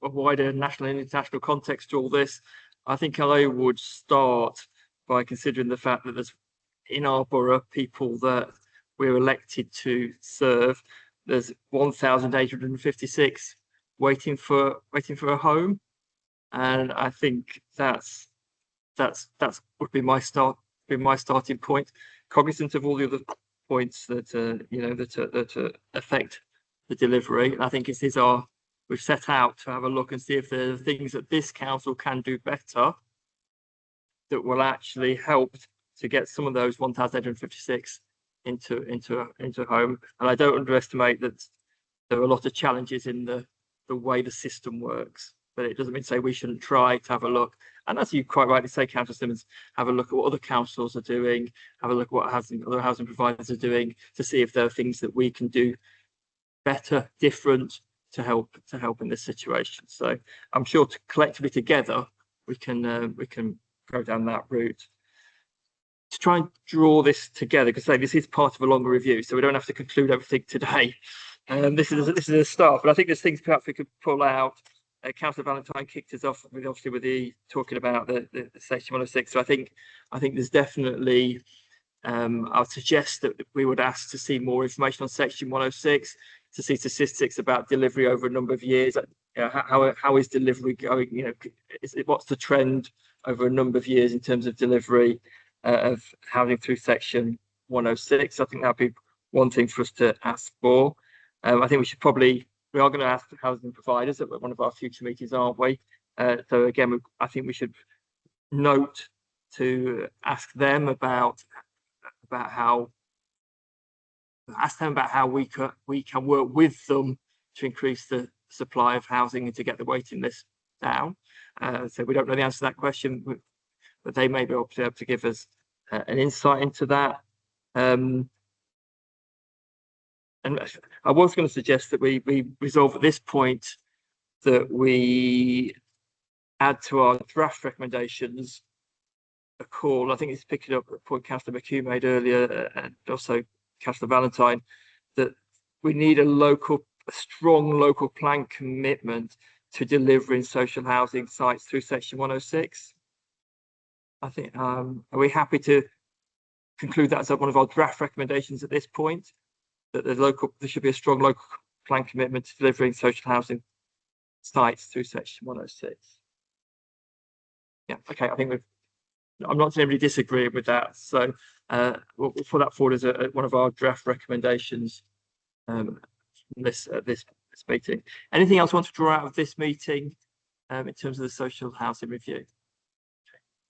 A: wider national and international context to all this, I think I would start by considering the fact that there's in our borough people that we're elected to serve. There's 1,856 waiting for a home, and I think that's would be my starting point. cognizant of all the other points that that affect the delivery. And I think we've set out to have a look and see if there are things that this council can do better that will actually help to get some of those 1,856 into home. And I don't underestimate that there are a lot of challenges in the way the system works, but it doesn't mean to say we shouldn't try to have a look. And as you quite rightly say, Councillor Simmons, have a look at what other councils are doing, have a look at what other housing providers are doing, to see if there are things that we can do better, different, to help in this situation. So I'm sure collectively together we can go down that route to try and draw this together, because this is part of a longer review, so we don't have to conclude everything today. This is a start, but I think there's things perhaps we could pull out. Councillor Valentine kicked us off with the talking about the section 106. So I think there's definitely I'll suggest that we would ask to see more information on section 106, to see statistics about delivery over a number of years. How is delivery going? What's the trend over a number of years in terms of delivery of housing through section 106? I think that'd be one thing for us to ask for. I think we are going to ask the housing providers at one of our future meetings, aren't we? So again, I think we should note to ask them about how we can work with them to increase the supply of housing and to get the waiting list down. So we don't know the answer to that question, but they may be able to give us an insight into that. And I was going to suggest that we resolve at this point that we add to our draft recommendations a call. I think it's picking up a point Councillor McHugh made earlier, and also Councillor Valentine, that we need a strong local plan commitment to delivering social housing sites through section 106. I think, are we happy to conclude that as one of our draft recommendations at this point, that there should be a strong local plan commitment to delivering social housing sites through section 106? Yeah, okay, I think I'm not seeing anybody disagreeing with that, so we'll put that forward as one of our draft recommendations this meeting. Anything else you want to draw out of this meeting in terms of the social housing review?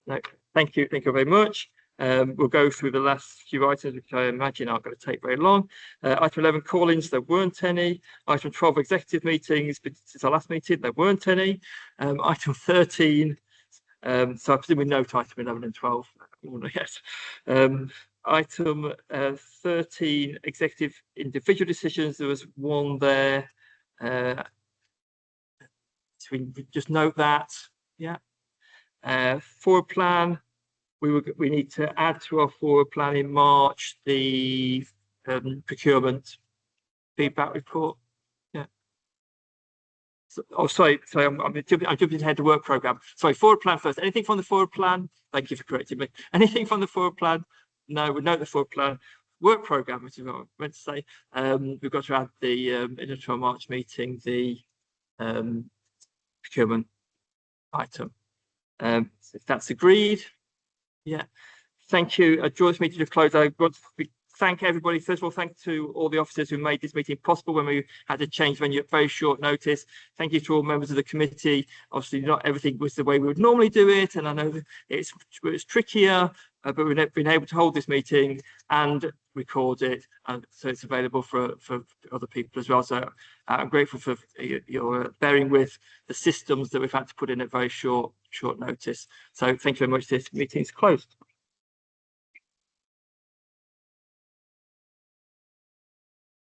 A: No, thank you very much. We'll go through the last few items, which I imagine aren't going to take very long. Item 11, call-ins, there weren't any. Item 12, executive meetings, but since our last meeting, there weren't any. Item 13, so I presume we note item 11 and 12. Yes. Item 13, executive individual decisions, there was one there. So we just note that, yeah. Forward plan, we need to add to our forward plan in March the procurement feedback report. Yeah. So, sorry, I'm jumping ahead to work programme. Sorry, forward plan first. Anything from the forward plan? Thank you for correcting me. Anything from the forward plan? No, we note the forward plan. Work programme, which is what I meant to say. We've got to add the into our March meeting the procurement item. If that's agreed, yeah. Thank you. I draw this meeting to close. I want to thank everybody. First of all, thank to all the officers who made this meeting possible when we had to change venue at very short notice. Thank you to all members of the committee. Obviously, not everything was the way we would normally do it, and I know that it's trickier, but we've been able to hold this meeting and record it, and so it's available for other people as well. So I'm grateful for your bearing with the systems that we've had to put in at very short notice. So thank you very much. This meeting is closed.